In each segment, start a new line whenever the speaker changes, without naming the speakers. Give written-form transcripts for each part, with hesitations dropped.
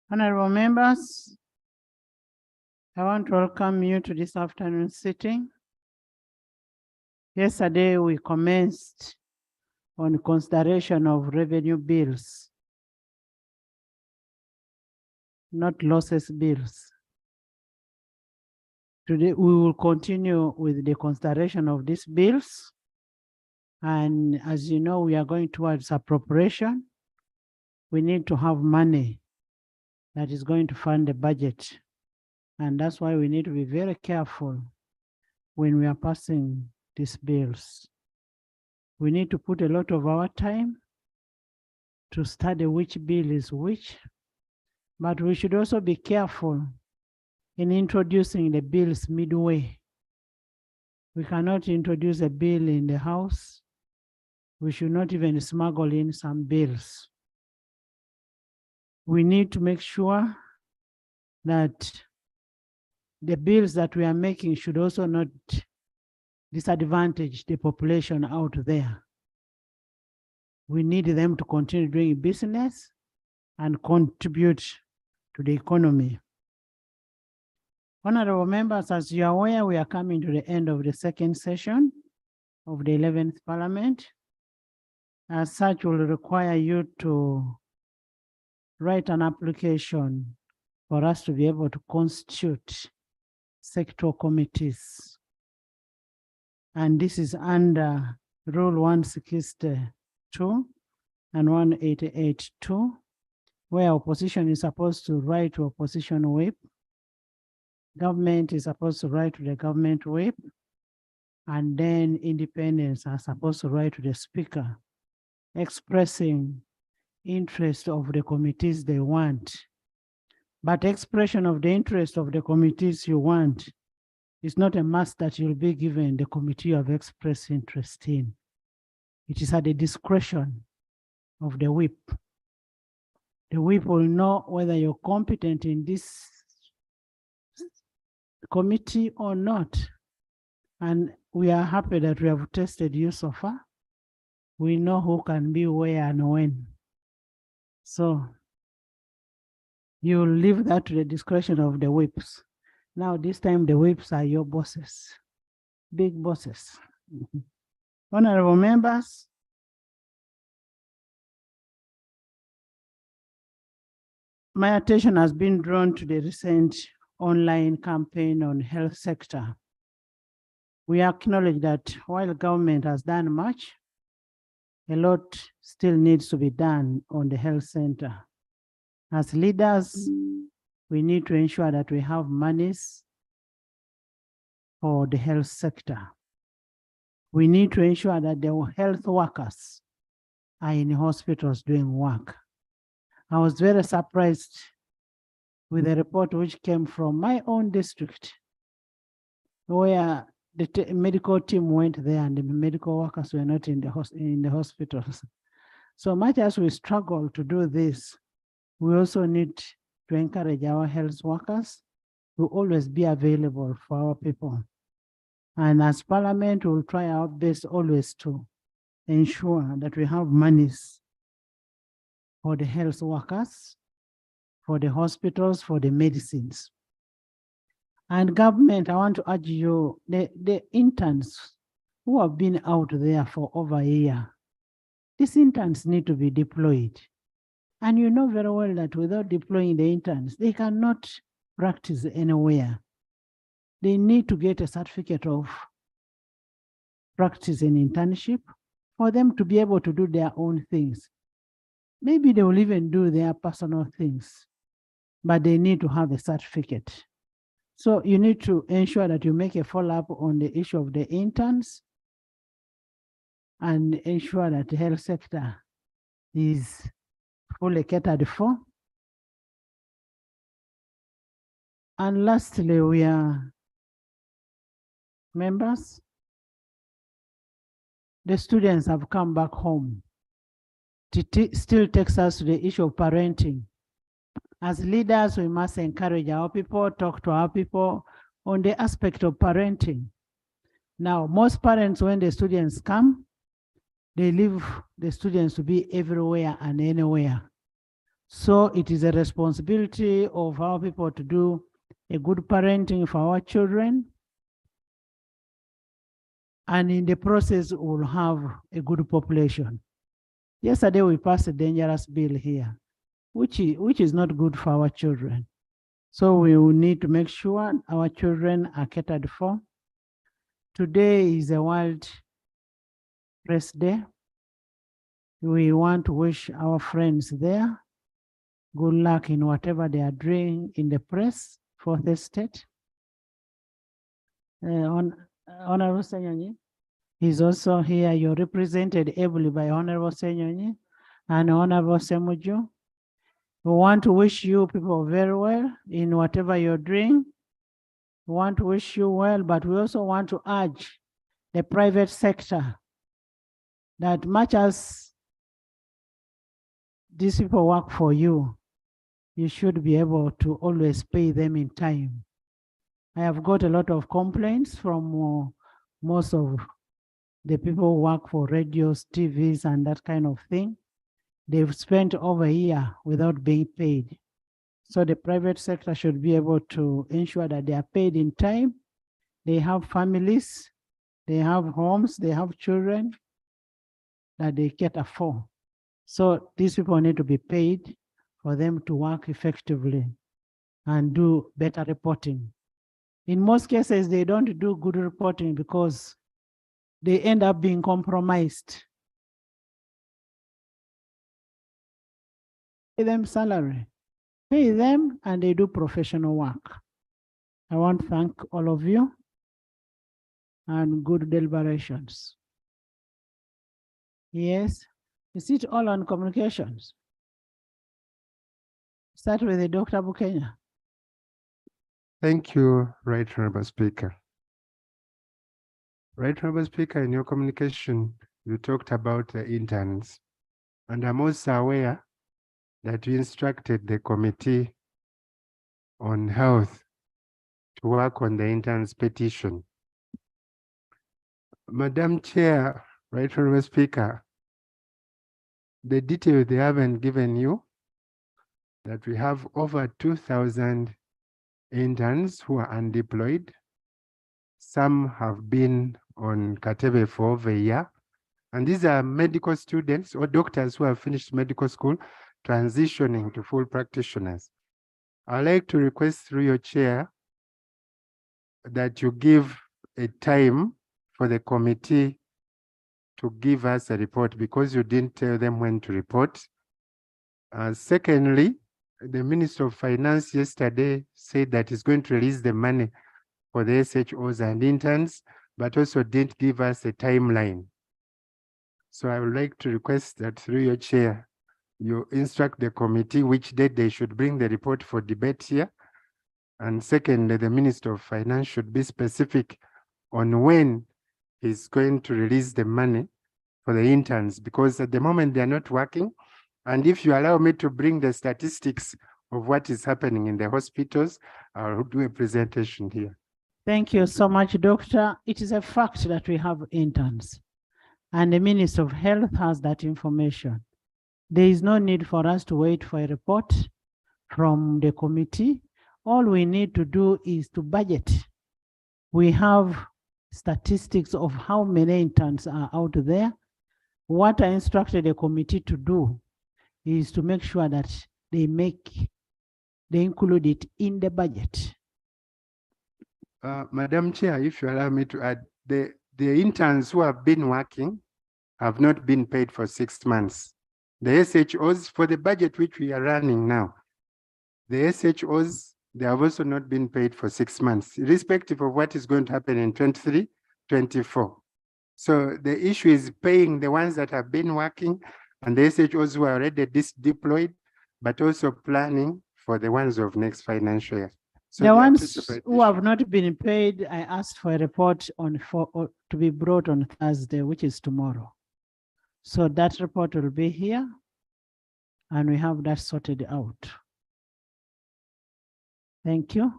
Honorable members, I want to welcome you to this afternoon sitting. Yesterday, we commenced on consideration of revenue bills, not losses bills. Today, we will continue with the consideration of these bills. And as you know, we are going towards appropriation. We need to have money that is going to fund the budget. And that's why we need to be very careful when we are passing these bills. We need to put a lot of our time to study which bill is which, but we should also be careful in introducing the bills midway. We cannot introduce a bill in the House. We should not even smuggle in some bills. We need to make sure that the bills that we are making should also not disadvantage the population out there. We need them to continue doing business and contribute to the economy. Honorable members, as you are aware, we are coming to the end of the second session of the 11th Parliament. As such, will require you to write an application for us to be able to constitute sectoral committees. And this is under Rule 162 and 188.2, where opposition is supposed to write to opposition whip. Government is supposed to write to the government whip. And then independents are supposed to write to the speaker, expressing interest of the committees they want. But expression of the interest of the committees you want is not a must that you'll be given the committee you have expressed interest in. It is at the discretion of the whip. The whip will know whether you're competent in this committee or not. And we are happy that we have tested you so far. We know who can be where and when. So you leave that to the discretion of the whips. Now, this time the whips are your bosses, big bosses. Honorable members, my attention has been drawn to the recent online campaign on health sector. We acknowledge that while government has done much, a lot still needs to be done on the health center. As leaders, we need to ensure that we have monies for the health sector. We need to ensure that the health workers are in hospitals doing work. I was very surprised with a report which came from my own district, where the medical team went there and the medical workers were not in the hospitals. So much as we struggle to do this, we also need to encourage our health workers to always be available for our people. And as Parliament, we'll try our best always to ensure that we have monies for the health workers, for the hospitals, for the medicines. And government, I want to urge you, the interns who have been out there for over a year, these interns need to be deployed. And you know very well that without deploying the interns, they cannot practice anywhere. They need to get a certificate of practice and internship for them to be able to do their own things. Maybe they will even do their personal things, but they need to have a certificate. So you need to ensure that you make a follow-up on the issue of the interns and ensure that the health sector is fully catered for. And lastly, we are members. The students have come back home. It still takes us to the issue of parenting. As leaders, we must encourage our people, talk to our people on the aspect of parenting. Now, most parents, when the students come, they leave the students to be everywhere and anywhere. So it is a responsibility of our people to do a good parenting for our children. And in the process, we'll have a good population. Yesterday, we passed a dangerous bill here, which is not good for our children. So we will need to make sure our children are catered for. Today is a World Press Day. We want to wish our friends there good luck in whatever they are doing in the press for the state. Honorable Senyonyi is also here. You're represented ably by Honorable Senyonyi and Honorable Semuju. We want to wish you people very well in whatever you're doing. We want to wish you well, but we also want to urge the private sector that much as these people work for you, you should be able to always pay them in time. I have got a lot of complaints from most of the people who work for radios, TVs, and that kind of thing. They've spent over a year without being paid. So the private sector should be able to ensure that they are paid in time. They have families, they have homes, they have children that they cater for. So these people need to be paid for them to work effectively and do better reporting. In most cases, they don't do good reporting because they end up being compromised. Pay them salary, pay them, and they do professional work. I want to thank all of you and good deliberations. Yes, is it all on communications? Start with the Dr. Bukenya.
Thank you, Right Honorable Speaker. Right Honorable Speaker, in your communication, you talked about the interns, and I'm also aware that you instructed the Committee on Health to work on the interns petition. Madam Chair, Right Honorable Speaker, the detail they haven't given you, that we have over 2,000 interns who are undeployed. Some have been on Katebe for over a year. And these are medical students or doctors who have finished medical school transitioning to full practitioners. I'd like to request through your chair that you give a time for the committee to give us a report because you didn't tell them when to report. Secondly, the Minister of Finance yesterday said that he's going to release the money for the SHOs and interns, but also didn't give us a timeline. So I would like to request that through your chair, you instruct the committee which date they should bring the report for debate here. And secondly, the Minister of Finance should be specific on when he's going to release the money for the interns, because at the moment they're not working. And if you allow me to bring the statistics of what is happening in the hospitals, I'll do a presentation here.
Thank you so much, Doctor. It is a fact that we have interns, and the Minister of Health has that information. There is no need for us to wait for a report from the committee. All we need to do is to budget. We have statistics of how many interns are out there. What I instructed the committee to do is to make sure that they include it in the budget.
Madam Chair, if you allow me to add, the interns who have been working have not been paid for 6 months. The SHOs, for the budget which we are running now, the SHOs, they have also not been paid for 6 months, irrespective of what is going to happen in 23, 24. So the issue is paying the ones that have been working and the SHOs who are already deployed, but also planning for the ones of next financial year. So
the ones who have not been paid, I asked for a report to be brought on Thursday, which is tomorrow. So that report will be here, and we have that sorted out. Thank you.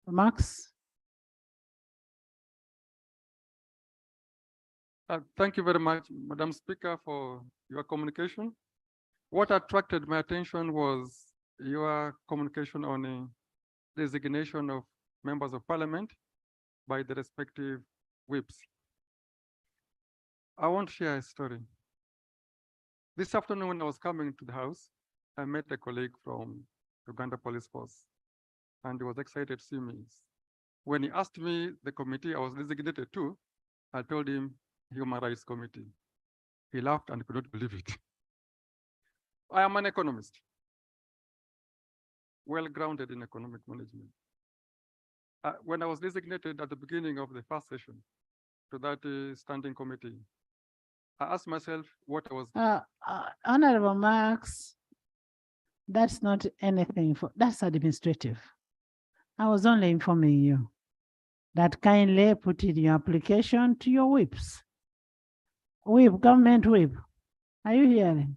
Max?
Thank you very much, Madam Speaker, for your communication. What attracted my attention was your communication on a designation of members of parliament by the respective whips. I want to share a story. This afternoon when I was coming to the house, I met a colleague from Uganda Police Force, and he was excited to see me. When he asked me the committee I was designated to, I told him Human Rights Committee. He laughed and could not believe it. I am an economist, well-grounded in economic management. When I was designated at the beginning of the first session to that standing committee, I asked myself what I was.
Honorable Marks, that's not anything that's administrative. I was only informing you that kindly put in your application to your whips. Whip, government whip. Are you hearing?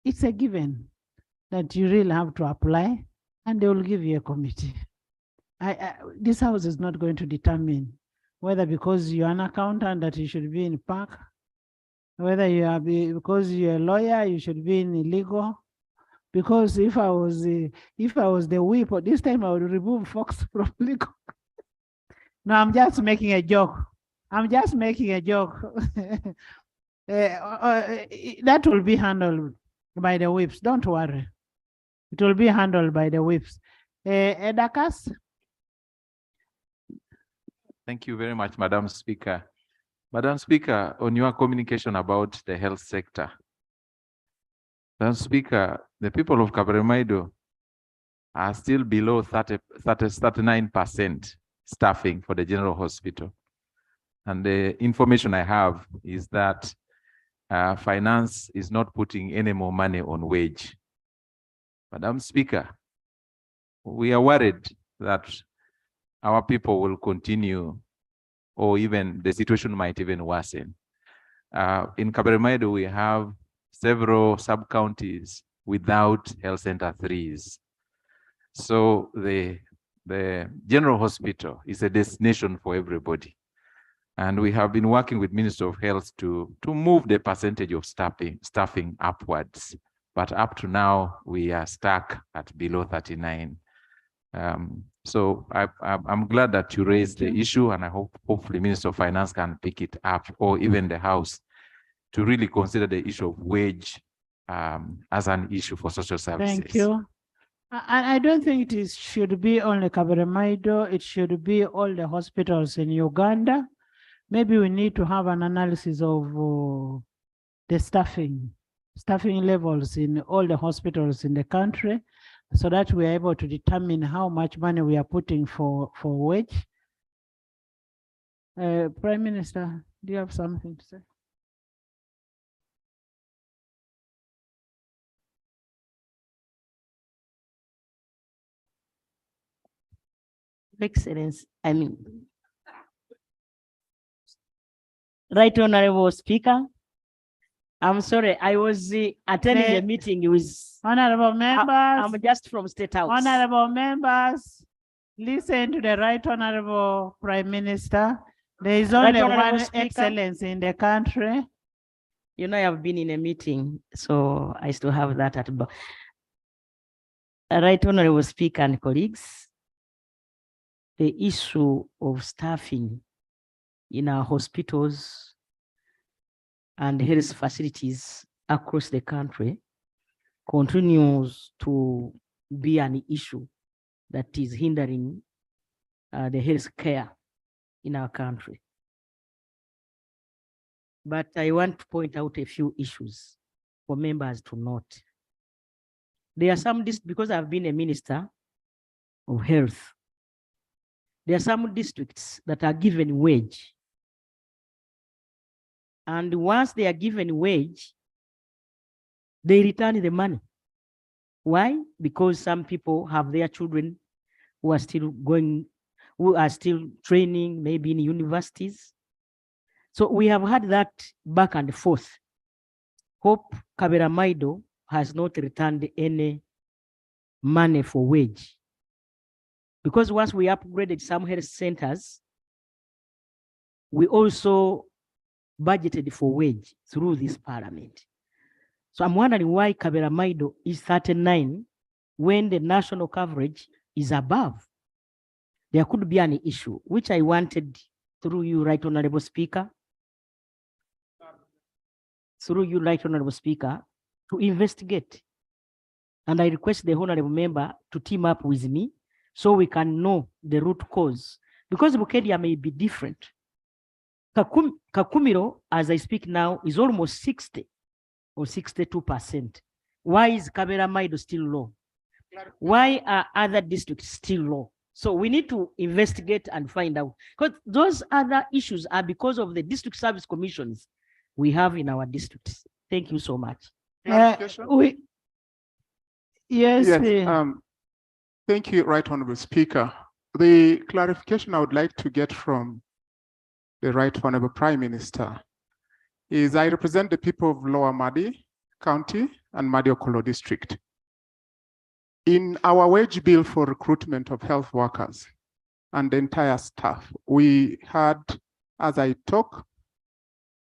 It's a given that you really have to apply and they will give you a committee. This house is not going to determine whether because you're an accountant that you should be in PAC, whether you are because you're a lawyer, you should be in legal. Because if I was the whip, this time I would remove Fox from legal. No, I'm just making a joke. I'm just making a joke. That will be handled by the whips. Don't worry. It will be handled by the whips. Edakas?
Thank you very much, Madam Speaker. Madam Speaker, on your communication about the health sector, Madam Speaker, the people of Kabaremaido are still below 39% staffing for the general hospital. And the information I have is that finance is not putting any more money on wage. Madam Speaker, we are worried that our people will continue, or even the situation might even worsen. In Kabaremaido, we have several sub-counties without health center 3s. So the general hospital is a destination for everybody. And we have been working with Minister of Health to move the percentage of staffing upwards. But up to now, we are stuck at below 39. So I'm glad that you raised the issue, and I hope hopefully Minister of Finance can pick it up, or even the House, to really consider the issue of wage as an issue for social services.
Thank you. I don't think it should be only Kabaremaido. It should be all the hospitals in Uganda. Maybe we need to have an analysis of the staffing levels in all the hospitals in the country, so that we are able to determine how much money we are putting for wage. Prime Minister, do you have something to say?
Excellence, Right Honorable Speaker, I'm sorry, I was attending a meeting with
honorable members.
I'm just from State House.
Honorable members, listen to the Right Honorable Prime Minister. There is only one excellence in the country.
You know, I have been in a meeting, so I still have that at back. Right Honorable Speaker and colleagues, the issue of staffing in our hospitals and health facilities across the country continues to be an issue that is hindering the health care in our country. But I want to point out a few issues for members to note. There are some, because I've been a minister of health, there are some districts that are given wage. And once they are given wage, they return the money. Why? Because some people have their children who are still training, maybe in universities. So we have had that back and forth. Hope Kabaremaido has not returned any money for wage. Because once we upgraded some health centers, we also budgeted for wage through this parliament. So I'm wondering why Kabera Maido is 39 when the national coverage is above. There could be an issue, which I wanted through you, Right Honorable Speaker, to investigate. And I request the Honorable Member to team up with me so we can know the root cause. Because Bukedia may be different. Kakumiro, as I speak now, is almost 60 or 62%. Why is Kabera Maido still low? Why are other districts still low? So we need to investigate and find out. Because those other issues are because of the district service commissions we have in our districts. Thank you so much.
Yes,
Thank you, Right Honorable Speaker. The clarification I would like to get from the Right Honorable Prime Minister is I represent the people of Lower Madi County and Madiokolo District. In our wage bill for recruitment of health workers and the entire staff, we had, as I talk,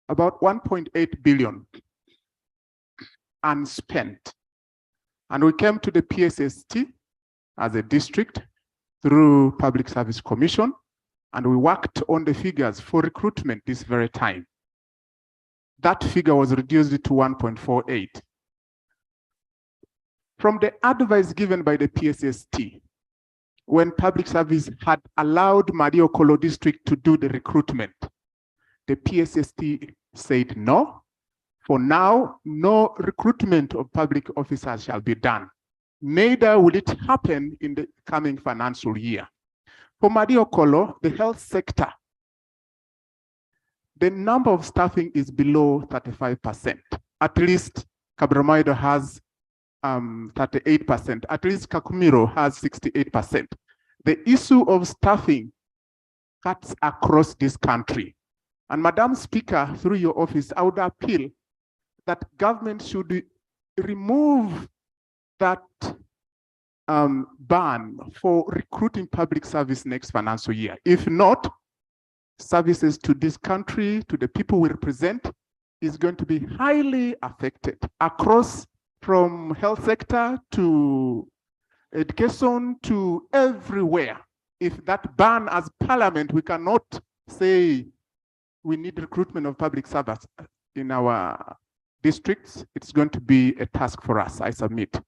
about 1.8 billion unspent. And we came to the PSST as a district through Public Service Commission, and we worked on the figures for recruitment this very time. That figure was reduced to 1.48. From the advice given by the PSST, when Public Service had allowed Madiokolo District to do the recruitment, the PSST said no. For now, no recruitment of public officers shall be done. Neither will it happen in the coming financial year. For Madiokolo, the health sector, the number of staffing is below 35%. At least Kabera Maido has 38%. At least Kakumiro has 68%. The issue of staffing cuts across this country. And Madam Speaker, through your office, I would appeal that government should remove that ban for recruiting public service next financial year. If not, services to this country, to the people we represent, is going to be highly affected across, from health sector to education to everywhere. If that ban as parliament, we cannot say we need recruitment of public servants in our districts, it's going to be a task for us. I submit.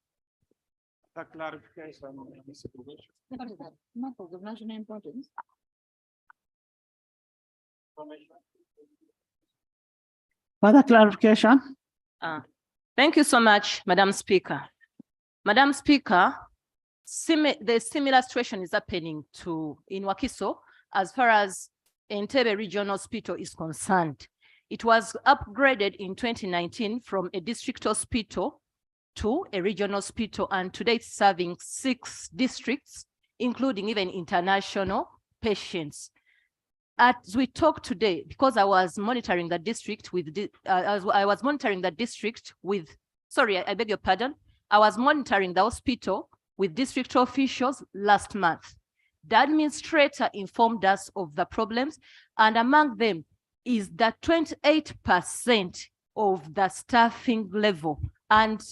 That clarification of national importance.
Further clarification?
Thank you so much, Madam Speaker. Madam Speaker, the similar situation is happening in Wakiso as far as Entebbe Regional Hospital is concerned. It was upgraded in 2019 from a district hospital to a regional hospital, and today it's serving 6 districts, including even international patients. As we talk today, because I was monitoring the district with, I was monitoring the district with, sorry, I beg your pardon. I was monitoring the hospital with district officials last month. The administrator informed us of the problems, and among them is that 28% of the staffing level. And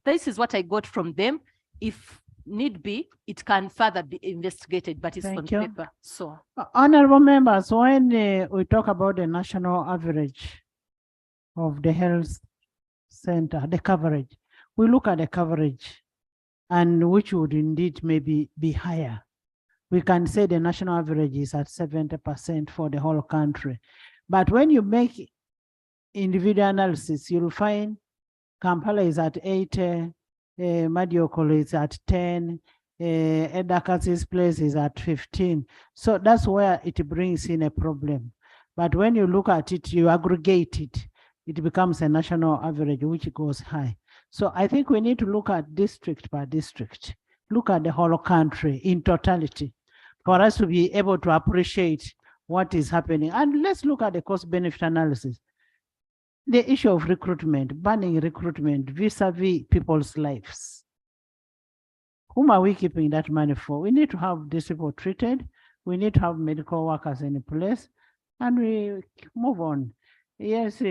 this is what I got from them. If need be, it can further be investigated, but it's on paper. So,
honorable members, when we talk about the national average of the health center, the coverage, we look at the coverage and which would indeed maybe be higher. We can say the national average is at 70% for the whole country. But when you make individual analysis, you'll find Kampala is at 80, Madiokolo is at 10, Edakasi's place is at 15. So that's where it brings in a problem. But when you look at it, you aggregate it, it becomes a national average, which goes high. So I think we need to look at district by district, look at the whole country in totality for us to be able to appreciate what is happening. And let's look at the cost-benefit analysis. The issue of recruitment, banning recruitment vis-a-vis people's lives. Whom are we keeping that money for? We need to have these people treated. We need to have medical workers in place, and we move on. Yes,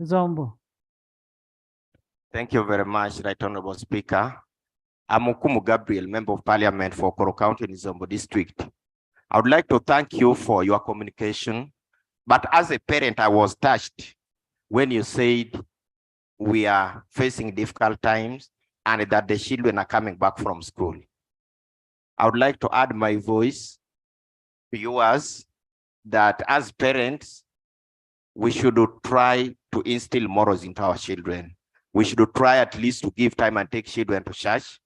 Zombo.
Thank you very much, Right Honorable Speaker. I'm Okumu Gabriel, Member of Parliament for Koro County in Zombo District. I would like to thank you for your communication. But as a parent, I was touched when you said we are facing difficult times and that the children are coming back from school. I would like to add my voice to yours that as parents, we should try to instill morals into our children. We should try at least to give time and take children to church.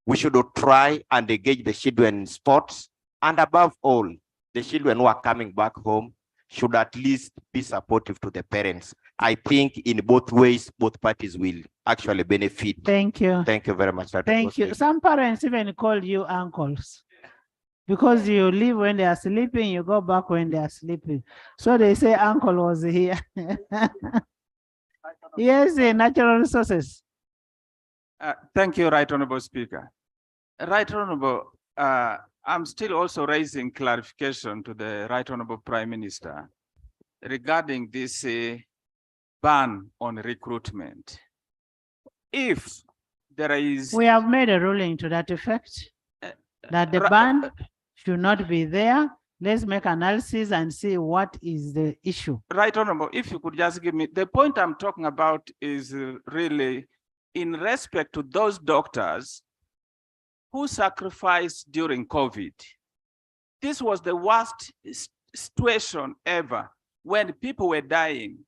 We should try and engage the children in sports. And above all, the children who are coming back home should at least be supportive to the parents. I think in both ways, both parties will actually benefit.
Thank you.
Thank you very much.
Thank you. Some parents even call you uncles because you leave when they are sleeping, you go back when they are sleeping. So they say uncle was here. Yes, natural resources.
Thank you, Right Honorable Speaker. Right Honorable, I'm still also raising clarification to the Right Honorable Prime Minister regarding this ban on recruitment. If there is...
We have made a ruling to that effect, that the ban should not be there. Let's make analysis and see what is the issue.
Right Honorable, if you could just give me, the point I'm talking about is really in respect to those doctors who sacrificed during COVID. This was the worst situation ever when people were dying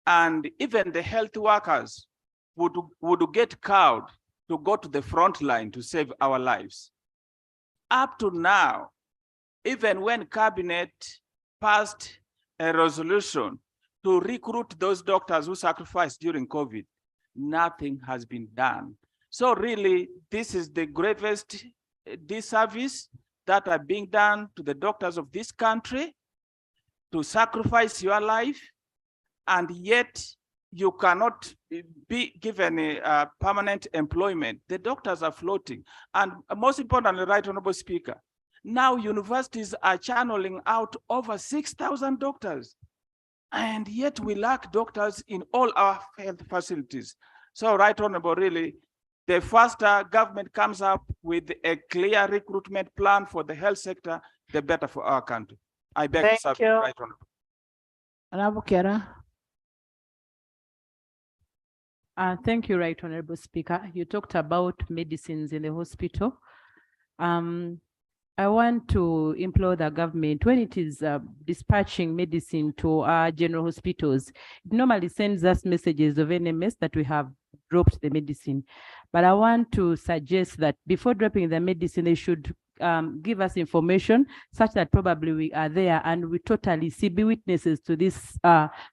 and even the health workers would get called to go to the front line to save our lives. Up to now, even when cabinet passed a resolution to recruit those doctors who sacrificed during COVID, nothing has been done. So really, this is the gravest disservice that are being done to the doctors of this country to sacrifice your life, and yet you cannot be given a permanent employment. The doctors are floating. And most importantly, Right Honorable Speaker, now universities are channeling out over 6,000 doctors, and yet we lack doctors in all our health facilities. So Right Honorable, really, the faster government comes up with a clear recruitment plan for the health sector, the better for our country. I beg to serve, Right Honorable.
Honorable Kera.
Thank you, Right Honorable Speaker. You talked about medicines in the hospital. I want to implore the government, when it is dispatching medicine to our general hospitals, it normally sends us messages of NMS that we have dropped the medicine. But I want to suggest that before dropping the medicine, they should give us information such that probably we are there and we totally be witnesses to this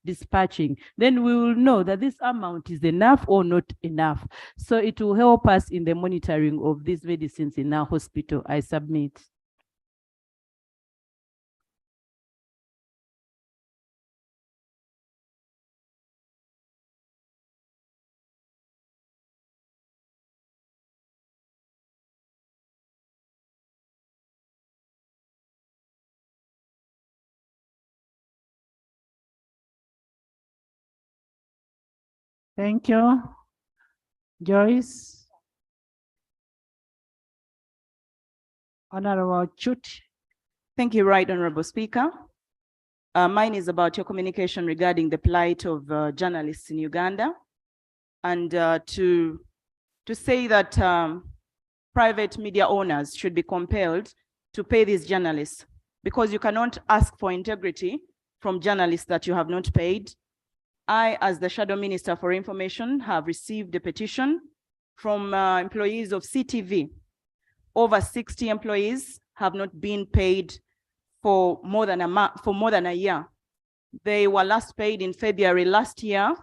dispatching. Then we will know that this amount is enough or not enough. So it will help us in the monitoring of these medicines in our hospital. I submit.
Thank you. Joyce. Honorable Chut.
Thank you, Right Honorable Speaker. Mine is about your communication regarding the plight of journalists in Uganda, and to say that private media owners should be compelled to pay these journalists, because you cannot ask for integrity from journalists that you have not paid. I, as the Shadow Minister for Information, have received a petition from employees of CTV. Over 60 employees have not been paid for more than a year. They were last paid in February last year,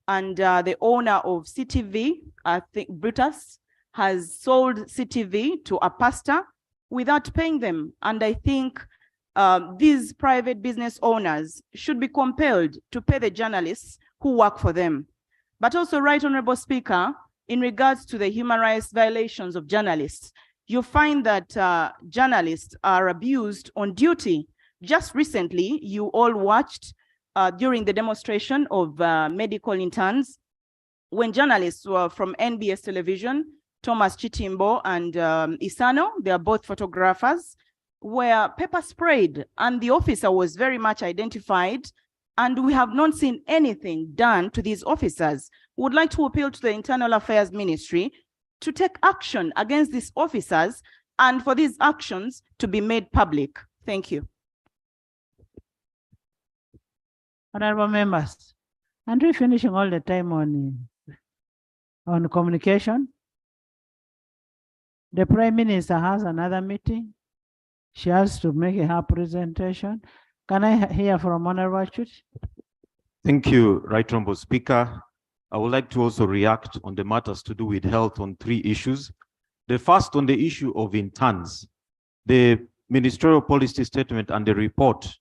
and the owner of CTV, I think Brutus, has sold CTV to a pastor without paying them. And I think these private business owners should be compelled to pay the journalists who work for them. But also, Right Honorable Speaker, in regards to the human rights violations of journalists, you find that journalists are abused on duty. Just recently, you all watched during the demonstration of medical interns, when journalists were from NBS television, Thomas Chitimbo and Isano, they are both photographers, were pepper sprayed, and the officer was very much identified, and we have not seen anything done to these officers. We would like to appeal to the Internal Affairs Ministry to take action against these officers and for these actions to be made public. Thank you.
Honorable members, aren't we finishing all the time on communication? The Prime Minister has another meeting. She has to make her presentation. Can I hear from Honorable Chut?
Thank you, Right Honorable Speaker. I would like to also react on the matters to do with health on 3 issues. The first on the issue of interns. The ministerial policy statement and the report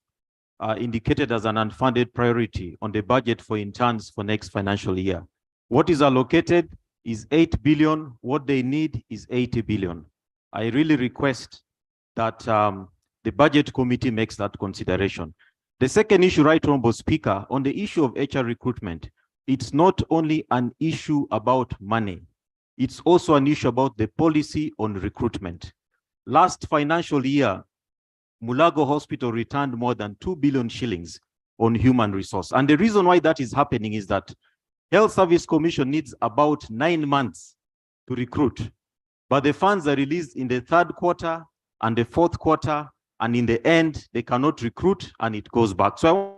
are indicated as an unfunded priority on the budget for interns for next financial year. What is allocated is 8 billion. What they need is 80 billion. I really request that the budget committee makes that consideration. The second issue, Right Honorable Speaker, on the issue of HR recruitment, it's not only an issue about money, it's also an issue about the policy on recruitment. Last financial year, Mulago Hospital returned more than 2 billion shillings on human resource. And the reason why that is happening is that Health Service Commission needs about 9 months to recruit, but the funds are released in the 3rd quarter and the 4th quarter, and in the end, they cannot recruit and it goes back. So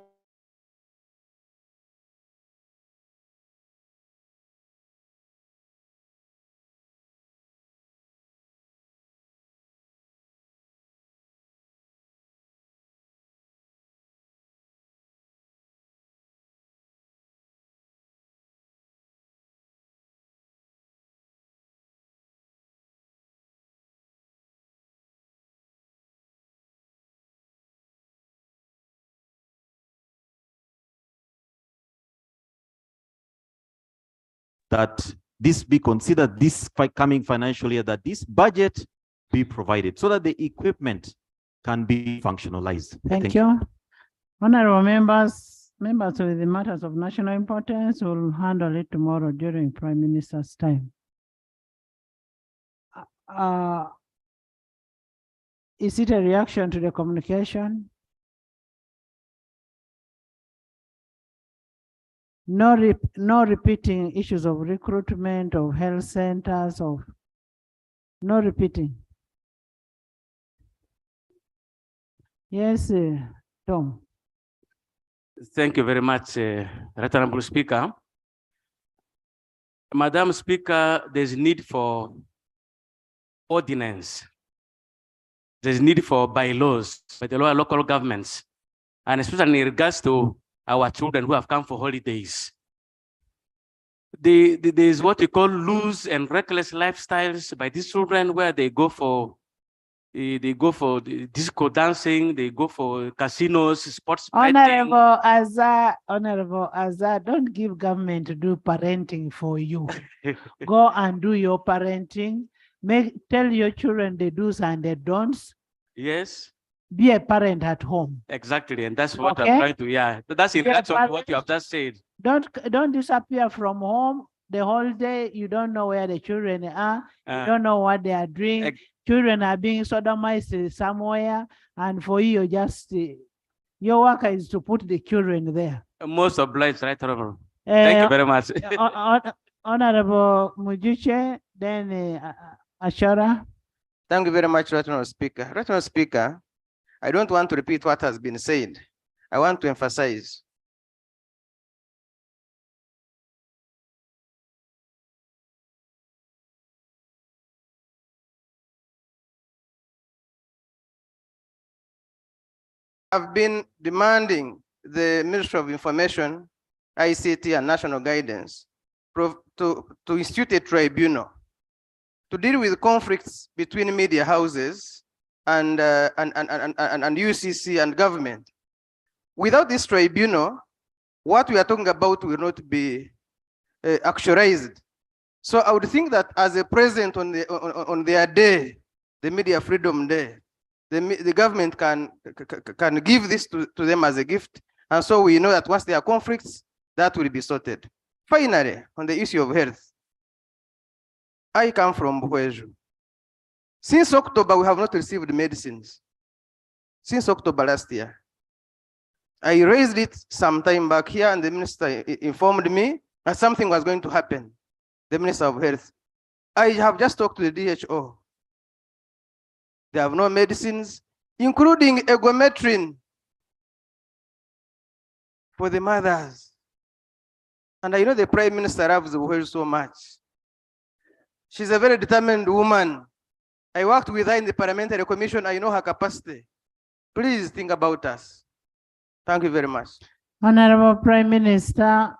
that this be considered this coming financial year, that this budget be provided so that the equipment can be functionalized.
Thank you. Honorable members with the matters of national importance will handle it tomorrow during Prime Minister's time. Is it a reaction to the communication? No repeating issues of recruitment of health centers, no repeating. Yes, Tom.
Thank you very much, Right Honorable Speaker. Madam Speaker, there's need for ordinance. There's need for bylaws by the local governments, and especially in regards to our children who have come for holidays. There's what we call loose and reckless lifestyles by these children, where they go for disco dancing, they go for casinos, sports betting.
Honorable Azar, don't give government to do parenting for you. Go and do your parenting. Tell your children the do's and the don'ts.
Yes.
Be a parent at home.
Exactly, and that's what I'm trying to, yeah. That's in reaction to what you have just said.
Don't disappear from home the whole day. You don't know where the children are. You don't know what they are doing. Children are being sodomized somewhere, and for you, just your work is to put the children there.
Most obliged, Right Honorable. Thank you very much.
Honorable Mujuche, then Ashara.
Thank you very much, Right Honorable Speaker. Right Honorable Speaker, I don't want to repeat what has been said. I want to emphasize. I've been demanding the Ministry of Information, ICT, and National Guidance to institute a tribunal to deal with conflicts between media houses and UCC and government. Without this tribunal, what we are talking about will not be actualized. So I would think that as a president on their day, the Media Freedom Day, the government can give this to them as a gift. And so we know that once there are conflicts, that will be sorted. Finally, on the issue of health, I come from Buhweju. Since October, we have not received medicines. Since October last year. I raised it some time back here, and the minister informed me that something was going to happen. The Minister of Health. I have just talked to the DHO. They have no medicines, including egometrin for the mothers. And I know the Prime Minister loves Buhweju so much. She's a very determined woman. I worked with her in the Parliamentary Commission. I know her capacity. Please think about us. Thank you very much.
Honorable Prime Minister,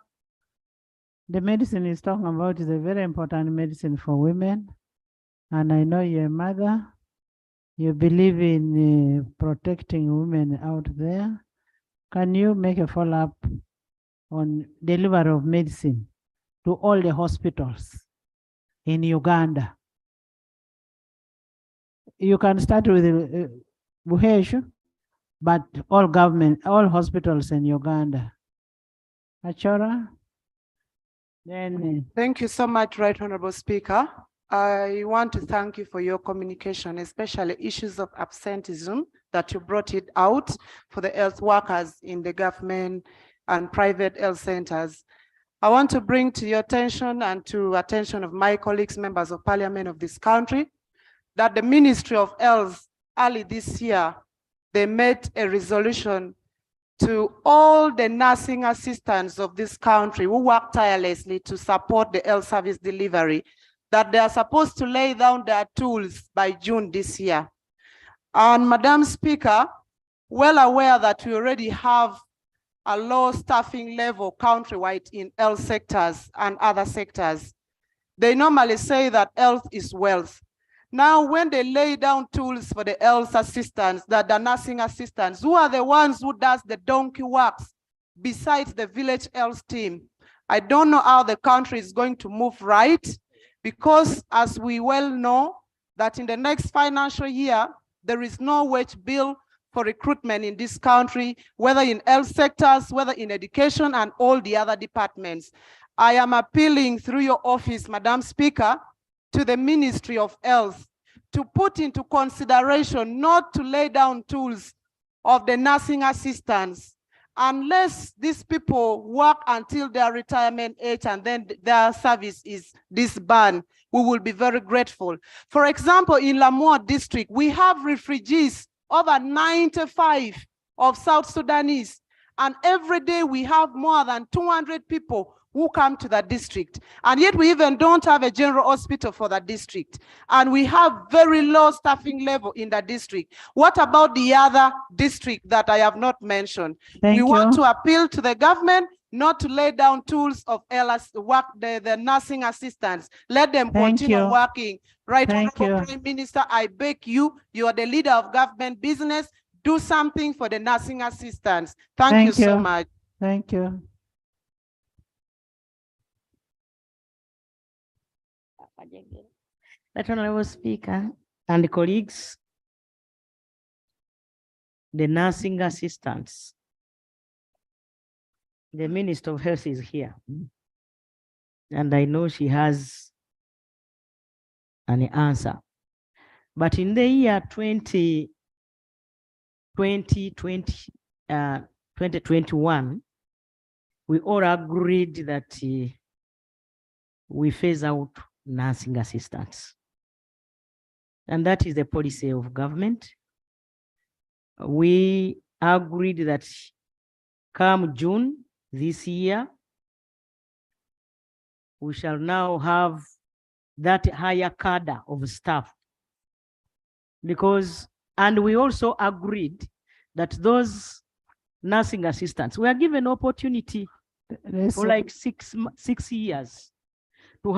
the medicine he's talking about is a very important medicine for women. And I know you're a mother. You believe in protecting women out there. Can you make a follow-up on delivery of medicine to all the hospitals in Uganda? You can start with Buhweju, but all hospitals in Uganda. Achora? Then
Thank you so much, Right Honorable Speaker. I want to thank you for your communication, especially issues of absenteeism that you brought it out for the health workers in the government and private health centers. I want to bring to your attention and to attention of my colleagues, members of parliament of this country, that the Ministry of Health early this year, they made a resolution to all the nursing assistants of this country who work tirelessly to support the health service delivery, that they are supposed to lay down their tools by June this year. And Madam Speaker, well aware that we already have a low staffing level countrywide in health sectors and other sectors. They normally say that health is wealth. Now, when they lay down tools for the health assistants, the nursing assistants, who are the ones who does the donkey works besides the village health team? I don't know how the country is going to move right, because as we well know, that in the next financial year, there is no wage bill for recruitment in this country, whether in health sectors, whether in education and all the other departments. I am appealing through your office, Madam Speaker, to the Ministry of Health to put into consideration not to lay down tools of the nursing assistants unless these people work until their retirement age and then their service is disbanded. We will be very grateful. For example, in Lamour district, we have refugees, over 95 of South Sudanese, and every day we have more than 200 people who come to that district. And yet we even don't have a general hospital for that district. And we have very low staffing level in that district. What about the other district that I have not mentioned? We want to appeal to the government not to lay down tools of the nursing assistants. Let them continue working. Right, Honorable Prime Minister, I beg you, you are the leader of government business. Do something for the nursing assistants. Thank you so much.
Thank you.
That Honorable Speaker and colleagues, the nursing assistants, the Minister of Health is here. And I know she has an answer. But in the year 2021, we all agreed that we phase out nursing assistants. And that is the policy of government. We agreed that come June this year, we shall now have that higher cadre of staff. And we also agreed that those nursing assistants were given opportunity for like six years to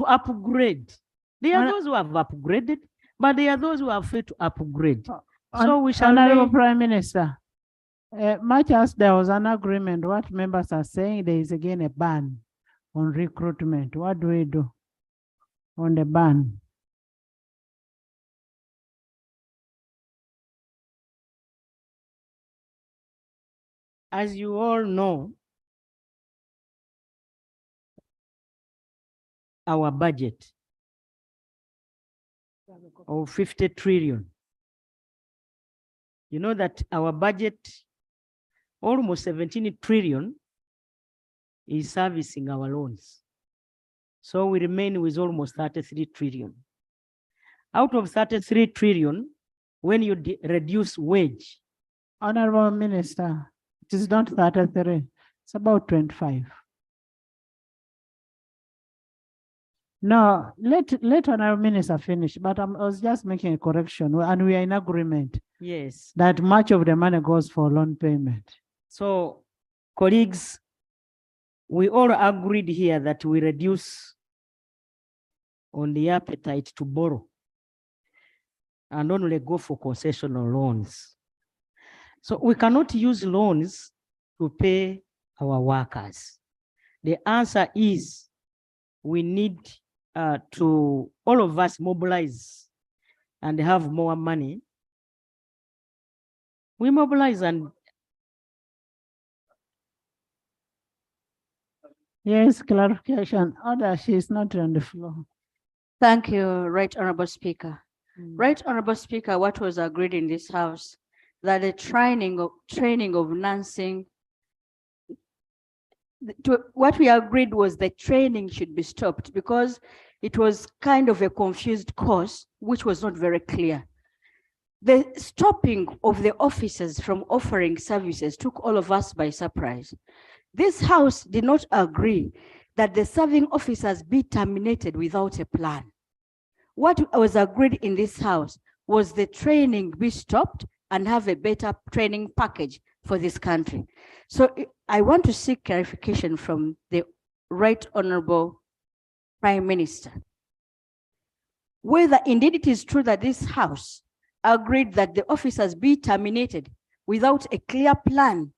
upgrade. There are those who have upgraded, but there are those who have failed to upgrade. So we shall.
Honorable Prime Minister, much as there was an agreement, what members are saying, there is again a ban on recruitment. What do we do on the ban?
As you all know, our budget of 50 trillion. You know that our budget, almost 17 trillion, is servicing our loans. So we remain with almost 33 trillion. Out of 33 trillion, when you reduce wage.
Honorable Minister, it is not 33, it's about 25. No, let Honorable Minister finish, but I was just making a correction, and we are in agreement.
Yes.
That much of the money goes for loan payment.
So, colleagues, we all agreed here that we reduce on the appetite to borrow and only go for concessional loans. So we cannot use loans to pay our workers. The answer is we need to all of us mobilize and have more money. We mobilize and
yes, clarification. Order, she is not on the floor.
Thank you, Right Honorable Speaker. Right Honorable Speaker, what was agreed in this House that the training of nursing, what we agreed was the training should be stopped because it was kind of a confused course, which was not very clear. The stopping of the officers from offering services took all of us by surprise. This House did not agree that the serving officers be terminated without a plan. What was agreed in this House was the training be stopped and have a better training package for this country. So I want to seek clarification from the Right Honorable Prime Minister, whether indeed it is true that this House agreed that the officers be terminated without a clear plan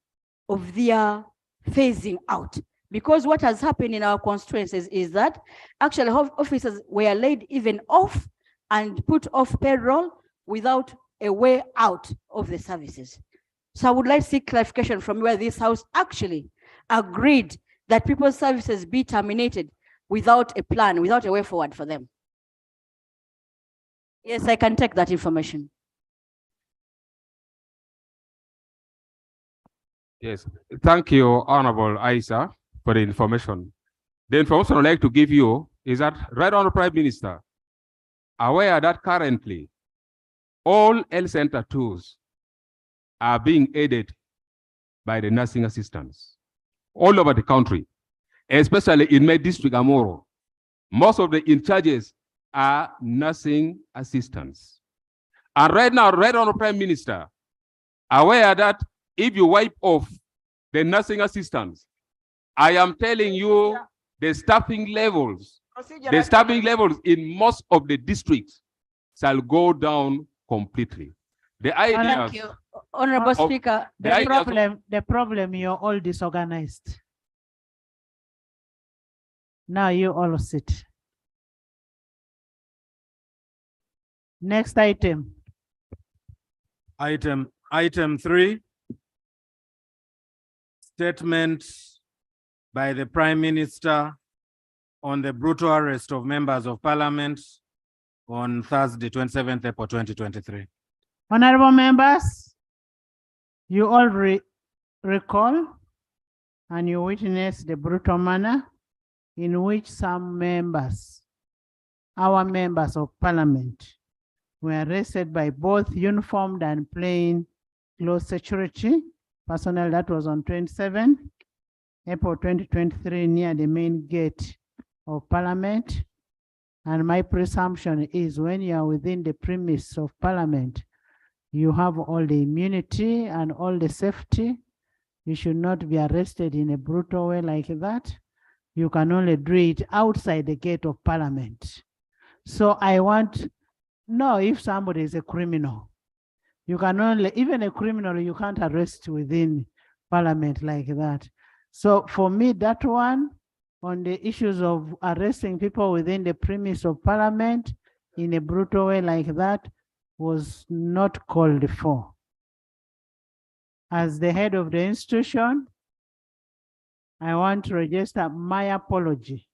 of their phasing out. Because what has happened in our constituencies is that actually officers were laid even off and put off payroll without a way out of the services. So I would like to seek clarification from where this House actually agreed that people's services be terminated without a plan, without a way forward for them. Yes, I can take that information.
Yes, thank you, Honorable Isa, for the information. The information I'd like to give you is that Right Honorable Prime Minister, aware that currently all health center tools are being aided by the nursing assistants all over the country, especially in my district, Amoro. Most of the in charges are nursing assistants. And right now, Right Honorable Prime Minister, aware that if you wipe off the nursing assistants, I am telling you the staffing levels in most of the districts
shall go down completely. The idea.
Thank you, Honorable Speaker.
The problem, you're all disorganized. Now you all sit. Next item.
Item 3. Statement by the Prime Minister on the brutal arrest of members of Parliament on Thursday, 27th April 2023.
Honorable members, you all recall and you witness the brutal manner in which some members, our members of Parliament, were arrested by both uniformed and plain clothes security personnel. That was on 27 April 2023 near the main gate of Parliament. And my presumption is when you are within the premise of Parliament, you have all the immunity and all the safety. You should not be arrested in a brutal way like that. You can only do it outside the gate of Parliament. So I want, no, if somebody is a criminal, you can only, even a criminal, you can't arrest within Parliament like that. So for me, that one, on the issues of arresting people within the premise of Parliament in a brutal way like that was not called for. As the head of the institution, I want to register my apology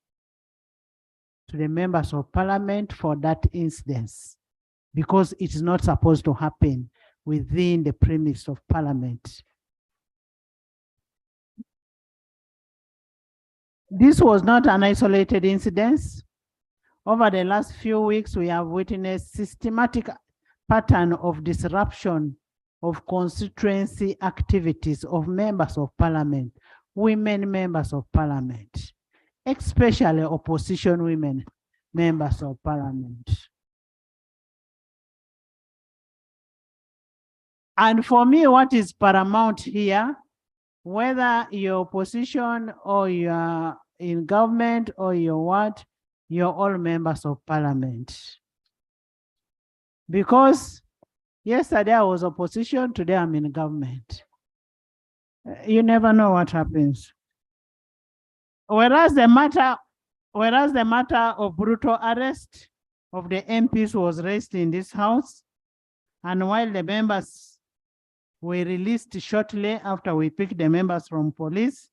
to the members of parliament for that incident, because it is not supposed to happen within the premise of parliament. This was not an isolated incident. Over the last few weeks, we have witnessed systematic pattern of disruption of constituency activities of members of parliament, women members of parliament, especially opposition women members of parliament. And for me, what is paramount here, whether you're opposition or you're in government or you're what, you're all members of parliament. Because yesterday I was opposition, today I'm in government. You never know what happens. Whereas the matter of brutal arrest of the MPs was raised in this house, and while the members were released shortly after we picked the members from police,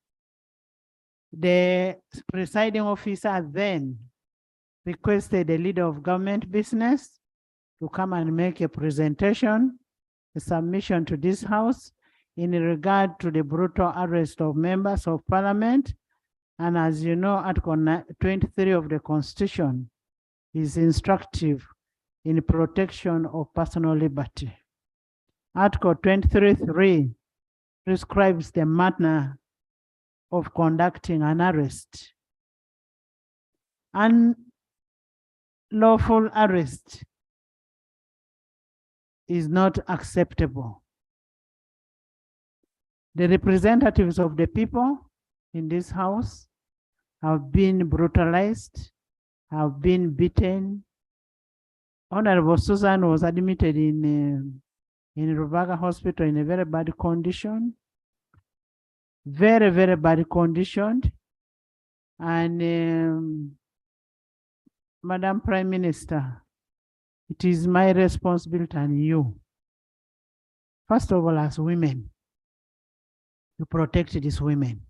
the presiding officer then requested the leader of government business to come and make a presentation, a submission to this house in regard to the brutal arrest of members of parliament. And as you know, Article 23 of the Constitution is instructive in protection of personal liberty. Article 23(3) prescribes the manner of conducting an arrest. Unlawful arrest is not acceptable. The representatives of the people in this house have been brutalized, have been beaten. Honorable Susan was admitted in Rubaga Hospital in a very bad condition, very, very bad condition. And Madam Prime Minister, it is my responsibility and you, first of all, as women, to protect these women.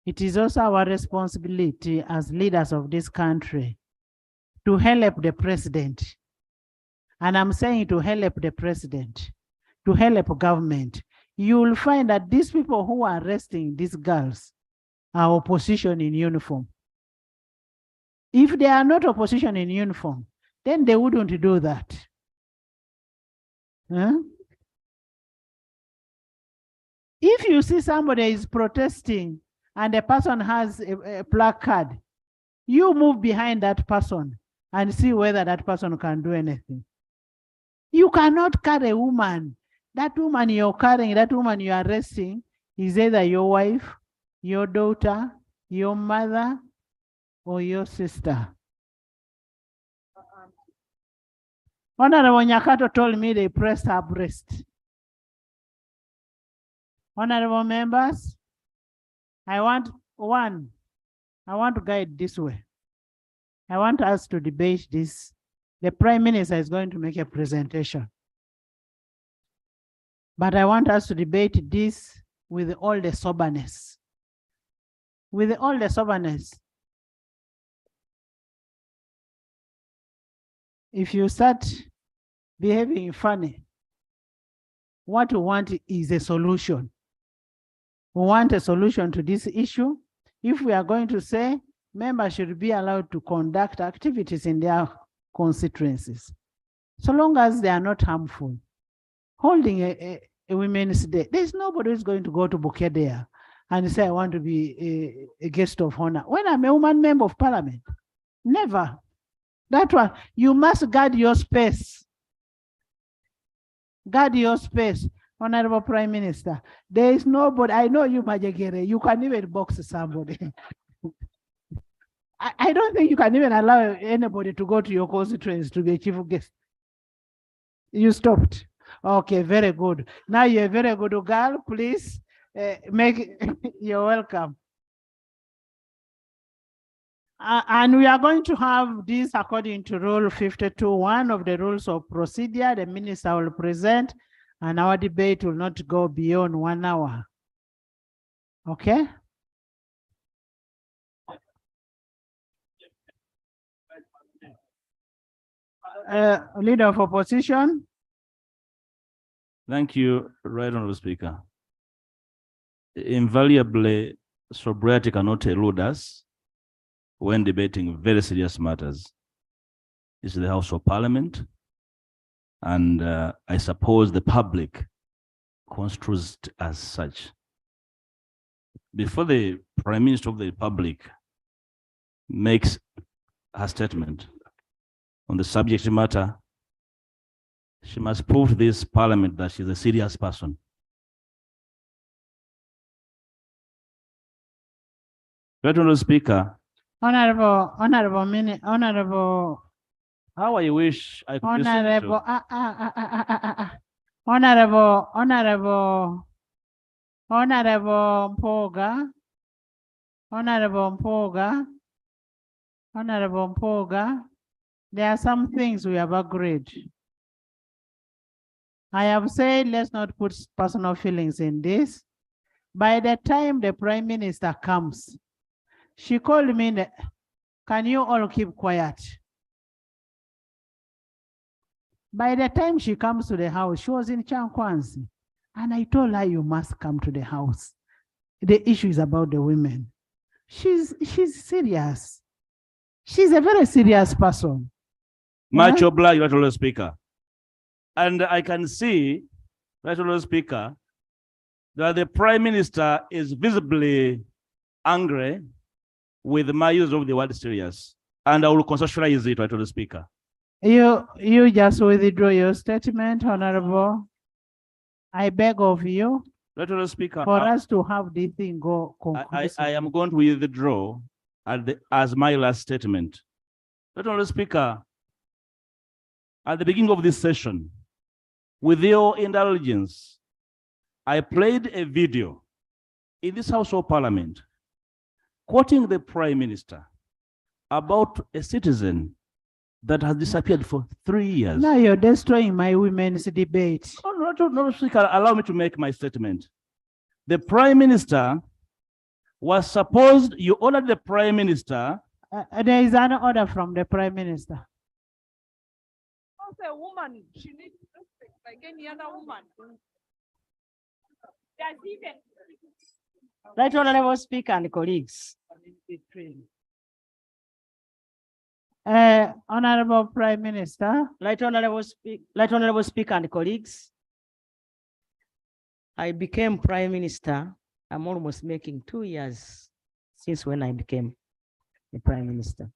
It is also our responsibility as leaders of this country to help the president. And I'm saying to help the president, to help government. You will find that these people who are arresting these girls are opposition in uniform. If they are not opposition in uniform, then they wouldn't do that. Huh? If you see somebody is protesting and the person has a placard, you move behind that person and see whether that person can do anything. You cannot carry a woman. That woman you're carrying, that woman you're arresting is either your wife, your daughter, your mother, or your sister. Honorable Nyakato told me they pressed her breast. Honorable members, I want to guide this way. I want us to debate this. The Prime Minister is going to make a presentation. But I want us to debate this with all the soberness. With all the soberness. If you start behaving funny, what we want is a solution. We want a solution to this issue. If we are going to say members should be allowed to conduct activities in their constituencies, so long as they are not harmful. Holding a Women's Day, there's nobody who's going to go to Bukedea and say, I want to be a guest of honor. When I'm a woman member of parliament, never. That one, you must guard your space. Guard your space. Honorable Prime Minister, there is nobody, I know you, Majagere, you can even box somebody. I don't think you can even allow anybody to go to your constituency to be a chief guest. You stopped. Okay, very good. Now you're a very good girl. Please you're welcome. And we are going to have this according to Rule 52(1) of the Rules of Procedure. The minister will present, and our debate will not go beyond 1 hour. Okay? Leader of Opposition.
Thank you, Right Honorable Speaker. Invariably, sobriety cannot elude us when debating very serious matters. This is the House of Parliament, and I suppose the public construes it as such. Before the Prime Minister of the Republic makes her statement on the subject matter, she must prove to this Parliament that she's a serious person. Right Honorable Speaker,
Honorable,
how I wish I could listen
Honorable,
to.
Honorable Mpoga, Honorable Mpoga, there are some things we have agreed. I have said, let's not put personal feelings in this. By the time the Prime Minister comes, she called me, can you all keep quiet? By the time she comes to the house, she was in Chankwanzi. And I told her, you must come to the house. The issue is about the women. She's serious. She's a very serious person.
Much obliged, Right Honorable Speaker. And I can see, Right Honorable Speaker, that the Prime Minister is visibly angry with my use of the word serious. And I will conceptualize it, Right Honorable Speaker.
You just withdraw your statement, Honorable. I beg of you,
Right Honorable Speaker,
for us to have this thing go conclusive.
I am going to withdraw as my last statement. Right Honorable Speaker, at the beginning of this session, with your indulgence, I played a video in this House of Parliament quoting the Prime Minister about a citizen that has disappeared for 3 years.
Now you're destroying my women's debate.
Oh, no, Speaker, allow me to make my statement. The Prime Minister was supposed, you ordered the Prime Minister.
There is an order from the Prime Minister.
As a woman, she needs respect like any other woman. There's even
Right Honorable Speaker and colleagues.
Honorable Prime Minister.
Right Honorable Speaker and colleagues. I became Prime Minister. I'm almost making 2 years since when I became the Prime Minister.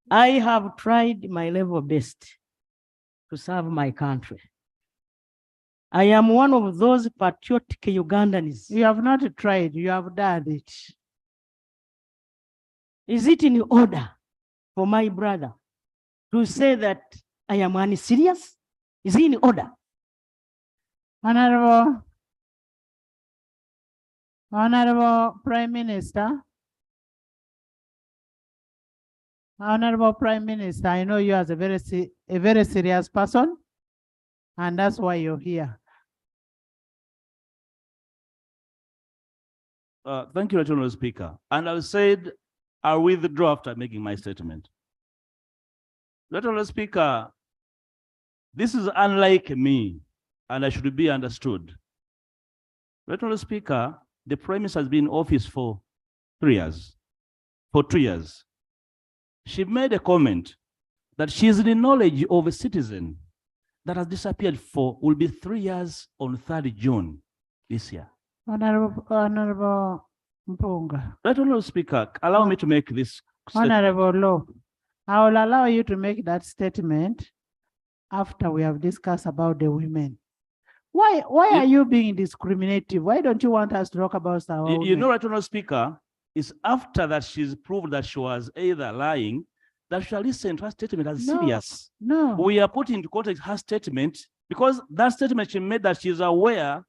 I have tried my level best to serve my country. I am one of those patriotic Ugandans.
You have not tried, you have done it.
Is it in order for my brother to say that I am unserious? Is it in order?
Honorable Prime Minister. Honorable Prime Minister, I know you as a very serious person, and that's why you're here.
Thank you, Right Honorable Speaker. And I said, I'll withdraw after making my statement. Right Honorable Speaker, this is unlike me, and I should be understood. Right Honorable Speaker, the Prime Minister has been in office for 3 years, for 2 years. She made a comment that she is in the knowledge of a citizen that has disappeared for, will be 3 years on 3rd June this year.
Honorable Mpunga.
Right Honorable Speaker, allow me to make this statement.
Honorable Law, I will allow you to make that statement after we have discussed about the women. Why are you being discriminative? Why don't you want us to talk about our women?
You know, Right Honorable Speaker, it's after that she's proved that she was either lying, that she shall listen to her statement as serious.
No.
We are putting into context her statement because that statement she made that she's aware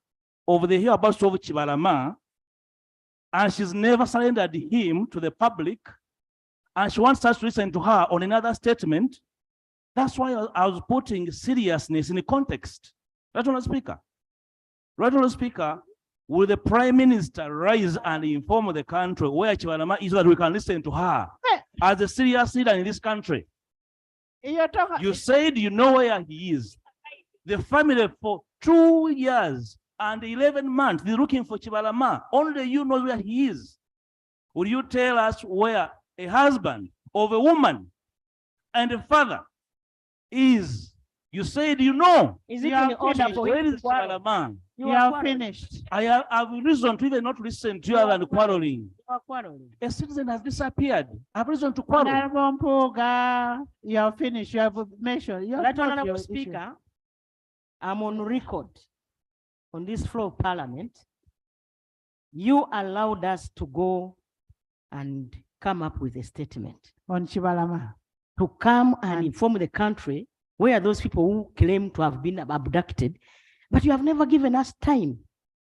of the hereabouts of Chibalama, and she's never surrendered him to the public, and she wants us to listen to her on another statement. That's why I was putting seriousness in the context. Right Honorable Speaker. Right Honorable Speaker, will the Prime Minister rise and inform the country where Chibalama is so that we can listen to her? as a serious leader in this country.
You're talking.
You said you know where he is. The family for 2 years and 11 months, they're looking for Chibalama. Only you know where he is. Will you tell us where a husband of a woman and a father is? You said you know.
Is it in order for
Where
him
is
to quarrel?
Chibalama?
You are finished.
I have reason to even not listen to you other than quarreling.
You are quarreling.
A citizen has disappeared. I have reason to quarrel.
Honorable Mpuga, you are finished. You have mentioned. You have
Right,
not
Honorable
your issue.
Speaker, I'm on record on this floor of Parliament. You allowed us to go and come up with a statement
on Chibalama
to come and inform the country where those people who claim to have been abducted, but you have never given us time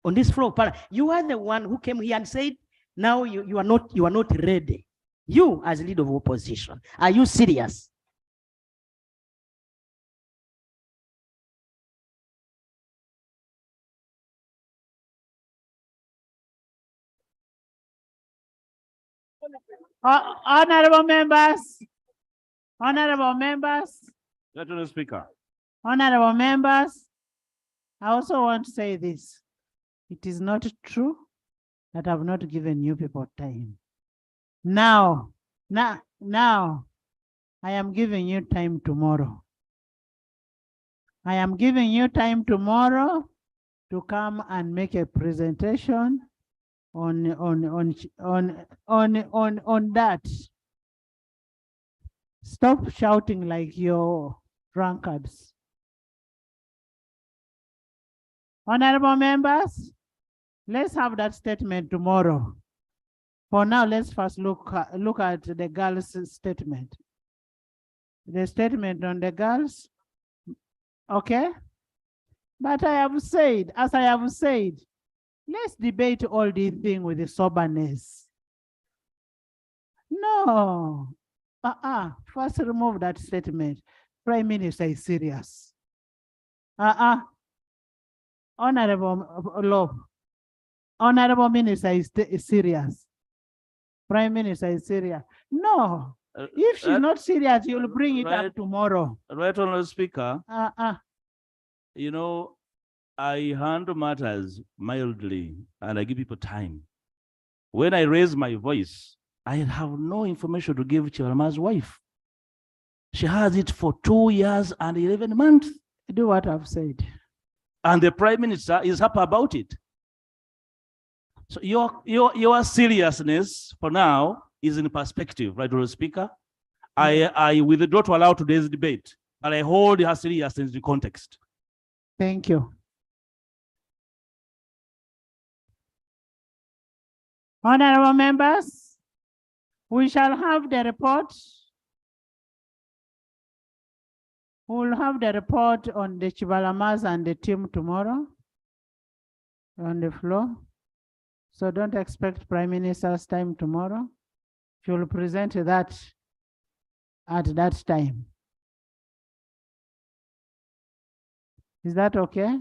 on this floor of Parliament. You are the one who came here and said, now you are not ready. You as leader of opposition, are you serious?
Honorable members, honorable members,
Honorable Speaker.
honorable members, I also want to say this. It is not true that I've not given you people time. Now, I am giving you time tomorrow. I am giving you time tomorrow to come and make a presentation on that. Stop shouting like your drunkards. Honorable members, let's have that statement tomorrow. For now, let's first look at the girls' statement. The statement on the girls, okay? But I have said, as I have said, let's debate all these things with the soberness. No. First remove that statement. Prime Minister is serious. Honorable Minister is serious. Prime Minister is serious. No. If she's not serious, you'll bring it up tomorrow.
Right, Honorable Speaker. You know, I handle matters mildly and I give people time. When I raise my voice, I have no information to give Chibalama's wife. She has it for 2 years and 11 months.
Do what I've said.
And the Prime Minister is happy about it. So your seriousness for now is in perspective, right, Honorable Speaker? I withdraw to allow today's debate, and I hold her seriousness in context.
Thank you. Honorable members, we shall have the report. We'll have the report on the Chibalamas and the team tomorrow on the floor. So don't expect Prime Minister's time tomorrow. She'll present that at that time. Is that okay?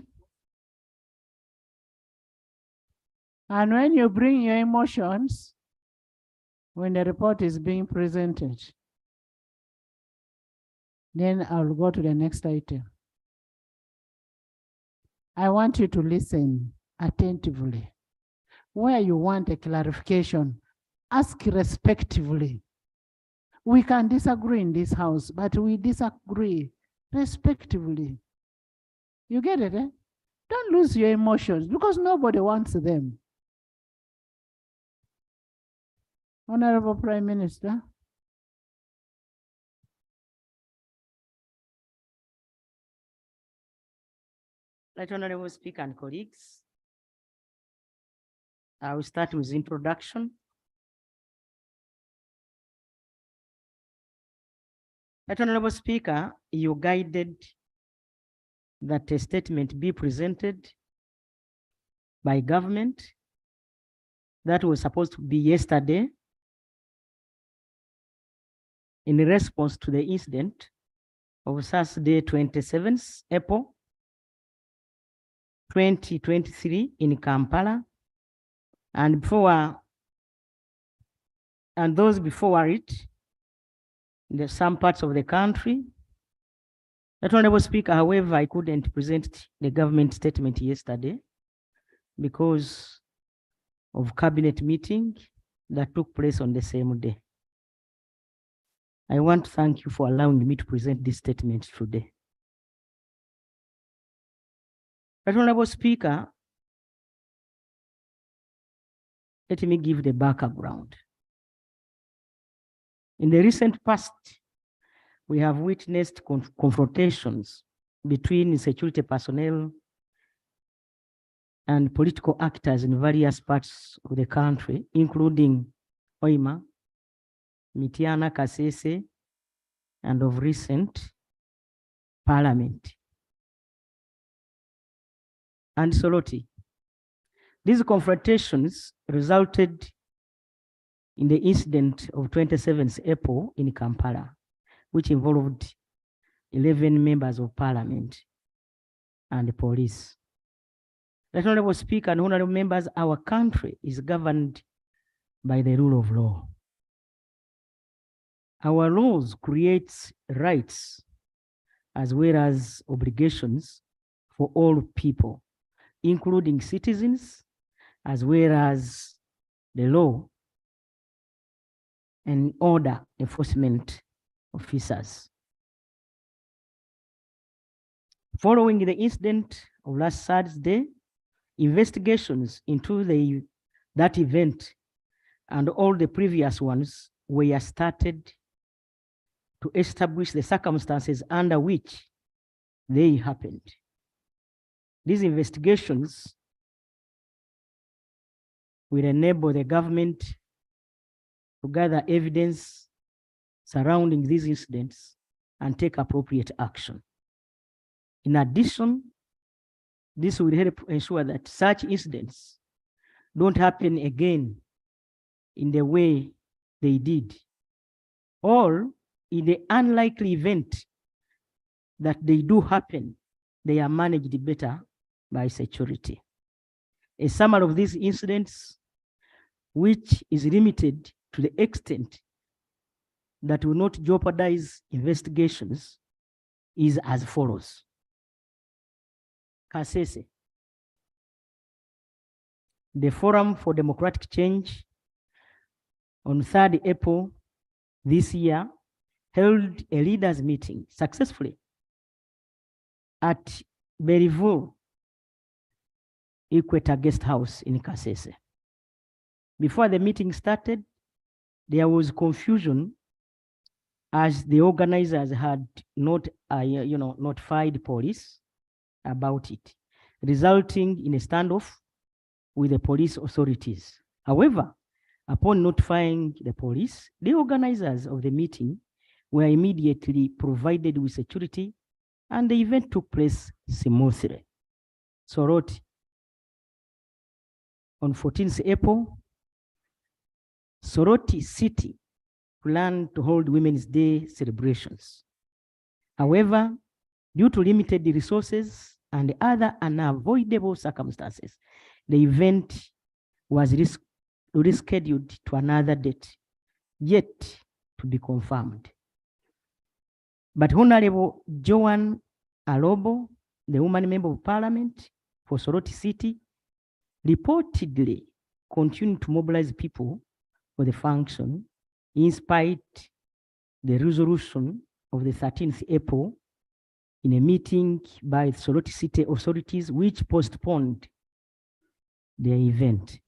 And when you bring your emotions, when the report is being presented, then I'll go to the next item. I want you to listen attentively. Where you want a clarification, ask respectively. We can disagree in this house, but we disagree respectively. You get it, eh? Don't lose your emotions because nobody wants them. Honorable Prime Minister.
Right, Honorable Speaker and colleagues. I will start with introduction. Right, Honorable Speaker, you guided that a statement be presented by government. That was supposed to be yesterday in response to the incident of Saturday, 27th April 2023 in Kampala, and those before it in some parts of the country. That Honorable Speaker, however, I couldn't present the government statement yesterday because of cabinet meeting that took place on the same day. I want to thank you for allowing me to present this statement today. That Honorable Speaker, let me give the background. In the recent past, we have witnessed confrontations between security personnel and political actors in various parts of the country, including Hoima, Mitiana, Kasese, and of recent, Parliament and Soroti. These confrontations resulted in the incident of 27th April in Kampala, which involved 11 members of Parliament and the police. That Honorable Speaker and honorable members, our country is governed by the rule of law. Our laws create rights as well as obligations for all people, including citizens, as well as the law and order enforcement officers. Following the incident of last Saturday, investigations into that event and all the previous ones were started to establish the circumstances under which they happened. These investigations will enable the government to gather evidence surrounding these incidents and take appropriate action. In addition, this will help ensure that such incidents don't happen again in the way they did, or in the unlikely event that they do happen, they are managed better by security. A summary of these incidents, which is limited to the extent that will not jeopardize investigations, is as follows. Kasese, the Forum for Democratic Change on 3rd April this year held a leaders meeting successfully at Bellevue Equator Guest House in Kasese. Before the meeting started, there was confusion as the organizers had not notified police about it, resulting in a standoff with the police authorities. However, upon notifying the police, the organizers of the meeting were immediately provided with security and the event took place smoothly. Soroti, on 14th April, Soroti City planned to hold Women's Day celebrations. However, due to limited resources and other unavoidable circumstances, the event was rescheduled to another date, yet to be confirmed. But Honorable Joan Alobo, the woman member of Parliament for Soroti City, reportedly continued to mobilize people for the function, in spite the resolution of the 13th April in a meeting by Soroti City authorities, which postponed the event.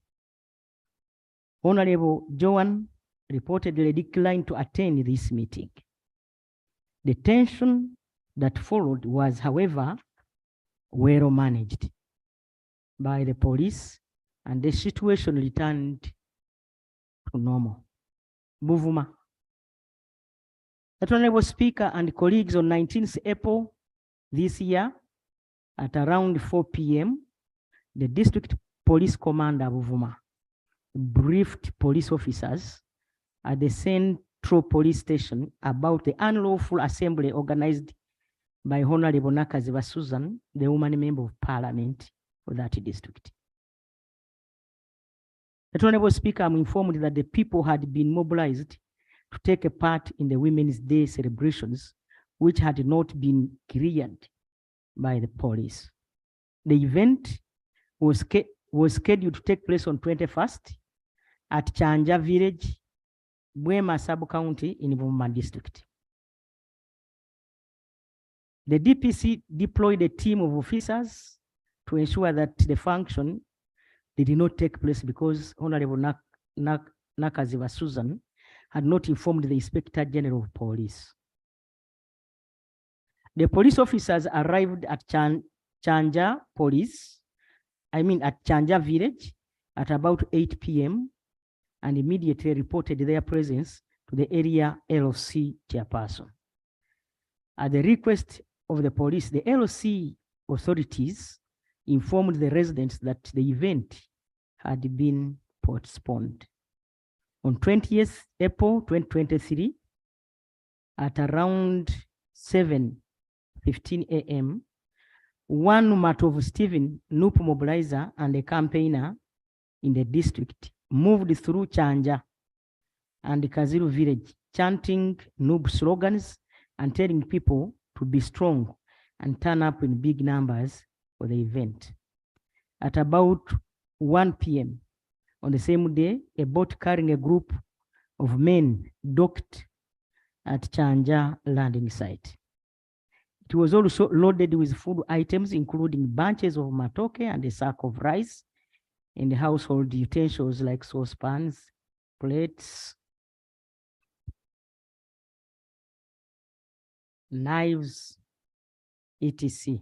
Honorable Joan reportedly declined to attend this meeting. The tension that followed was, however, well managed by the police, and the situation returned to normal. Buvuma. That Honorable Speaker and colleagues, on 19th April this year, at around 4 p.m., the District Police Commander Buvuma briefed police officers at the Central Police Station about the unlawful assembly organized by Honorable Nakaziba Susan, the woman member of Parliament for that district. The Honorable Speaker, I'm informed that the people had been mobilized to take a part in the Women's Day celebrations, which had not been cleared by the police. The event was scheduled to take place on 21st at Chanja Village, Bwema Sub-County in Bumama District. The DPC deployed a team of officers to ensure that the function did not take place because Honorable Nakaziva Susan had not informed the Inspector General of Police. The police officers arrived at Chanja Village at about 8 p.m. and immediately reported their presence to the area LOC chairperson. At the request of the police, the LOC authorities informed the residents that the event had been postponed. On 20th April 2023, at around 7:15 a.m., one Matov Stephen Noop mobilizer and a campaigner in the district moved through Chanja and Kaziru village, chanting Noob slogans and telling people to be strong and turn up in big numbers for the event. At about 1 p.m. on the same day, a boat carrying a group of men docked at Chanja landing site. It was also loaded with food items, including bunches of matoke and a sack of rice, and household utensils like saucepans, plates, knives, etc.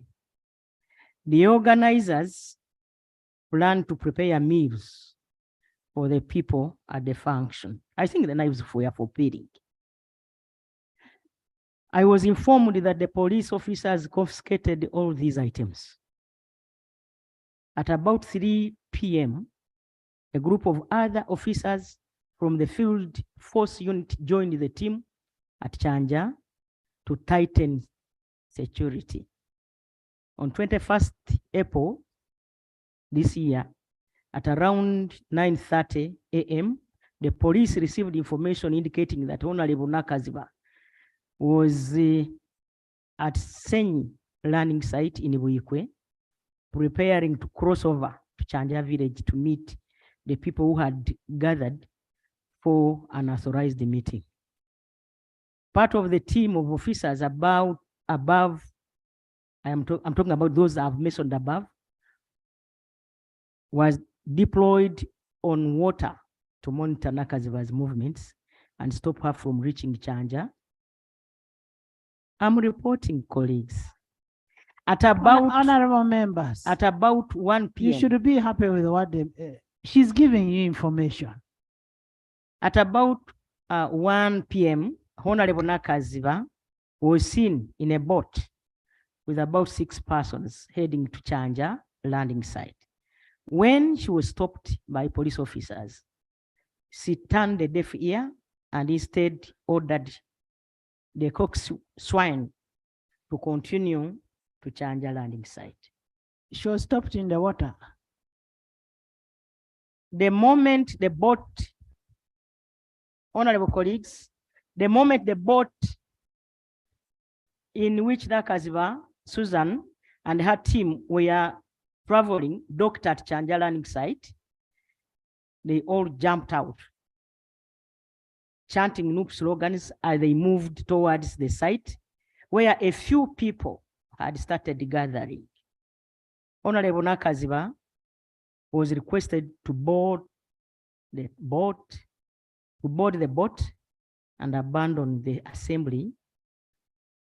The organizers plan to prepare meals for the people at the function. I think the knives were for peeling. I was informed that the police officers confiscated all these items. At about 3 p.m., a group of other officers from the field force unit joined the team at Chanja to tighten security. On 21st April this year, at around 9:30 a.m., the police received information indicating that Honorable Nakaziva was at Senyi landing site in Buikwe, preparing to cross over to Chanja village to meet the people who had gathered for an authorized meeting. Part of the team of officers above, I'm talking about those I've mentioned above, was deployed on water to monitor Nakaziva's movements and stop her from reaching Chanja. I'm reporting, colleagues. At about
honorable members,
at about 1 p.m.
you should be happy with what she's giving you information.
At about 1 p.m., Honorable Nakaziva was seen in a boat with about 6 persons heading to Chanja landing site. When she was stopped by police officers, she turned a deaf ear and instead ordered the coxswain to continue to Chanja landing site.
She was stopped in the water.
The moment the boat, honorable colleagues, the moment the boat in which Nakaziva, Susan, and her team were traveling docked at Chanja landing site, they all jumped out, chanting Noop slogans as they moved towards the site where a few people had started gathering. Honorable Nakaziva was requested to board the boat and abandon the assembly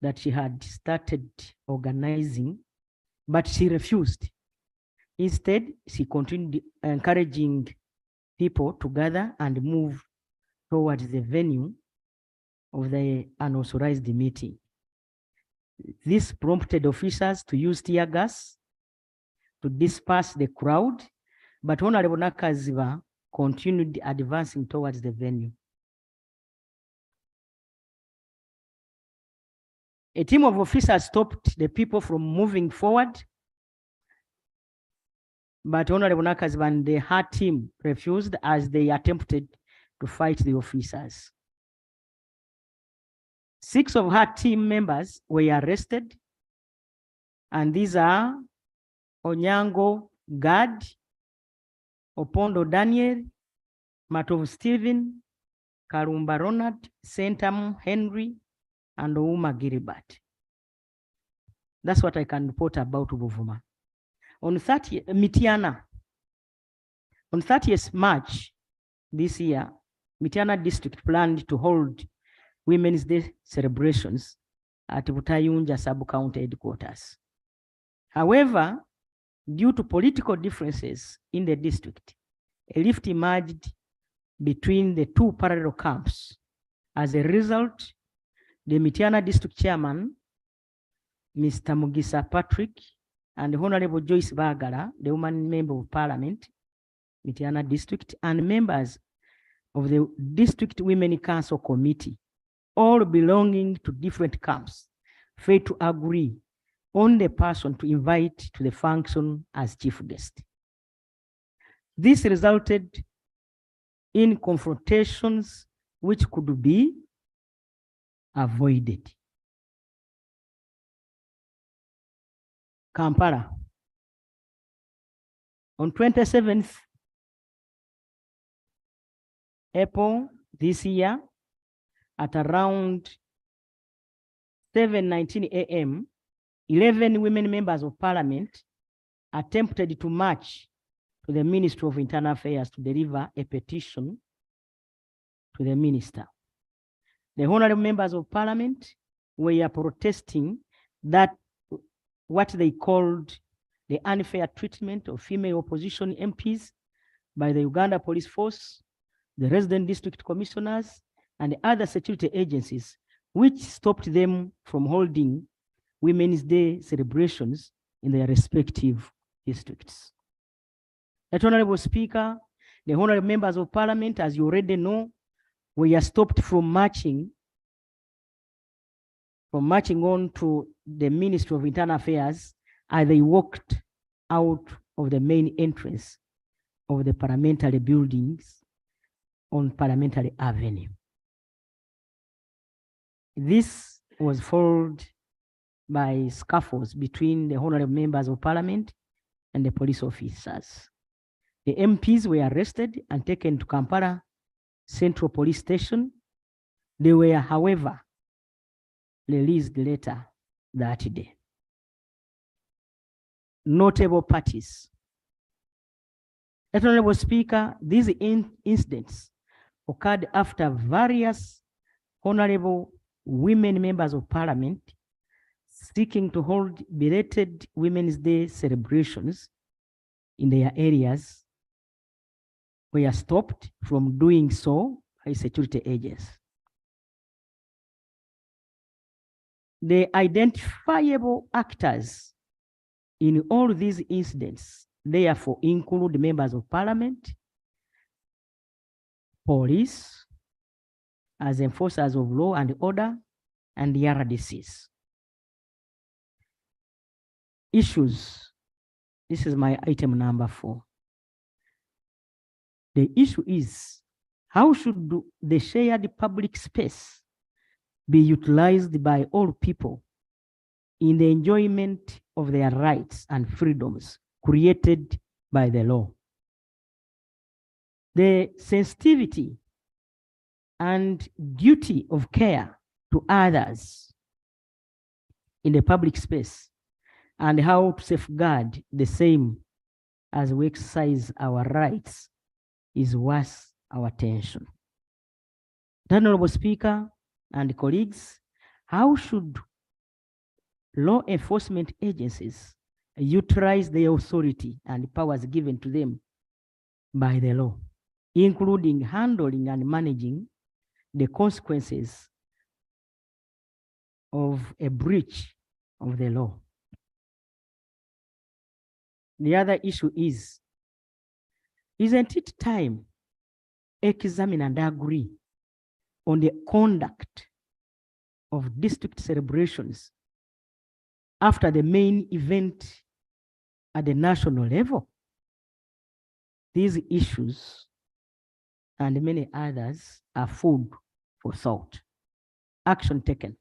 that she had started organizing, but she refused. Instead, she continued encouraging people to gather and move towards the venue of the unauthorized meeting. This prompted officers to use tear gas to disperse the crowd, but Honorable Nakaziva continued advancing towards the venue. A team of officers stopped the people from moving forward, but Honorable Nakaziva and her team refused as they attempted to fight the officers. 6 of her team members were arrested, and these are Onyango Gad, Opondo Daniel, Matov Stephen, Karumba Ronald, Sentam Henry, and Ouma Gilbert. That's what I can report about Buvuma. On 30th, Mitiana, on 30th March this year, Mitiana district planned to hold Women's Day celebrations at Butayunja sub-county headquarters. However, due to political differences in the district, a rift emerged between the two parallel camps. As a result, the Mitiana district chairman, Mr. Mugisa Patrick, and Honorable Joyce Bagala, the woman member of parliament, Mitiana district, and members of the district women council committee, all belonging to different camps, failed to agree on the person to invite to the function as chief guest. This resulted in confrontations which could be avoided. Kampala. On 27th April this year, at around 7:19 a.m., 11 women members of parliament attempted to march to the Ministry of Internal Affairs to deliver a petition to the minister. The honorable members of parliament were protesting that what they called the unfair treatment of female opposition MPs by the Uganda Police Force, the resident district commissioners, and other security agencies, which stopped them from holding Women's Day celebrations in their respective districts. That Honorable Speaker, the honorable members of parliament, as you already know, were stopped from marching on to the Ministry of Internal Affairs as they walked out of the main entrance of the parliamentary buildings on Parliamentary Avenue. This was followed by scuffles between the honorable members of parliament and the police officers. The MPs were arrested and taken to Kampala Central Police Station. They were, however, released later that day. Notable parties. Honorable Speaker, these incidents occurred after various honorable women members of parliament seeking to hold belated Women's Day celebrations in their areas were stopped from doing so by security agents. The identifiable actors in all these incidents therefore include members of parliament, police, as enforcers of law and order, and the RDCs. Issues. This is my item number 4. The issue is, how should the shared public space be utilized by all people in the enjoyment of their rights and freedoms created by the law? The sensitivity and duty of care to others in the public space, and how to safeguard the same as we exercise our rights is worth our attention. Honorable Speaker and colleagues, how should law enforcement agencies utilize the authority and powers given to them by the law, including handling and managing the consequences of a breach of the law? The other issue is, isn't it time examine and agree on the conduct of district celebrations after the main event at the national level? These issues and many others are food for thought. action taken.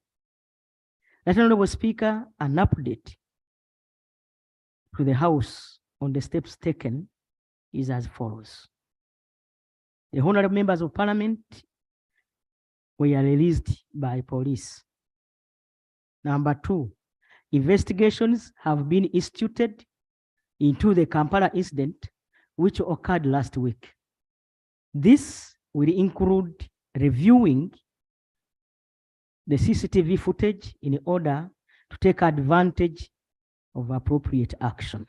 That Honorable Speaker, an update to the House on the steps taken is as follows. The honorable members of Parliament were released by police. Number 2, investigations have been instituted into the Kampala incident, which occurred last week. This will include reviewing the CCTV footage in order to take advantage of appropriate action.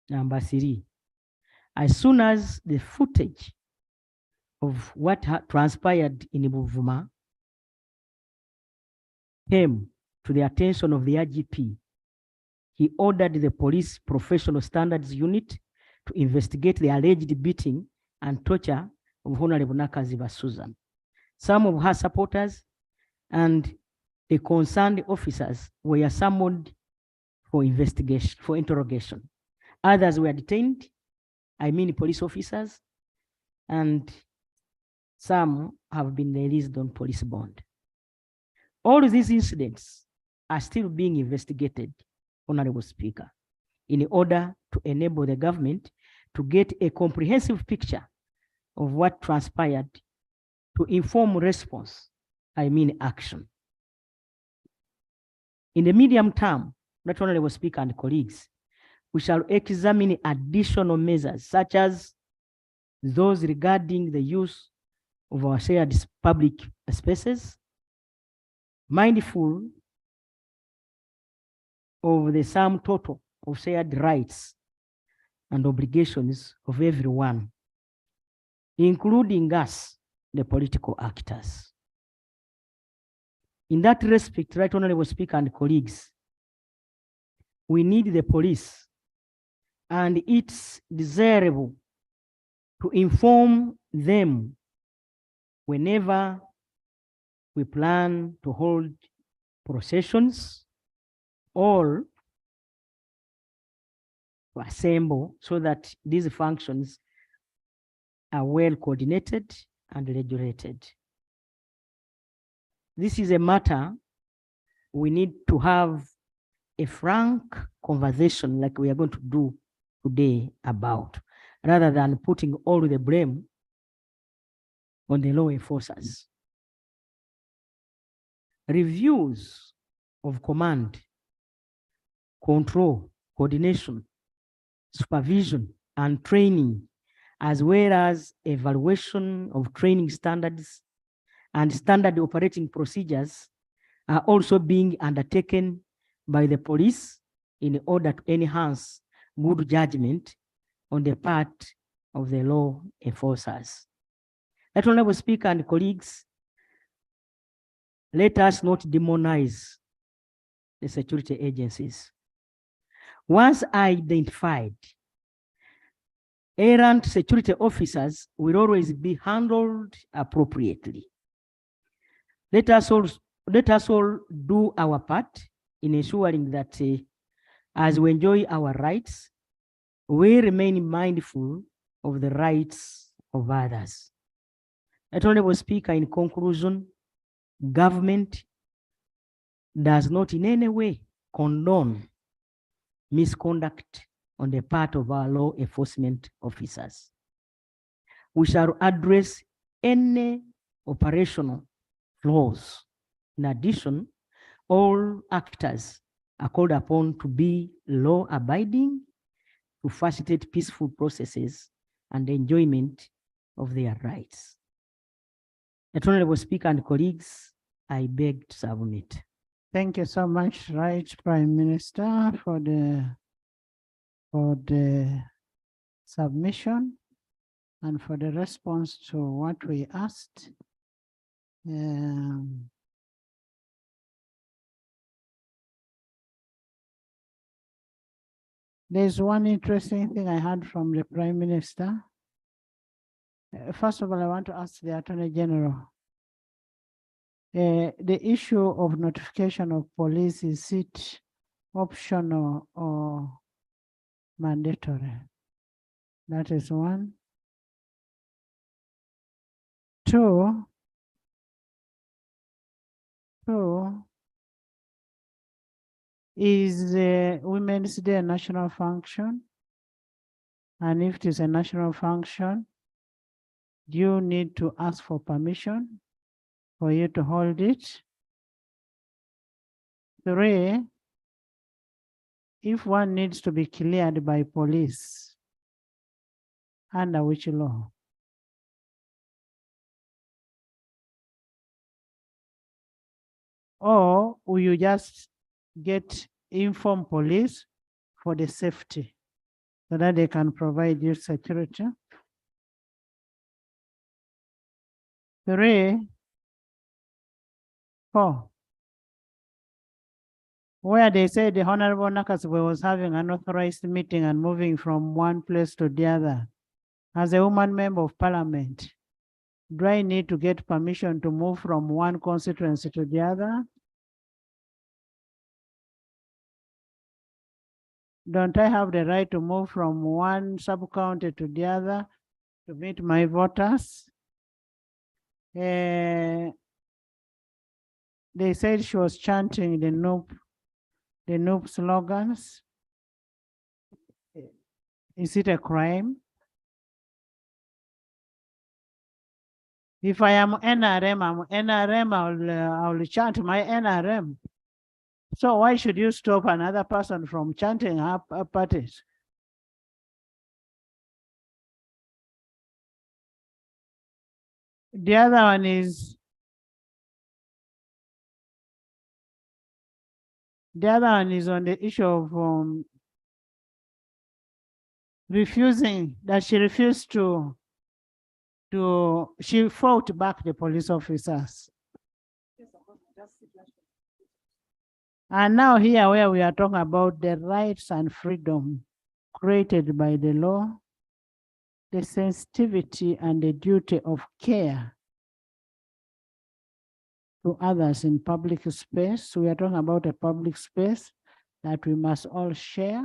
Number 3, as soon as the footage of what transpired in Buvuma came to the attention of the IGP, he ordered the Police Professional Standards Unit to investigate the alleged beating and torture of Honorable Nakaziba Susan. Some of her supporters and the concerned officers were summoned for investigation, for interrogation. Others were detained, I mean police officers, and some have been released on police bond. All of these incidents are still being investigated, Honorable Speaker, in order to enable the government to get a comprehensive picture of what transpired to inform response, I mean action. In the medium term, not Honorable Speaker and colleagues, we shall examine additional measures such as those regarding the use of our shared public spaces, mindful of the sum total of shared rights and obligations of everyone, including us, the political actors. In that respect, Right Honorable Speaker and colleagues, we need the police, and it's desirable to inform them whenever we plan to hold processions or to assemble, so that these functions are well coordinated and regulated. This is a matter we need to have a frank conversation like we are going to do today about, rather than putting all the blame on the law enforcers. Reviews of command, control, coordination, supervision, and training, as well as evaluation of training standards and standard operating procedures, are also being undertaken by the police in order to enhance good judgment on the part of the law enforcers. That Honorable Speaker and colleagues, let us not demonize the security agencies. Once identified, errant security officers will always be handled appropriately. Let us all do our part in ensuring that as we enjoy our rights, we remain mindful of the rights of others. That Honorable Speaker, in conclusion, government does not in any way condone misconduct on the part of our law enforcement officers. We shall address any operational flaws. In addition, all actors are called upon to be law-abiding, to facilitate peaceful processes and the enjoyment of their rights. The Honorable Speaker and colleagues, I beg to submit.
Thank you so much, Right Prime Minister, for the submission and for the response to what we asked. There's one interesting thing I heard from the Prime Minister. First of all, I want to ask the Attorney General. The issue of notification of police, is it optional or mandatory? That is one. Two, So, is Women's Day a national function? And if it is a national function, do you need to ask for permission for you to hold it? 3, if one needs to be cleared by police, under which law? Or will you just get inform police for the safety so that they can provide you security? 3, 4. Where they say the Honorable Nakaswe was having an authorized meeting and moving from one place to the other. As a woman member of parliament, do I need to get permission to move from one constituency to the other? Don't I have the right to move from one sub-county to the other to meet my voters? They said she was chanting the NUP slogans. Is it a crime? If I am NRM, I'm NRM, I'll chant my NRM. So why should you stop another person from chanting her parties? The other one is, on the issue of refusing, that she refused to she fought back the police officers. And now here where we are talking about the rights and freedom created by the law, the sensitivity and the duty of care to others in public space. We are talking about a public space that we must all share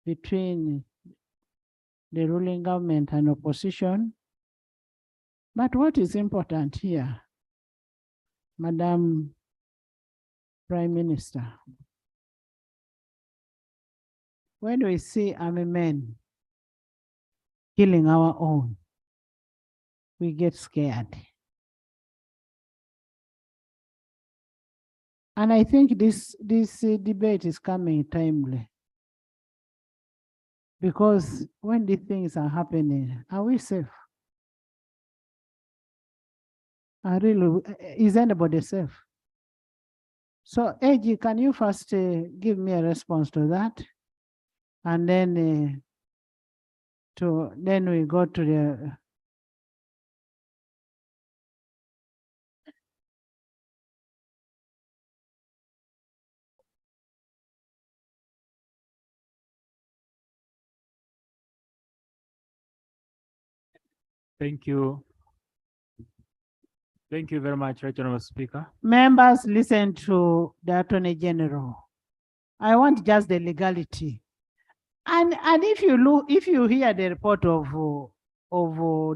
between the ruling government and opposition. But what is important here, Madam Prime Minister, when we see army men killing our own, we get scared. And I think this debate is coming timely, because when these things are happening, are we safe? Is anybody safe? So, AG, can you first give me a response to that? And then we go to the
Thank you. Thank you very much, Right Honorable Speaker.
members listen to the Attorney General. I want just the legality. And if you hear the report of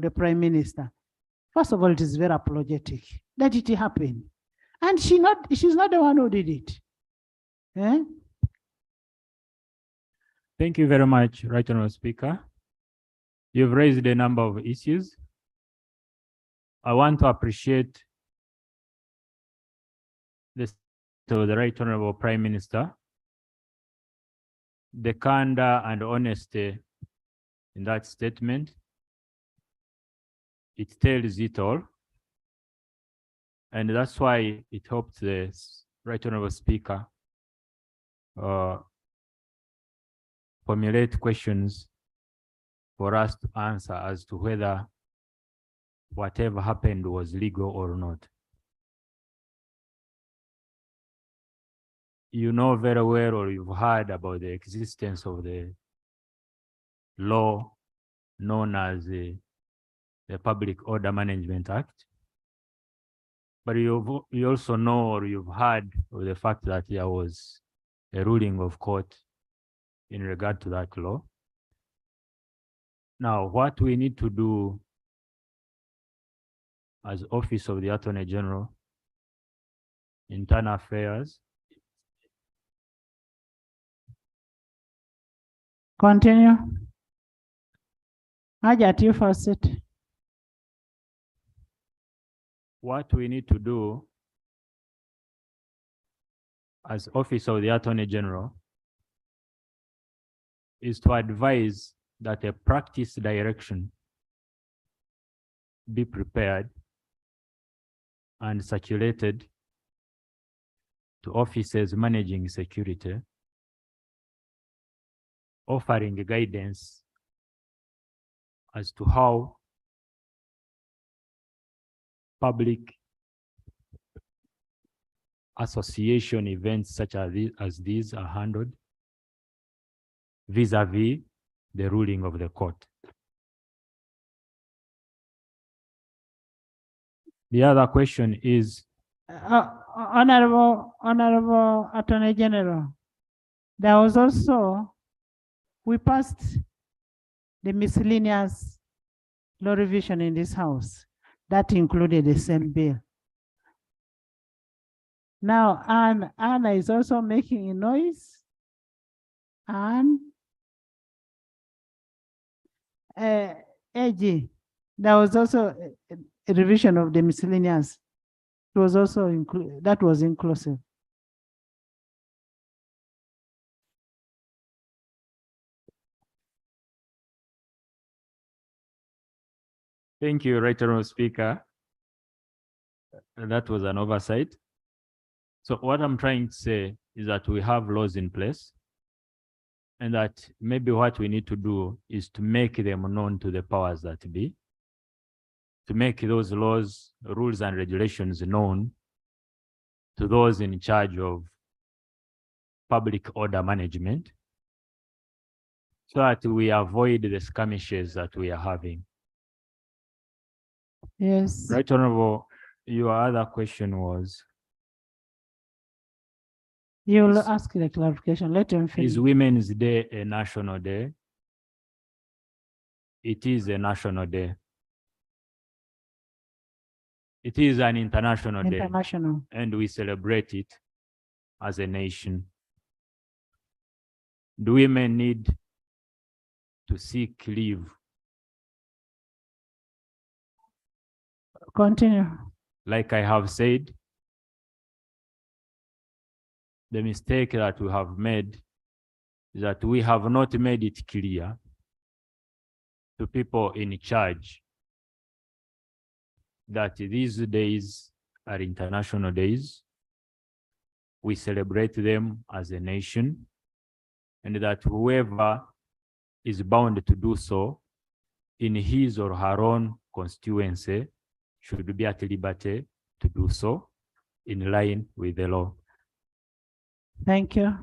the Prime Minister, first of all, it is very apologetic that it happened. And she's not the one who did it. Eh?
Thank you very much, Right Honorable Speaker. You've raised a number of issues. I want to appreciate the Right Honorable Prime Minister, the candor and honesty in that statement. It tells it all. And that's why it helped the Right Honorable Speaker formulate questions for us to answer as to whether whatever happened was legal or not. You know very well, or you've heard about the existence of the law known as the Public Order Management Act. But you also know, or you've heard of the fact that there was a ruling of court in regard to that law. Now, what we need to do as Office of the Attorney General internal affairs.
Continue. Hajat, you first it.
What we need to do as Office of the Attorney General is to advise that a practice direction be prepared and circulated to officers managing security, offering guidance as to how public association events such as these are handled vis-a-vis the ruling of the court. The other question is,
Honorable Attorney General, there was also, we passed the miscellaneous law revision in this house that included the same bill. Now, Anna is also making a noise, and AG, there was also a revision of the miscellaneous. It was also that was inclusive.
thank you, Right Honourable Speaker. That was an oversight. So what I'm trying to say is that we have laws in place, and that maybe what we need to do is to make them known to the powers that be, to make those laws, rules, and regulations known to those in charge of public order management, so that we avoid the skirmishes that we are having.
Yes.
Right Honourable, your other question was?
You will ask the clarification. Let him finish.
Is Women's Day a national day? It is a national day. It is an international day.
International.
And we celebrate it as a nation. Do women need to seek leave?
Continue.
Like I have said, the mistake that we have made is that we have not made it clear to people in charge that these days are international days. We celebrate them as a nation, and that whoever is bound to do so in his or her own constituency should be at liberty to do so in line with the law.
Thank you.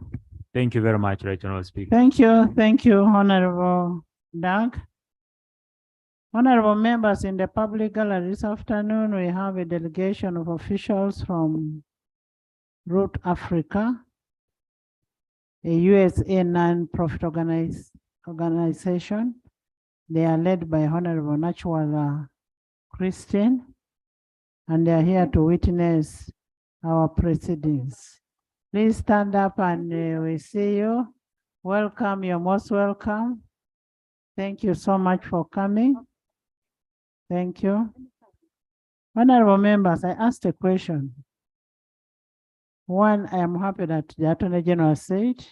Thank you very much, Right Honourable Speaker.
Thank you, Honorable Doug. Honorable members in the public gallery this afternoon, we have a delegation of officials from Root Africa, a USA non-profit organization. They are led by Honorable Natural Christian, and they are here to witness our proceedings. Please stand up and we see you. Welcome, you're most welcome. Thank you so much for coming. Thank you. Honorable members, I asked a question. One, I am happy that the Attorney General said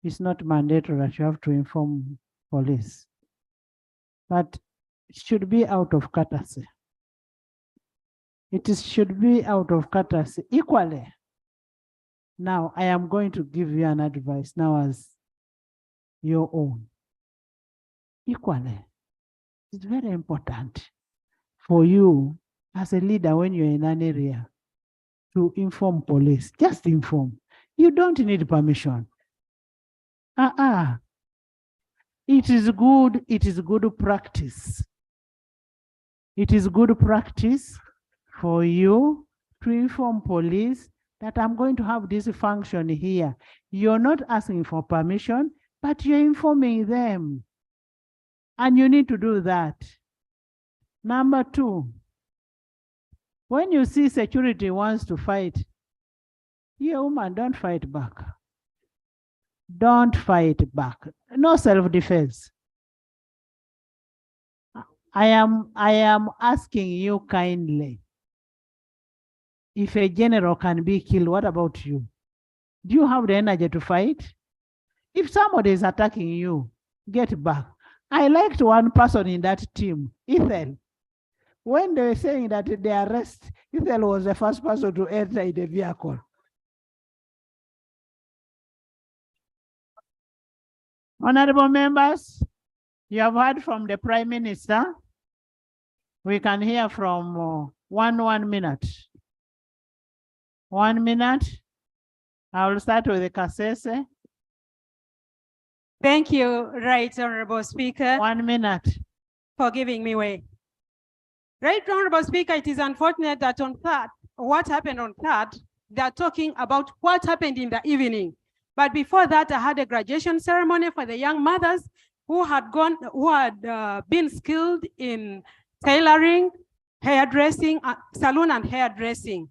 it's not mandatory that you have to inform police, but it should be out of courtesy. Should be out of courtesy equally. Now, I am going to give you an advice now as your own. Equally, it's very important for you as a leader when you're in an area to inform police. Just inform. You don't need permission. It is good practice. It is good practice for you to inform police that I'm going to have this function here. You're not asking for permission, but you're informing them. And you need to do that. Number two, when you see security wants to fight, You woman, don't fight back. Don't fight back. No self-defense. I am asking you kindly. If a general can be killed, what about you? Do you have the energy to fight? If somebody is attacking you, get back. I liked one person in that team, Ethel. When they were saying that they arrest, Ethel was the first person to enter in the vehicle. Honorable members, you have heard from the Prime Minister. We can hear from 1 minute. 1 minute. I will start with the Kasese.
Thank you, Right Honorable Speaker.
1 minute.
For giving me way. Right Honorable Speaker, it is unfortunate that on third, what happened on third, they are talking about what happened in the evening. But before that, I had a graduation ceremony for the young mothers who had been skilled in tailoring, hairdressing, salon and hairdressing.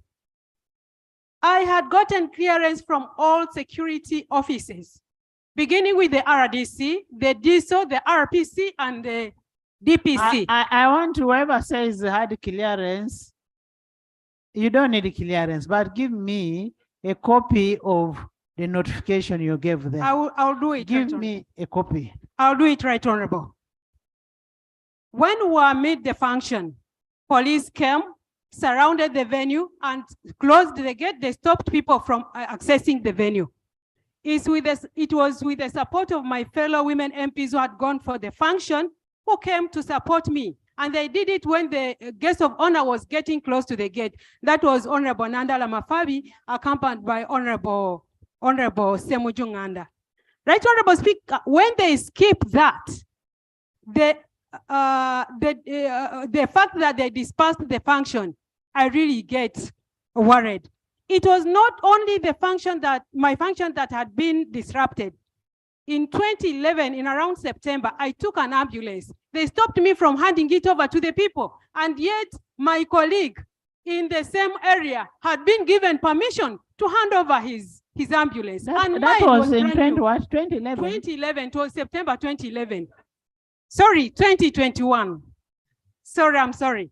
I had gotten clearance from all security offices, beginning with the RDC, the DSO, the RPC, and the DPC.
I want whoever says had clearance, you don't need clearance, but give me a copy of the notification you gave them.
I'll do it.
Give me a copy.
I'll do it, Right Honorable. When we were mid the function, police came, surrounded the venue and closed the gate. They stopped people from accessing the venue. It was with the support of my fellow women MPs who had gone for the function who came to support me. And they did it when the guest of honor was getting close to the gate. That was Honorable Nandala Mafabi, accompanied by Honorable Semujunganda. Right Honorable Speaker, when they skip that, the fact that they dispersed the function, I really get worried. It was not only the function that, my function that had been disrupted. In 2011, in around September, I took an ambulance. They stopped me from handing it over to the people. And yet my colleague in the same area had been given permission to hand over his ambulance.
That was in 2011?
2011, it was September 2011. Sorry, 2021. Sorry, I'm sorry.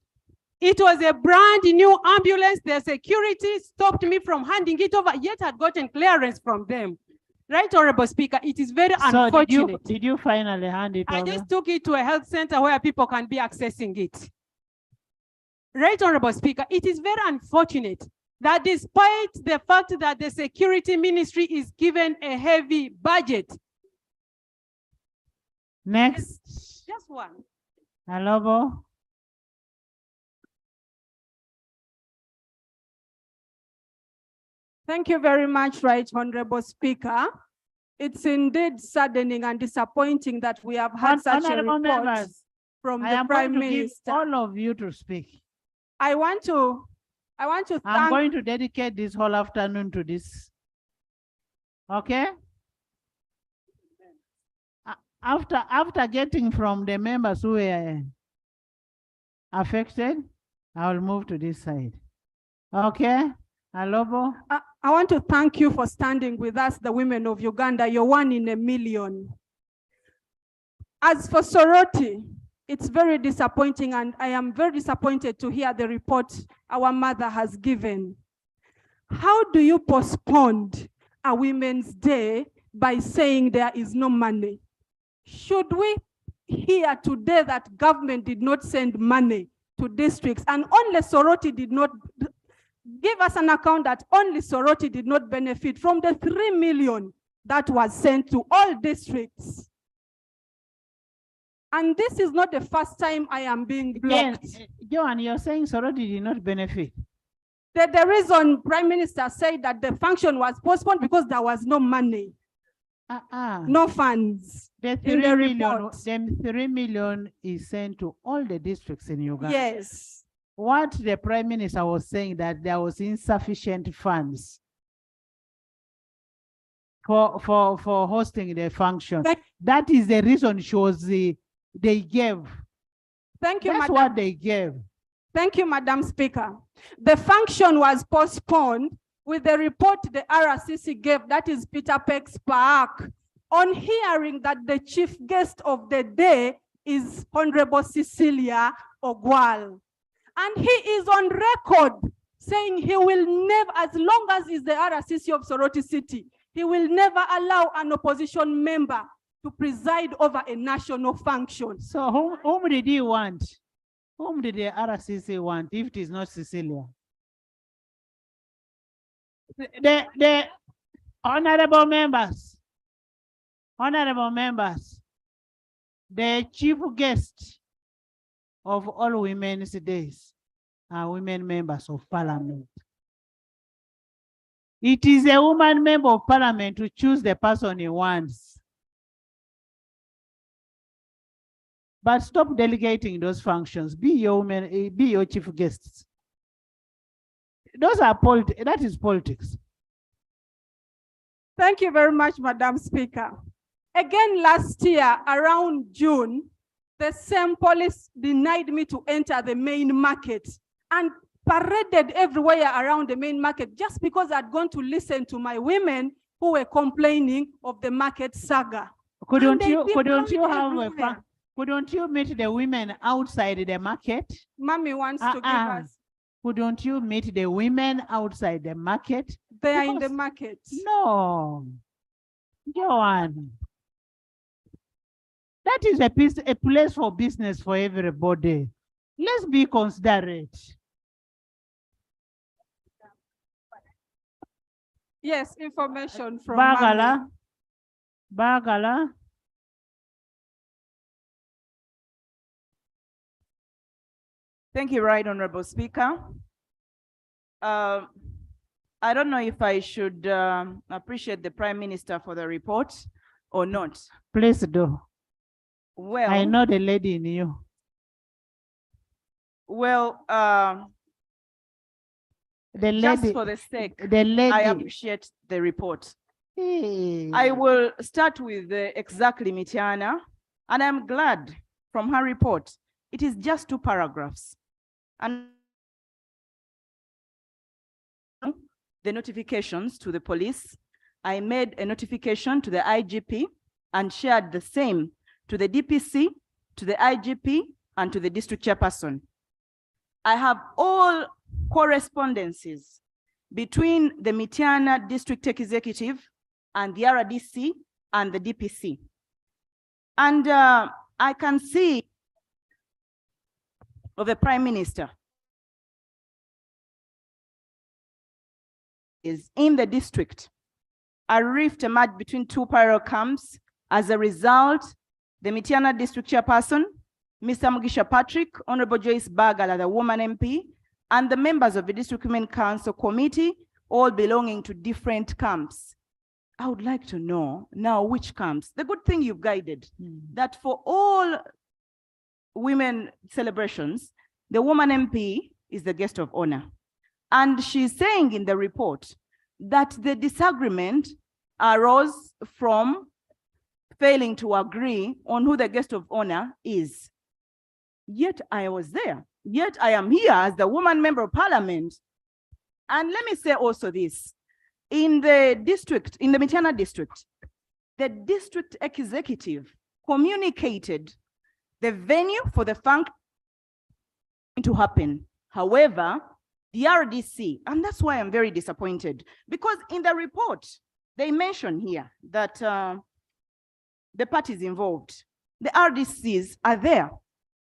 It was a brand new ambulance. The security stopped me from handing it over, yet had gotten clearance from them. Right, Honorable Speaker, it is very unfortunate.
Did you finally hand it over?
I just took it to a health center where people can be accessing it. Right, Honorable Speaker, it is very unfortunate that despite the fact that the security ministry is given a heavy budget.
Next.
Just one.
Alobo.
Thank you very much, Right Honorable Speaker. It's indeed saddening and disappointing that we have had such a report from the Prime Minister.
All of you to speak.
I want to thank.
I'm going to dedicate this whole afternoon to this. Okay? After getting from the members who were affected, I will move to this side. Okay? Alobo.
I want to thank you for standing with us, the women of Uganda. You're 1 in a million. As for Soroti, it's very disappointing, and I am very disappointed to hear the report our mother has given. How do you postpone a Women's Day by saying there is no money? Should we hear today that government did not send money to districts and only Soroti did not give us an account that only Soroti did not benefit from the 3 million that was sent to all districts? And this is not the first time I am being blocked.
Joan, you're saying Soroti did not benefit.
The reason Prime Minister said that the function was postponed because there was no money. No funds.
The 3 million is sent to all the districts in Uganda.
Yes.
What the Prime Minister was saying that there was insufficient funds for hosting the function. That is the reason they gave.
Thank you,
That's
Madam.
what they gave.
Thank you, Madam Speaker. The function was postponed with the report the RCC gave, that is Peter Peck's Park, on hearing that the chief guest of the day is Honorable Cecilia Ogwal. And he is on record saying he will never, as long as he's the RCC of Soroti City, he will never allow an opposition member to preside over a national function.
So whom did he want? Whom did the RCC want if it is not Cecilia? The honorable members, the chief guest of all women's days are women members of parliament. It is a woman member of parliament to choose the person he wants. But stop delegating those functions. Be your women, be your chief guests. Those are that is politics.
Thank you very much, Madam Speaker. Again, last year, around June, the same police denied me to enter the main market and paraded everywhere around the main market just because I'd gone to listen to my women who were complaining of the market saga.
Couldn't you meet the women outside the market?
Mommy wants to give us.
Couldn't you meet the women outside the market?
They are in the market.
No. Joanne. That is a place for business for everybody. Let's be considerate.
Yes, information from
Bagala. Bagala.
Thank you, Right Honorable Speaker. I don't know if I should appreciate the Prime Minister for the report or not.
Please do.
Well,
I know the lady in you.
Well,
the lady,
just for the sake, I appreciate the report.
Hey.
I will start with exactly Mitiana, and I'm glad from her report. It is just 2 paragraphs. And the notifications to the police, I made a notification to the IGP and shared the same to the DPC, to the IGP, and to the district chairperson. I have all correspondences between the Mitiana District Executive and the RDC and the DPC. And I can see of the Prime Minister is in the district. A rift emerged between 2 parallel camps. As a result, the Mitiana District Chairperson, Mr. Mugisha Patrick, Honorable Joyce Bagala, the woman MP, and the members of the District Women Council Committee, all belonging to different camps. I would like to know now which camps. The good thing you've guided, that for all women celebrations, the woman MP is the guest of honor. And she's saying in the report that the disagreement arose from failing to agree on who the guest of honor is. Yet I was there. Yet I am here as the woman member of parliament. And let me say also this. In the district, in the Mitiana district, the district executive communicated the venue for the function to happen. However, the RDC, and that's why I'm very disappointed, because in the report, they mention here that the parties involved, the RDCs are there.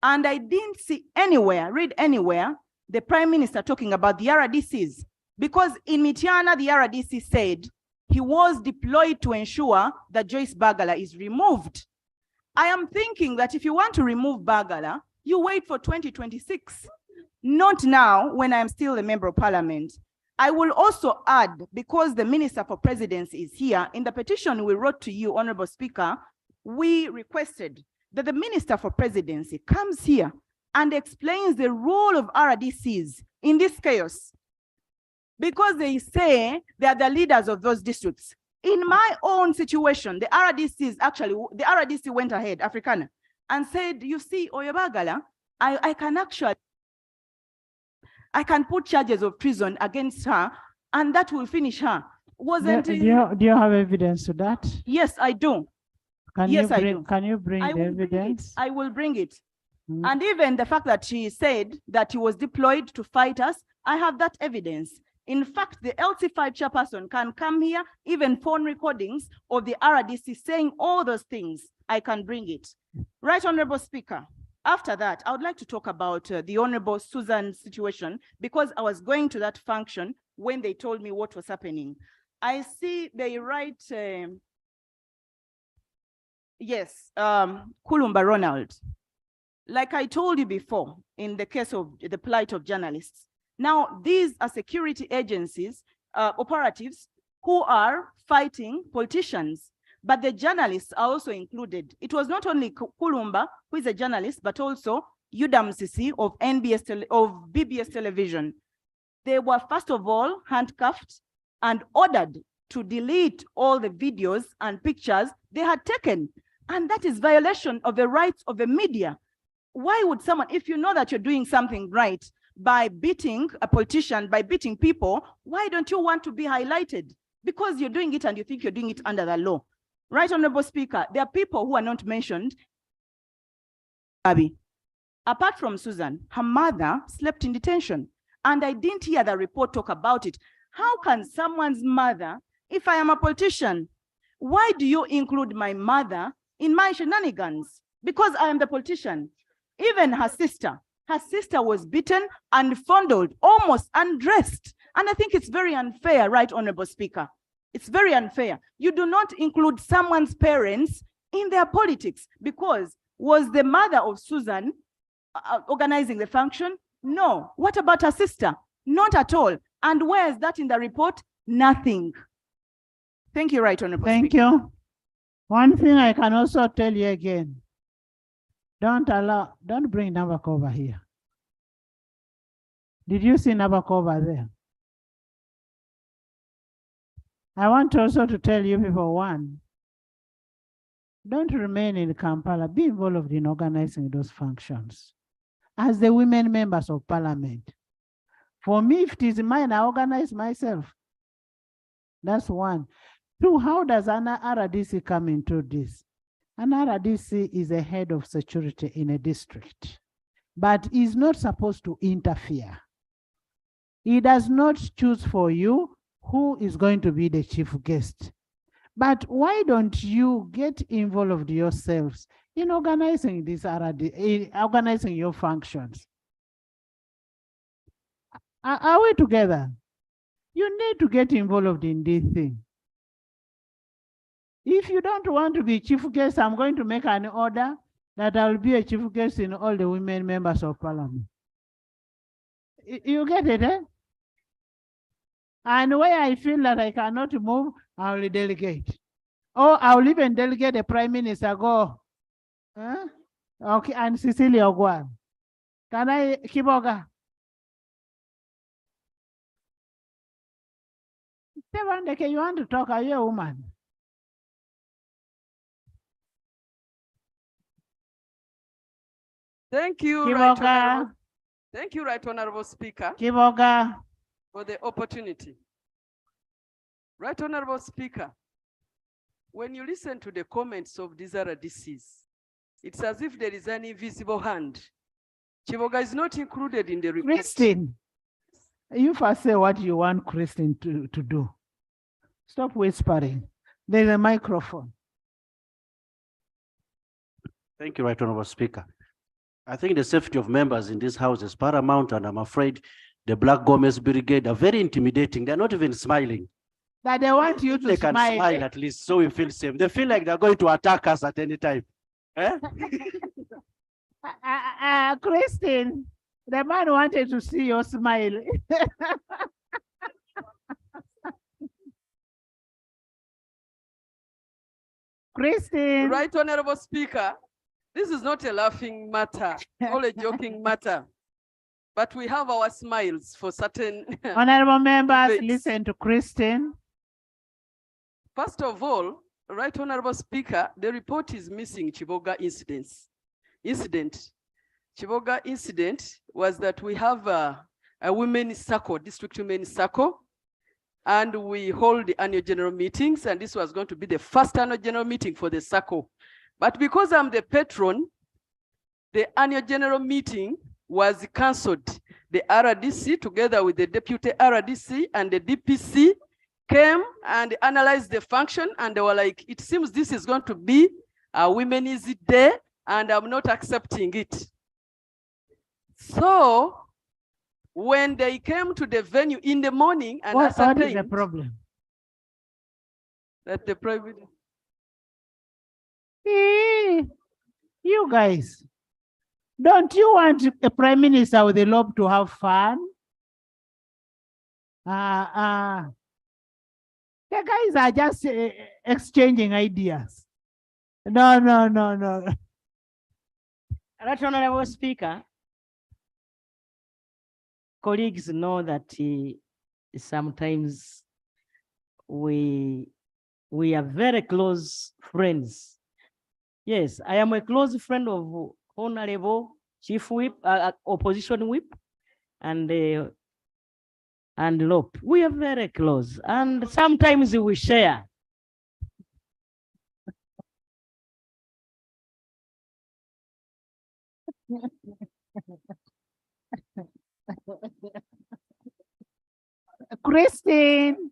And I didn't see anywhere, read anywhere, the Prime Minister talking about the RDCs, because in Mitiana, the RDC said he was deployed to ensure that Joyce Bagala is removed. I am thinking that if you want to remove Bagala, you wait for 2026, not now when I'm still a member of parliament. I will also add, because the Minister for Presidency is here, in the petition we wrote to you, Honorable Speaker, we requested that the Minister for Presidency comes here and explains the role of RDCs in this chaos. Because they say they are the leaders of those districts. In my own situation, the RDC went ahead, Africana, and said, you see, Oyebagala, I can put charges of treason against her and that will finish her. Wasn't
Do
it?
you have evidence to that?
Yes, I do.
Can
Yes,
you
I
bring,
do.
Can you bring
I
the
will bring it.
evidence?
I will bring it.
Mm.
And even the fact that she said that he was deployed to fight us, I have that evidence. In fact, the LC5 chairperson can come here, even phone recordings of the RDC saying all those things. I can bring it. Right, Honorable Speaker. After that, I would like to talk about the Honorable Susan situation, because I was going to that function when they told me what was happening. I see they write, yes, Kulumba Ronald. Like I told you before, in the case of the plight of journalists, now these are security agencies, operatives who are fighting politicians, but the journalists are also included. It was not only Kulumba, who is a journalist, but also UDAMCC of BBS television. They were first of all handcuffed and ordered to delete all the videos and pictures they had taken. And that is violation of the rights of the media. Why would someone, if you know that you're doing something right by beating a politician, by beating people, why don't you want to be highlighted? Because you're doing it and you think you're doing it under the law. Right, Honorable Speaker, there are people who are not mentioned. Abby, apart from Susan, her mother slept in detention, and I didn't hear the report talk about it. How can someone's mother, if I am a politician, why do you include my mother in my shenanigans? Because I am the politician. Even her sister was beaten and fondled, almost undressed. And I think it's very unfair, right, Honorable Speaker? It's very unfair. You do not include someone's parents in their politics, because was the mother of Susan organizing the function? No. What about her sister? Not at all. And where is that in the report? Nothing. Thank you, right, Honorable Speaker.
Thank you. One thing I can also tell you again, don't bring Nabak over here. Did you see Nabak over there? I want also to tell you people, one, don't remain in Kampala, be involved in organizing those functions. As the women members of parliament. For me, if it is mine, I organize myself. That's one. Two, how does an RDC come into this? An RDC is a head of security in a district, but is not supposed to interfere. He does not choose for you who is going to be the chief guest. But why don't you get involved yourselves in organizing this organizing your functions? Are we together? You need to get involved in this thing. If you don't want to be chief guest, I'm going to make an order that I will be a chief guest in all the women members of parliament. You get it, eh? And where I feel that I cannot move, I will delegate. Or I will even delegate the prime minister, go. Huh? Okay, and Cecilia Ogwan. Can I, Kiboga? You want to talk? Are you a woman?
Thank you,
Kiboga.
Right Honorable. Thank you, Right Honorable Speaker,
Kiboga.
for the opportunity. Right Honorable Speaker, when you listen to the comments of these RDCs, it's as if there is an invisible hand. Chiboga is not included in the report.
Christine, you first say what you want Christine to do. Stop whispering. There's a microphone.
Thank you, Right Honorable Speaker. I think the safety of members in this house is paramount, and I'm afraid the Black Gomez Brigade are very intimidating. They're not even smiling.
That they want you to
they can smile at least, so we feel safe. They feel like they're going to attack us at any time. Eh?
Christine, the man wanted to see your smile. Christine.
Right Honorable Speaker, this is not a laughing matter or a joking matter, but we have our smiles for certain.
Honorable members,
debates.
listen to Christine.
First of all, Right Honorable Speaker, the report is missing Chiboga incident. Chiboga incident was that we have a women's circle, district women's circle, and we hold the annual general meetings, and this was going to be the first annual general meeting for the circle. But because I'm the patron, the annual general meeting was cancelled. The RDC, together with the deputy RDC and the DPC, came and analyzed the function, and they were like, it seems this is going to be a Women's Day, and I'm not accepting it. So when they came to the venue in the morning and
What is the
ascertained
problem?
that the private...
You guys, don't you want a prime minister with a lob to have fun? The guys are just exchanging ideas. No.
Right, Honorable Speaker, colleagues know that sometimes we are very close friends. Yes, I am a close friend of Honorable Chief Whip, Opposition Whip, and Lop. We are very close, and sometimes we share.
Christine.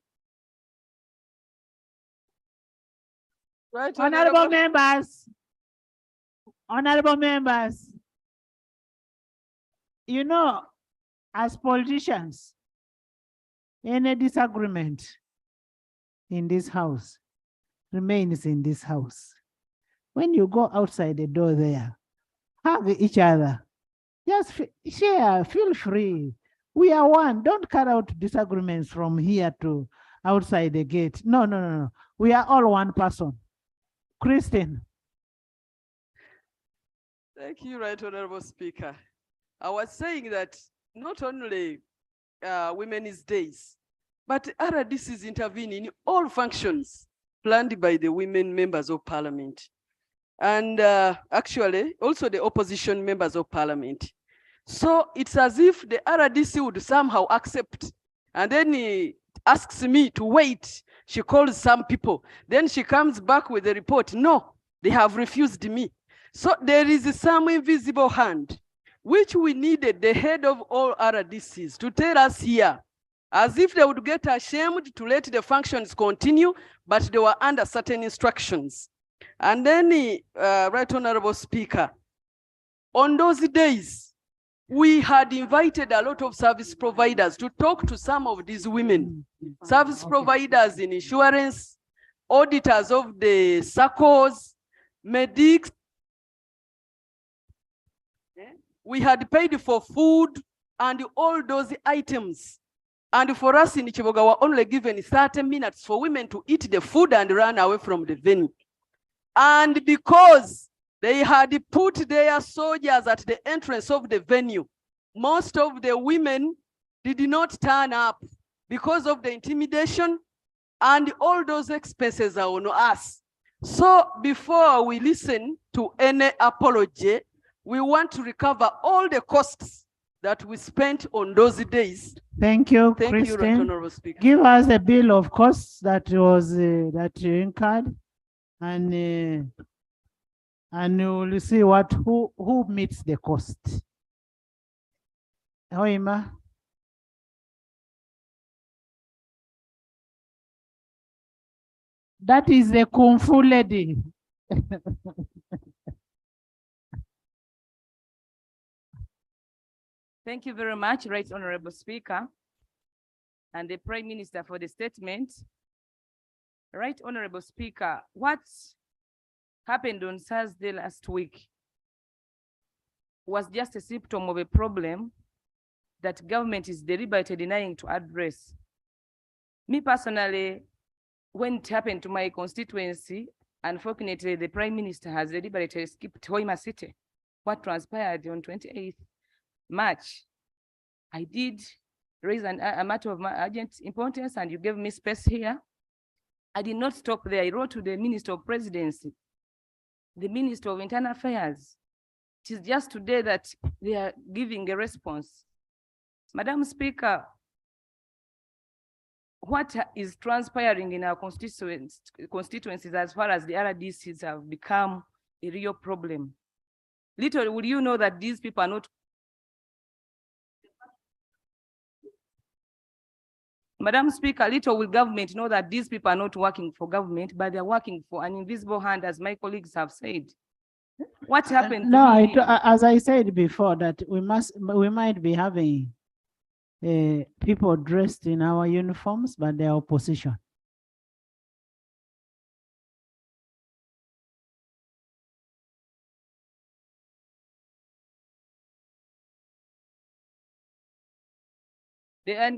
Right,
Honorable members, you know, as politicians, any disagreement in this house remains in this house. When you go outside the door there, hug each other, just share, feel free. We are one. Don't cut out disagreements from here to outside the gate. No. We are all one person. Christine.
Thank you, Right Honorable Speaker. I was saying that not only Women's Days, but RDCs intervene in all functions planned by the women members of parliament. And actually, also the opposition members of parliament. So it's as if the RDC would somehow accept, and then he asks me to wait. She calls some people. Then she comes back with a report. No, they have refused me. So there is some invisible hand, which we needed the head of all RDCs to tell us here, as if they would get ashamed to let the functions continue, but they were under certain instructions. And then, Right Honorable Speaker, on those days, we had invited a lot of service providers to talk to some of these women, service providers in insurance, auditors of the circles, medics. We had paid for food and all those items. And for us in Chiboga, were only given 30 minutes for women to eat the food and run away from the venue. And because they had put their soldiers at the entrance of the venue, most of the women did not turn up because of the intimidation, and all those expenses are on us. So before we listen to any apology, we want to recover all the costs that we spent on those days.
Thank you,
Thank you, Right
Christine.
Honorable Speaker.
Give us a bill of costs that was that you incurred, and we'll see who meets the cost. Hoima. That is the Kung Fu lady.
Thank you very much, Right Honorable Speaker, and the Prime Minister for the statement. Right Honorable Speaker, what happened on Thursday last week was just a symptom of a problem that government is deliberately denying to address. Me personally, when it happened to my constituency, unfortunately, the Prime Minister has deliberately skipped Hoima City. What transpired on 28th March, I did raise a matter of urgent importance, and you gave me space here. I did not stop there. I wrote to the Minister of Presidency, the Minister of Internal Affairs. It is just today that they are giving a response. Madam Speaker, what is transpiring in our constituencies as far as the RDCs have become a real problem. Little would you know that these people are not. Madam Speaker, little will government know that these people are not working for government, but they're working for an invisible hand, as my colleagues have said. What happened to
No,
me?
as I said before, that we might be having people dressed in our uniforms, but they're opposition.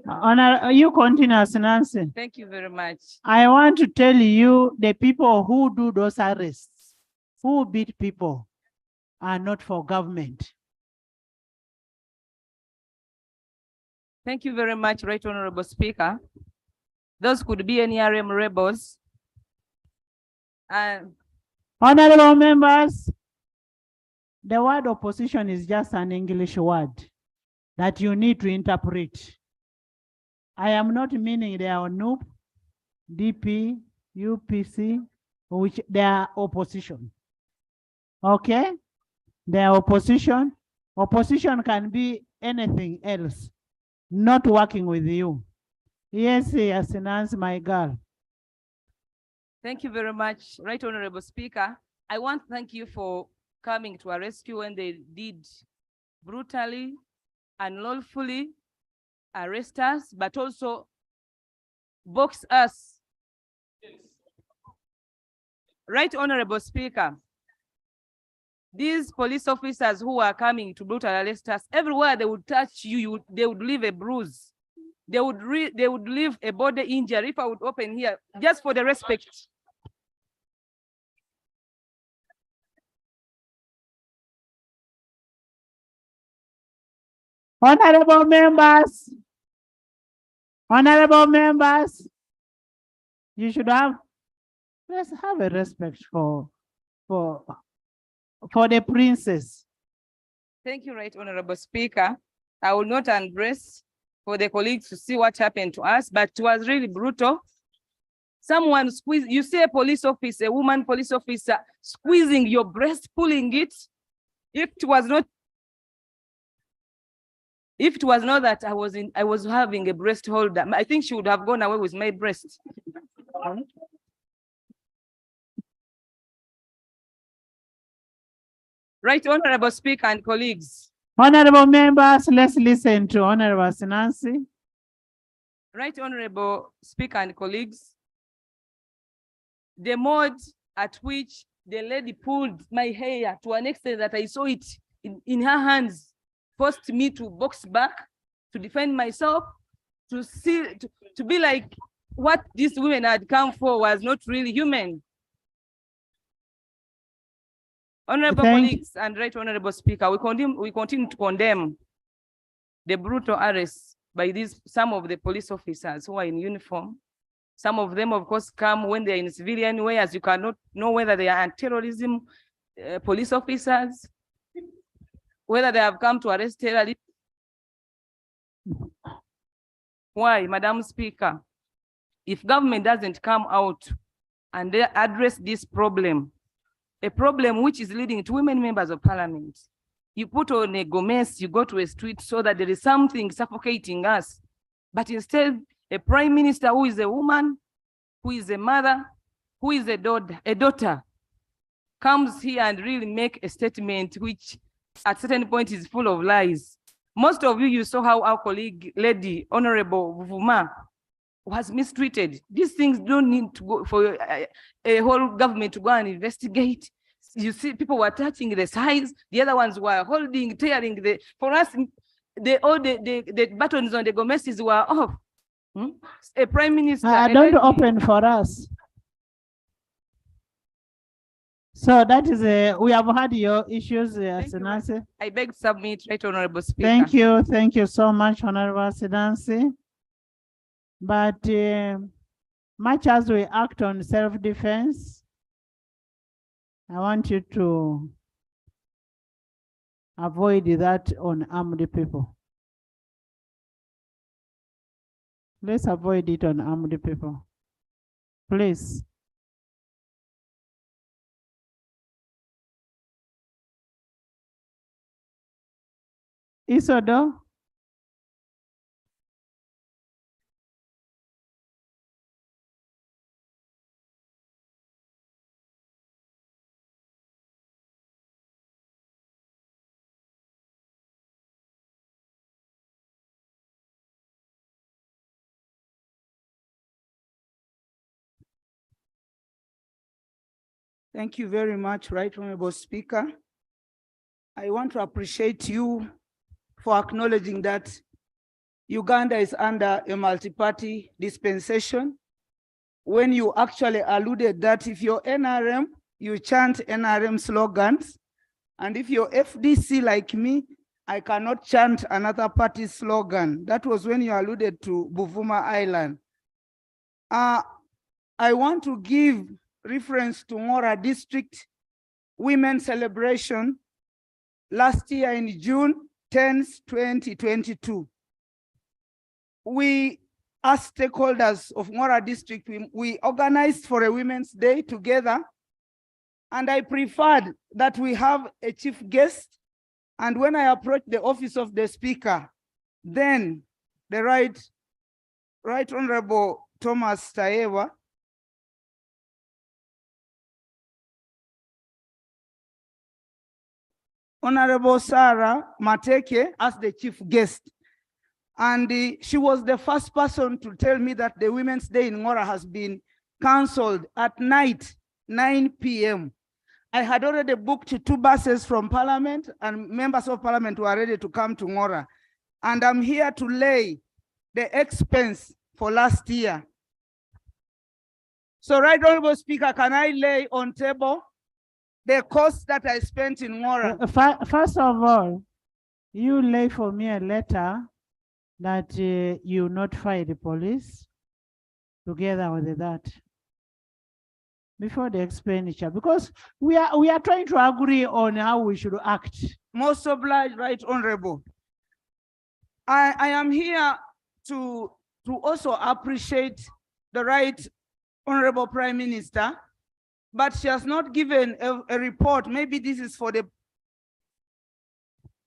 Honor, you continue, Nancy.
Thank you very much.
I want to tell you, the people who do those arrests, who beat people, are not for government.
Thank you very much, Right Honorable Speaker. Those could be any RM rebels.
Honorable members, the word opposition is just an English word that you need to interpret. I am not meaning they are NUP, DP, UPC, which they are opposition. Okay? They are opposition. Opposition can be anything else, not working with you. Yes, yes, Nancy, my girl.
Thank you very much, Right Honorable Speaker. I want to thank you for coming to our rescue when they did brutally, unlawfully arrest us, but also box us. Right Honorable Speaker, these police officers who are coming to brutally arrest us, everywhere they would touch you, they would leave a bruise. They would leave a body injury. If I would open here, just for the respect.
Honorable members, you should have, let's have a respect for the princess.
Thank you, Right Honorable Speaker. I will not undress for the colleagues to see what happened to us, but it was really brutal. Someone squeezed, you see a police officer, a woman police officer squeezing your breast, pulling it. If it was not that I was having a breast holder, I think she would have gone away with my breast. Right Honorable Speaker and colleagues.
Honorable members, let's listen to Honorable Nancy.
Right Honorable Speaker and colleagues, the mode at which the lady pulled my hair to an extent that I saw it in her hands forced me to box back, to defend myself, to be like what these women had come for was not really human. Honorable colleagues and Right Honorable Speaker, we continue to condemn the brutal arrests by some of the police officers who are in uniform. Some of them, of course, come when they're in civilian way, as you cannot know whether they are terrorism police officers, whether they have come to arrest terrorists. Why, Madam Speaker? If government doesn't come out and they address this problem, a problem which is leading to women members of parliament, you put on a Gomez, you go to a street so that there is something suffocating us. But instead, a prime minister who is a woman, who is a mother, who is a daughter, comes here and really make a statement which at certain point is full of lies. Most of you saw how our colleague, Lady Honorable Vuma, was mistreated. These things don't need to go for a whole government to go and investigate. You see, people were touching the sides, the other ones were holding, tearing for us, the buttons on the Gomez's were off. A prime minister.
Don't open for us. So that is we have had your issues, Senansi.
I beg to submit, Right Honorable Speaker.
Thank you so much, Honorable Senansi. But much as we act on self-defense, I want you to avoid that on armed people. Let's avoid it on armed people. Please. Isodo?
Thank you very much, Right Honorable Speaker. I want to appreciate you for acknowledging that Uganda is under a multi-party dispensation. When you actually alluded that if you're NRM, you chant NRM slogans. And if you're FDC like me, I cannot chant another party's slogan. That was when you alluded to Buvuma Island. I want to give reference to Ngora District Women's Celebration last year in June 10th, 2022. We, as stakeholders of Ngora District, we organized for a Women's Day together, and I preferred that we have a chief guest. And when I approached the office of the speaker, then the Right Honorable Thomas Tayewa, Honorable Sarah Mateke as the chief guest. And she was the first person to tell me that the Women's Day in Ngora has been canceled at night, 9 p.m. I had already booked 2 buses from Parliament, and members of Parliament were ready to come to Ngora. And I'm here to lay the expense for last year. So, Right Honorable Speaker, can I lay on table the cost that I spent in Ngora?
First of all, you lay for me a letter that you notify the police together with that before the expenditure, because we are trying to agree on how we should act.
Most obliged, Right Honorable. I am here to also appreciate the Right Honorable Prime Minister, but she has not given a report. Maybe this is for the...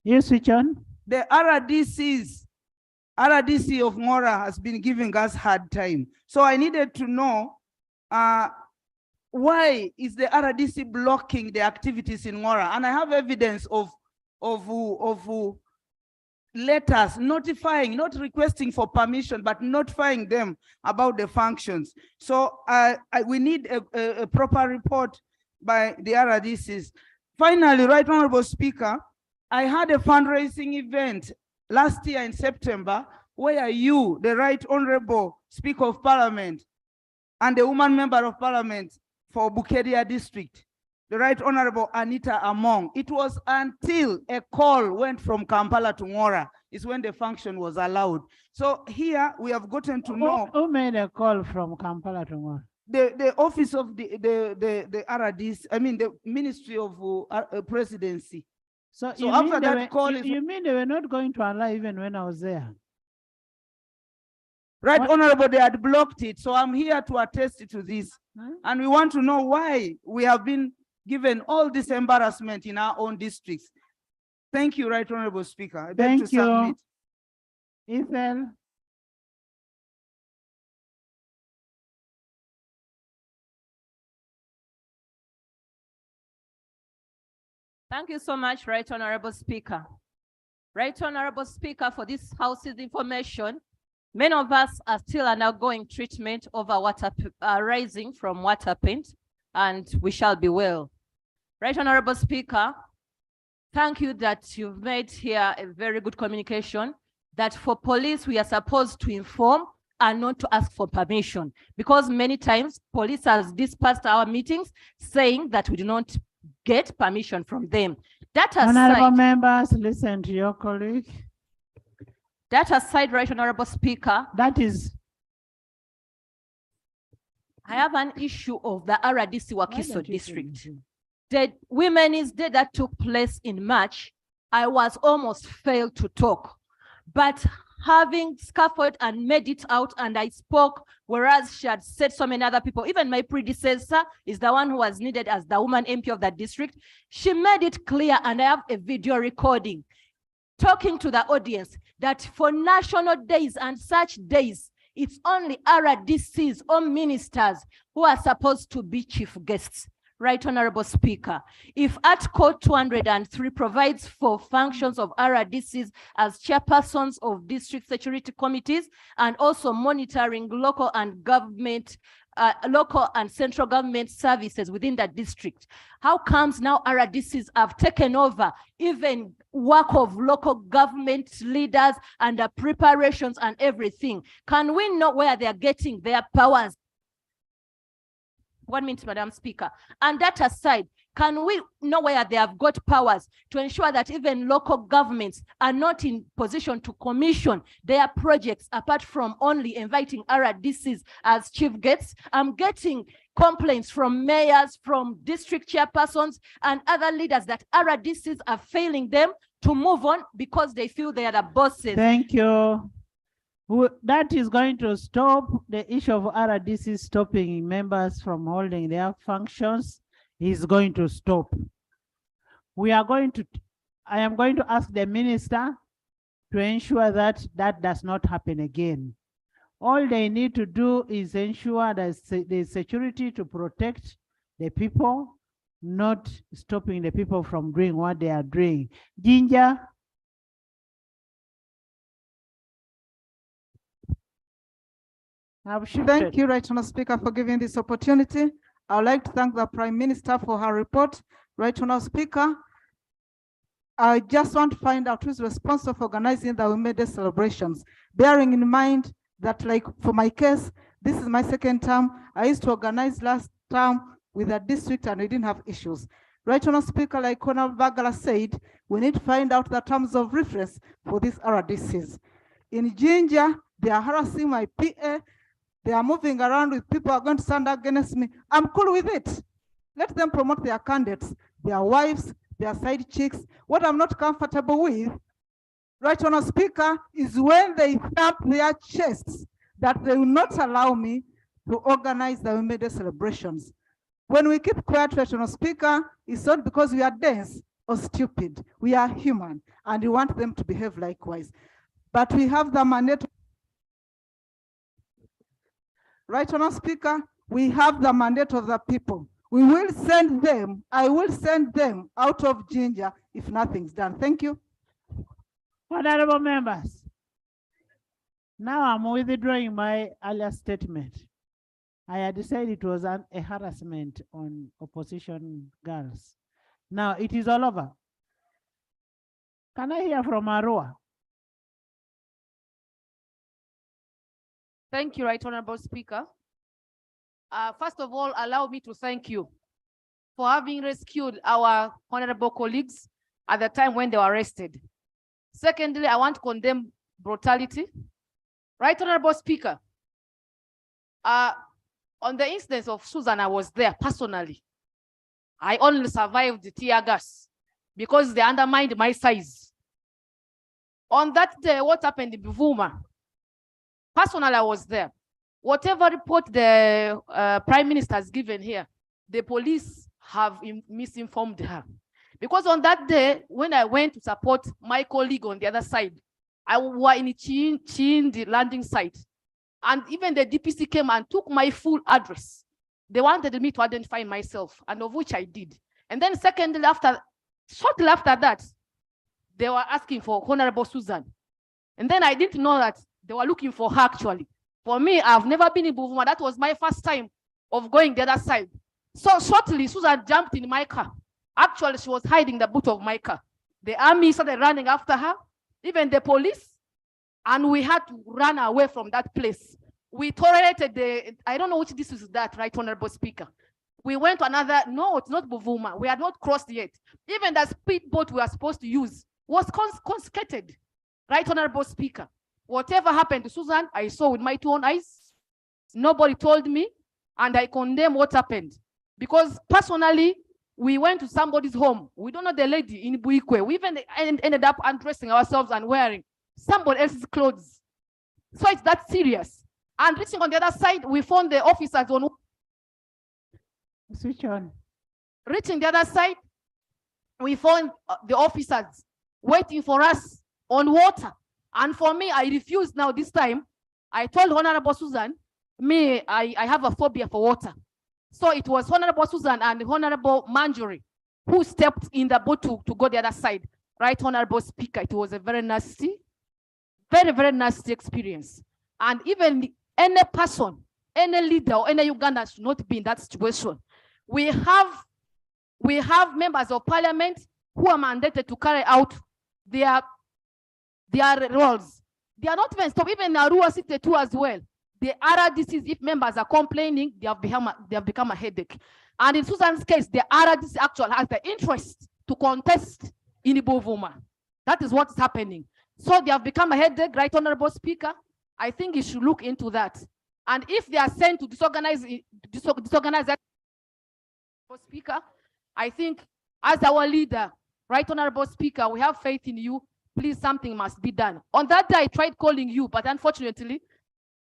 Yes, which one?
The RDC of Ngora has been giving us hard time. So I needed to know why is the RDC blocking the activities in Ngora? And I have evidence of letters notifying, not requesting for permission, but notifying them about the functions. So we need a proper report by the RDCs. Finally, Right Honorable Speaker, I had a fundraising event last year in September where you, the Right Honorable Speaker of Parliament, and the woman member of Parliament for Bukeria District, the Right Honorable Anita Among. It was until a call went from Kampala to Ngora is when the function was allowed. So here we have gotten to know.
Who made a call from Kampala to Ngora?
The office of the RDC, I mean the Ministry of Presidency.
So
after that call is...
You mean they were not going to allow even when I was there?
Right Honorable, they had blocked it. So I'm here to attest to this. And we want to know why we have been given all this embarrassment in our own districts. Thank you, Right Honorable Speaker. I beg to submit.
Ethan.
Thank you so much, Right Honorable Speaker. Right Honorable Speaker, for this House's information, many of us are still undergoing treatment of our water rising from water paint, and we shall be well. Right Honorable Speaker, thank you that you've made here a very good communication that for police, we are supposed to inform and not to ask for permission, because many times police has dispersed our meetings saying that we do not get permission from them. That aside,
Honorable members, listen to your colleague.
That aside, Right Honorable Speaker,
that is,
I have an issue of the RDC Wakiso district. The Women's Day that took place in March, I was almost failed to talk. But having scaffolded and made it out, and I spoke, whereas she had said so many other people. Even my predecessor is the one who was needed as the woman MP of that district. She made it clear, and I have a video recording talking to the audience that for national days and such days, it's only RDCs or ministers who are supposed to be chief guests. Right, Honorable Speaker. If Article 203 provides for functions of RDCs as chairpersons of district security committees and also monitoring local and central government services within the district, how comes now RDCs have taken over even work of local government leaders and the preparations and everything? Can we know where they are getting their powers? 1 minute, Madam Speaker. And that aside, can we know where they have got powers to ensure that even local governments are not in position to commission their projects apart from only inviting RDCs as chief guests? I'm getting complaints from mayors, from district chairpersons and other leaders that RDCs are failing them to move on because they feel they are the bosses.
Thank you. That is going to stop the issue of RDC stopping members from holding their functions. Is going to stop. I am going to ask the minister to ensure that that does not happen again. All they need to do is ensure that there's security to protect the people, not stopping the people from doing what they are doing. Ginger.
Thank you, Right Honourable Speaker, for giving this opportunity. I would like to thank the Prime Minister for her report. Right Honourable Speaker, I just want to find out who's responsible for organizing the Women's Day celebrations, bearing in mind that, like for my case, this is my second term. I used to organize last term with a district and we didn't have issues. Right Honourable Speaker, like Honourable Bagala said, we need to find out the terms of reference for these RDCs. In Ginger, they are harassing my PA. They are moving around with people who are going to stand against me. I'm cool with it. Let them promote their candidates, their wives, their side chicks. What I'm not comfortable with, Right Honourable Speaker, is when they tap their chests that they will not allow me to organize the Women's Day celebrations. When we keep quiet, Right Honourable Speaker, it's not because we are dense or stupid. We are human and we want them to behave likewise. But we have the mandate. Right Honourable Speaker, we have the mandate of the people. We will send them, I will send them out of Ginger if nothing's done. Thank you.
Honourable members, now I'm withdrawing my earlier statement. I had said it was a harassment on opposition girls. Now it is all over. Can I hear from Arua?
Thank you, Right Honourable Speaker. First of all, allow me to thank you for having rescued our honourable colleagues at the time when they were arrested. Secondly, I want to condemn brutality. Right Honourable Speaker, on the instance of Susan, I was there personally. I only survived the tear gas because they undermined my size. On that day, what happened in Buvuma? Personally, I was there. Whatever report the Prime Minister has given here, the police have misinformed her. Because on that day, when I went to support my colleague on the other side, I was in Chin, the landing site. And even the DPC came and took my full address. They wanted me to identify myself, and of which I did. And then secondly, shortly after that, they were asking for Honorable Susan. And then I didn't know that they were looking for her actually. For me, I've never been in Buvuma. That was my first time of going the other side. So shortly, Susan jumped in my car. Actually, she was hiding the boot of my car. The army started running after her, even the police, and we had to run away from that place. We tolerated I don't know which this is that, Right Honourable Speaker. We went to another, no, it's not Buvuma. We had not crossed yet. Even the speedboat we were supposed to use was confiscated, Right Honourable Speaker. Whatever happened to Susan, I saw with my own eyes. Nobody told me, and I condemn what happened. Because personally, we went to somebody's home. We don't know the lady in Buikwe. We even ended up undressing ourselves and wearing
somebody else's clothes. So it's that serious. And reaching on the other side, we found the officers on.
Switch on.
Reaching the other side, we found the officers waiting for us on water. And for me, I refused now this time. I told Honorable Susan, I have a phobia for water. So it was Honorable Susan and Honorable Marjorie who stepped in the boat to go the other side. Right, Honorable Speaker, it was a very nasty, very nasty experience. And even any person, any leader or any Uganda should not be in that situation. We have members of parliament who are mandated to carry out their roles. They are not even stopped, even Arua City too as well. The RDCs, if members are complaining, they have become a headache. And in Susan's case, the RDC actually has the interest to contest in Ibovuma. That is what is happening. So they have become a headache, right, Honorable Speaker? I think you should look into that. And if they are sent to disorganize that, Speaker, I think as our leader, right, Honorable Speaker, we have faith in you. Please, something must be done. On that day, I tried calling you, but unfortunately,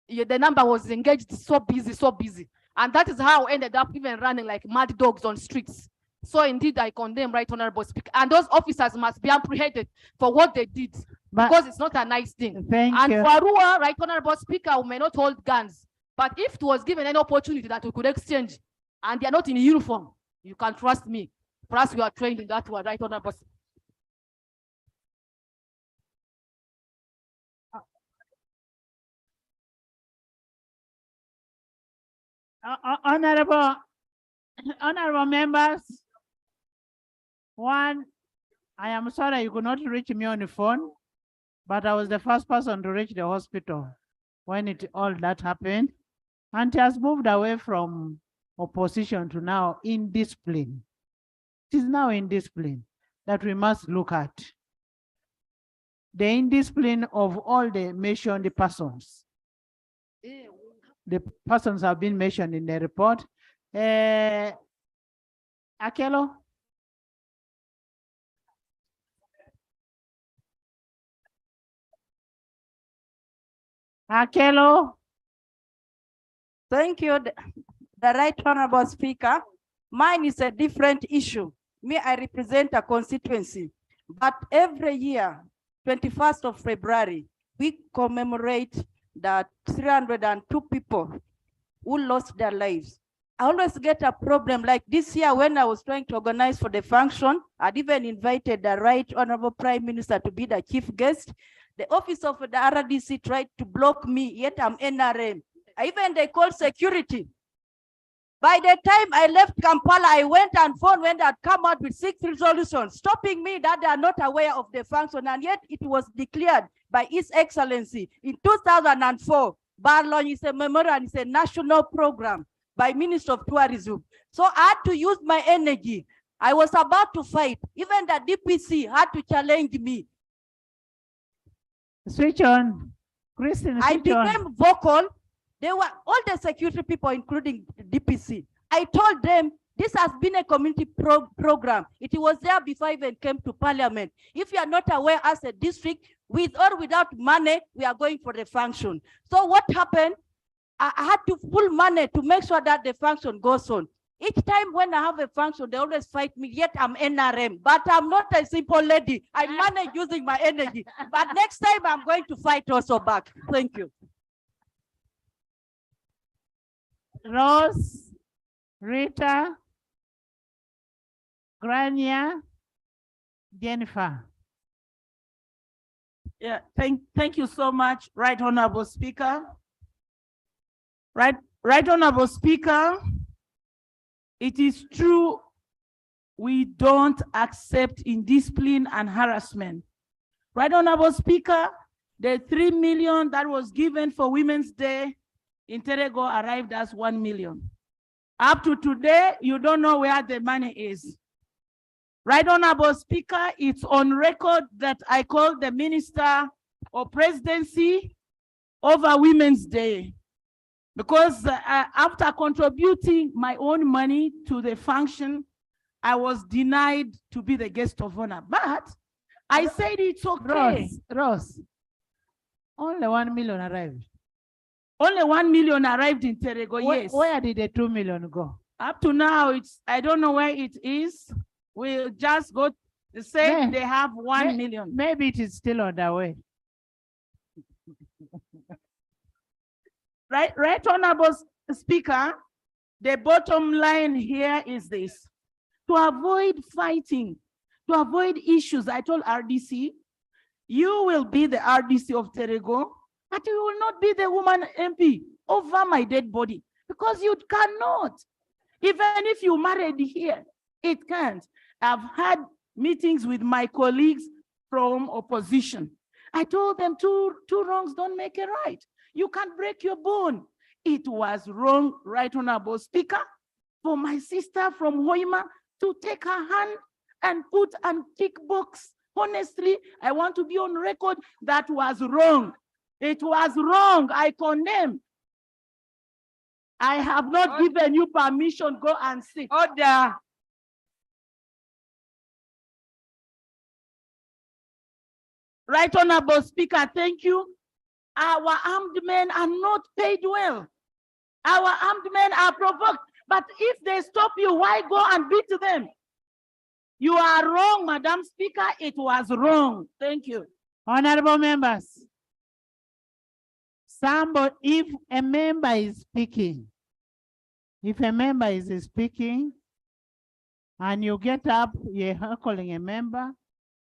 the number was engaged, so busy. And that is how I ended up even running like mad dogs on streets. So indeed, I condemn, right, Honorable Speaker. And those officers must be apprehended for what they did, because it's not a nice thing.
Thank you.
For Arua, right, Honorable Speaker, we may not hold guns, but if it was given an opportunity that we could exchange, and they are not in uniform, you can trust me. For us, we are trained in that one, right, Honorable Speaker.
Honorable members, one, I am sorry you could not reach me on the phone, but I was the first person to reach the hospital when all that happened. And it has moved away from opposition to now indiscipline. It is now indiscipline that we must look at. The indiscipline of all the mentioned persons. The persons have been mentioned in the report. Akelo? Akelo?
Thank you, the Right Honorable Speaker. Mine is a different issue. Me, I represent a constituency, but every year, 21st of February, we commemorate the 302 people who lost their lives. I always get a problem like this year when I was trying to organize for the function. I'd even invited the Right Honorable Prime Minister to be the chief guest. The office of the RDC tried to block me, yet I'm NRM. Even they called security. By the time I left Kampala, I went and phoned when they had come out with 6 resolutions, stopping me that they are not aware of the function, and yet it was declared by His Excellency in 2004. Barlon is a memorial, it's a national program by Minister of Tourism. So I had to use my energy. I was about to fight. Even the DPC had to challenge me.
Switch on. Christine,
I became vocal. They were all the security people, including the DPC. I told them this has been a community program. It was there before I even came to parliament. If you are not aware as a district, with or without money, we are going for the function. So what happened? I had to pull money to make sure that the function goes on. Each time when I have a function, they always fight me, yet I'm NRM. But I'm not a simple lady. I manage using my energy. But next time I'm going to fight also back. Thank you.
Rose, Rita, Grania, Jennifer.
Yeah, thank you so much, Right Honorable Speaker. Right Honorable Speaker, it is true we don't accept indiscipline and harassment. Right Honorable Speaker, the 3 million that was given for Women's Day in Terego arrived as 1 million. Up to today, you don't know where the money is. Right Honorable Speaker, it's on record that I called the Minister of Presidency over Women's Day because after contributing my own money to the function, I was denied to be the guest of honor. But I said it's okay.
Rose, Only 1 million arrived.
Only 1 million arrived in Terego, yes.
Where did the 2 million go?
Up to now, I don't know where it is. We'll just go, they said they have 1 million.
Maybe it is still on the way.
Right, Honorable Speaker, the bottom line here is this. To avoid fighting, to avoid issues, I told RDC, you will be the RDC of Terego, but you will not be the woman MP over my dead body, because you cannot. Even if you married here, it can't. I've had meetings with my colleagues from opposition. I told them two wrongs don't make a right. You can't break your bone. It was wrong, Right Honorable Speaker, for my sister from Hoima to take her hand and put and tick box. Honestly, I want to be on record. That was wrong. It was wrong. I condemn. I have not given you permission. Go and sit. Order. Right Honorable Speaker, thank you. Our armed men are not paid well. Our armed men are provoked. But if they stop you, why go and beat them? You are wrong, Madam Speaker. It was wrong. Thank you.
Honorable members, if a member is speaking, and you get up, you're heckling a member,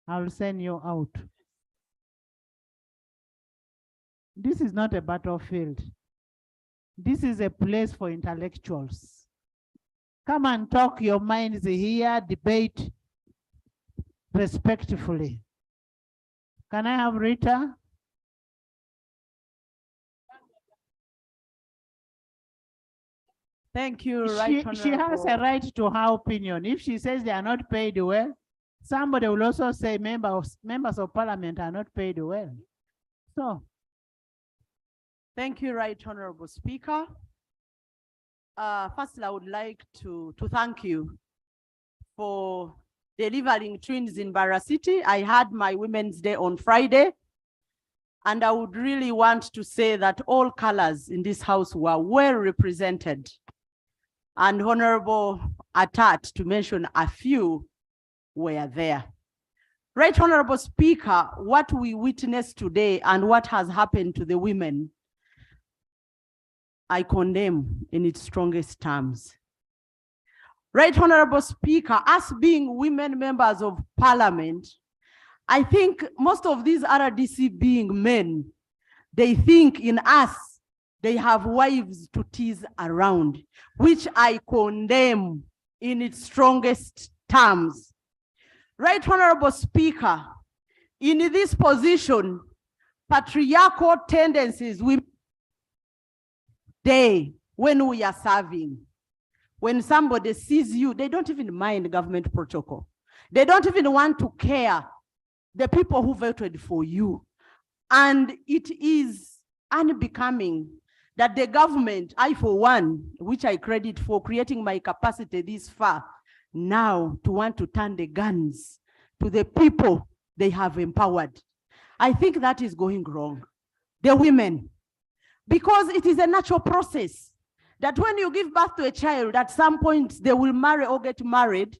I'll send you out. This is not a battlefield. This is a place for intellectuals. Come and talk your minds here, debate respectfully. Can I have Rita?
Thank you,
She has a right to her opinion. If she says they are not paid well, somebody will also say members of parliament are not paid well. So.
Thank you, Right Honorable Speaker. First, I would like to thank you for delivering twins in Barra City. I had my Women's Day on Friday, and I would really want to say that all colors in this house were well represented. And Honorable Atat, to mention a few, were there. Right Honorable Speaker, what we witnessed today and what has happened to the women, I condemn in its strongest terms. Right Honorable Speaker, us being women members of parliament, I think most of these RDC being men, they think in us, they have wives to tease around, which I condemn in its strongest terms. Right Honorable Speaker, in this position, patriarchal tendencies we when we are serving, when somebody sees you, they don't even mind government protocol. They don't even want to care the people who voted for you. And it is unbecoming that the government, I for one, which I credit for creating my capacity this far, now to want to turn the guns to the people they have empowered. I think that is going wrong. The women, because it is a natural process that when you give birth to a child, at some point they will marry or get married,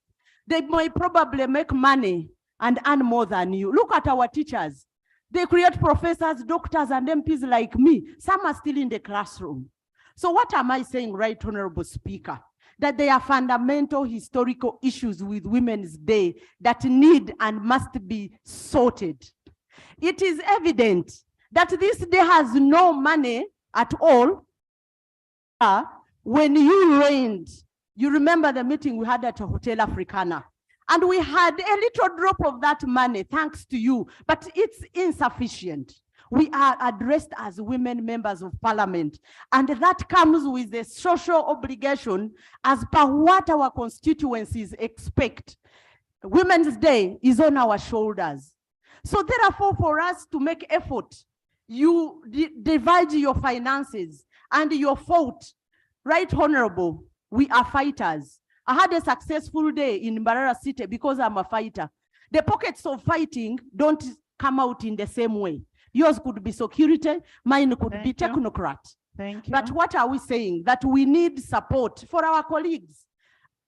they might probably make money and earn more than you. Look at our teachers. They create professors, doctors, and MPs like me. Some are still in the classroom. So what am I saying, Right Honorable Speaker? That there are fundamental historical issues with Women's Day that need and must be sorted. It is evident that this day has no money at all. When you reigned, you remember the meeting we had at Hotel Africana, and we had a little drop of that money thanks to you, but it's insufficient. We are addressed as women members of parliament, and that comes with a social obligation as per what our constituencies expect. Women's Day is on our shoulders. So therefore, for us to make effort, you divide your finances and your fault. Right Honorable, we are fighters. I had a successful day in Barara City because I'm a fighter. The pockets of fighting don't come out in the same way.
Yours could be security, mine could be
Thank you.
technocrat.
Thank you.
But what are we saying? That we need support for our colleagues.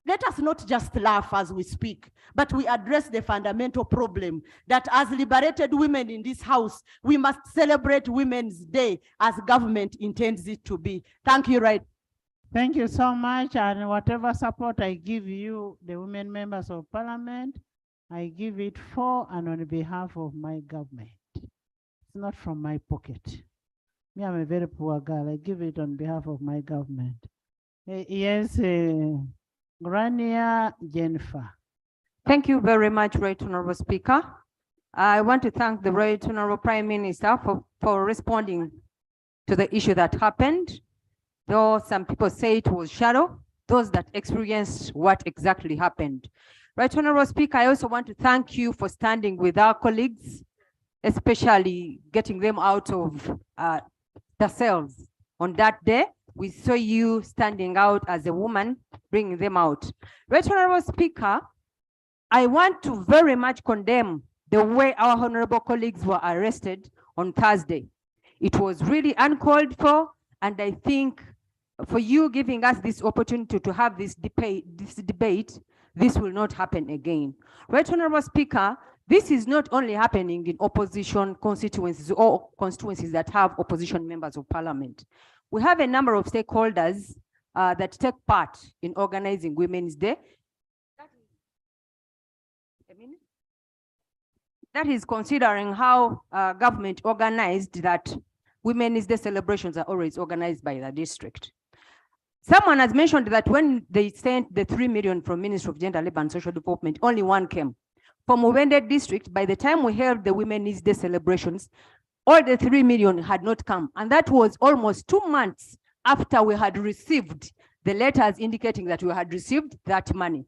Let us not just laugh as we speak, but we address the fundamental problem that as liberated women in this house, we must celebrate Women's Day as government intends it to be. Thank you, right?
Thank you so much. And whatever support I give you, the women members of parliament, I give it for and on behalf of my government. It's not from my pocket. Me, I'm a very poor girl. I give it on behalf of my government. Yes, Grania Jennifer.
Thank you very much, Right Honorable Speaker. I want to thank the Right Honorable Prime Minister for responding to the issue that happened. Though some people say it was shadow, those that experienced what exactly happened. Right Honorable Speaker, I also want to thank you for standing with our colleagues, especially getting them out of the cells. On that day, we saw you standing out as a woman, bringing them out. Right Honorable Speaker, I want to very much condemn the way our honorable colleagues were arrested on Thursday. It was really uncalled for, and I think for you giving us this opportunity to have this debate, this will not happen again. Right Honorable Speaker, this is not only happening in opposition constituencies or constituencies that have opposition members of parliament. We have a number of stakeholders that take part in organizing Women's Day. That is considering how government organized that Women's Day celebrations are always organized by the district. Someone has mentioned that when they sent the 3 million from Ministry of Gender, Labor and Social Development, only one came. From Uganda district, by the time we held the Women's Day celebrations, all the 3 million had not come. And that was almost 2 months after we had received the letters indicating that we had received that money.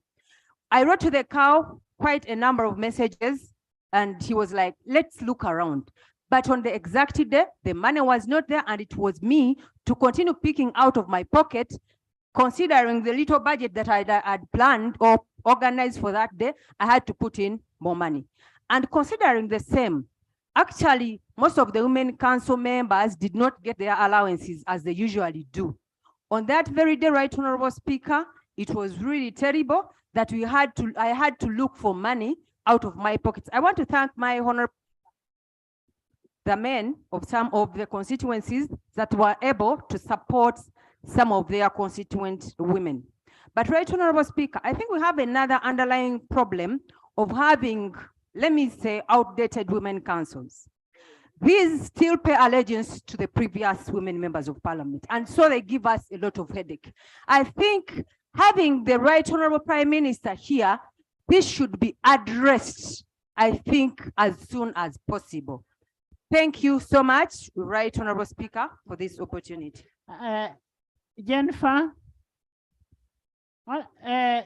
I wrote to the cow quite a number of messages, and he was like, let's look around. But on the exact day, the money was not there, and it was me to continue picking out of my pocket, considering the little budget that I had planned or organized for that day, I had to put in more money. And considering the same, actually, most of the Women Council members did not get their allowances as they usually do. On that very day, Right Honorable Speaker, it was really terrible that I had to look for money out of my pockets. I want to thank my honorable the men of some of the constituencies that were able to support some of their constituent women. But Right Honorable Speaker, I think we have another underlying problem of having, let me say, outdated women councils. These still pay allegiance to the previous women members of parliament, and so they give us a lot of headache. I think having the Right Honorable Prime Minister here, this should be addressed, I think, as soon as possible. Thank you so much, Right Honorable Speaker, for this opportunity.
Jennifer,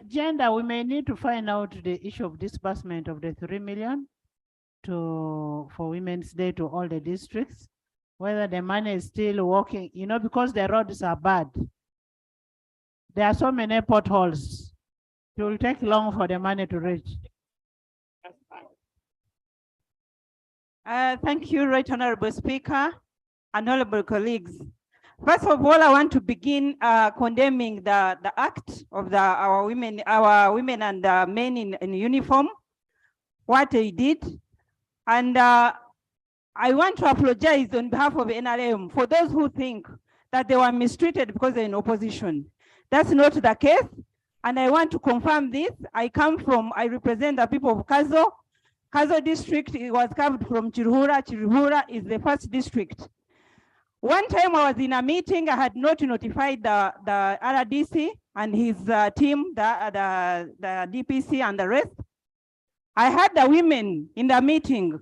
gender, we may need to find out the issue of disbursement of the 3 million for Women's Day to all the districts, whether the money is still working, because the roads are bad. There are so many potholes. It will take long for the money to reach.
Thank you, Right Honorable Speaker and honorable colleagues. First of all, I want to begin condemning the act of our women and men in uniform, what they did. And I want to apologize on behalf of NRM for those who think that they were mistreated because they're in opposition. That's not the case. And I want to confirm this. I represent the people of Kazo. Kazo district, it was carved from Chiruhura. Chiruhura is the first district. One time I was in a meeting, I had not notified the RDC and his team, the DPC and the rest. I had the women in the meeting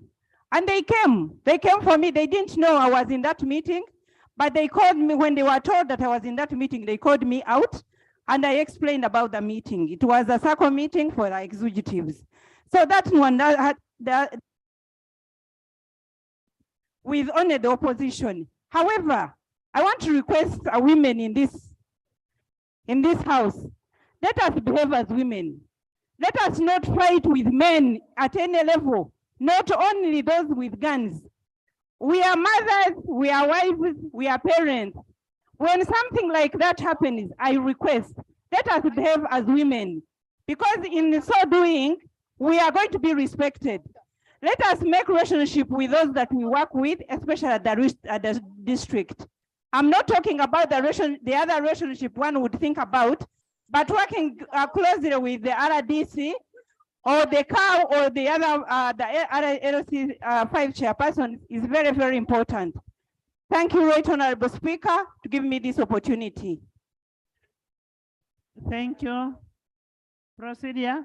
and they came for me. They didn't know I was in that meeting, but they called me when they were told that I was in that meeting. They called me out and I explained about the meeting. It was a circle meeting for the executives. So that one with only the opposition. However, I want to request women in this house, let us behave as women. Let us not fight with men at any level, not only those with guns. We are mothers, we are wives, we are parents. When something like that happens, I request, let us behave as women, because in so doing, we are going to be respected. Let us make relationship with those that we work with, especially at the district. I'm not talking about the other relationship one would think about, but working closely with the RDC or the COW or the other LC 5 chairperson is very, very important. Thank you, Right Honorable Speaker, to give me this opportunity.
Thank you. Procedure.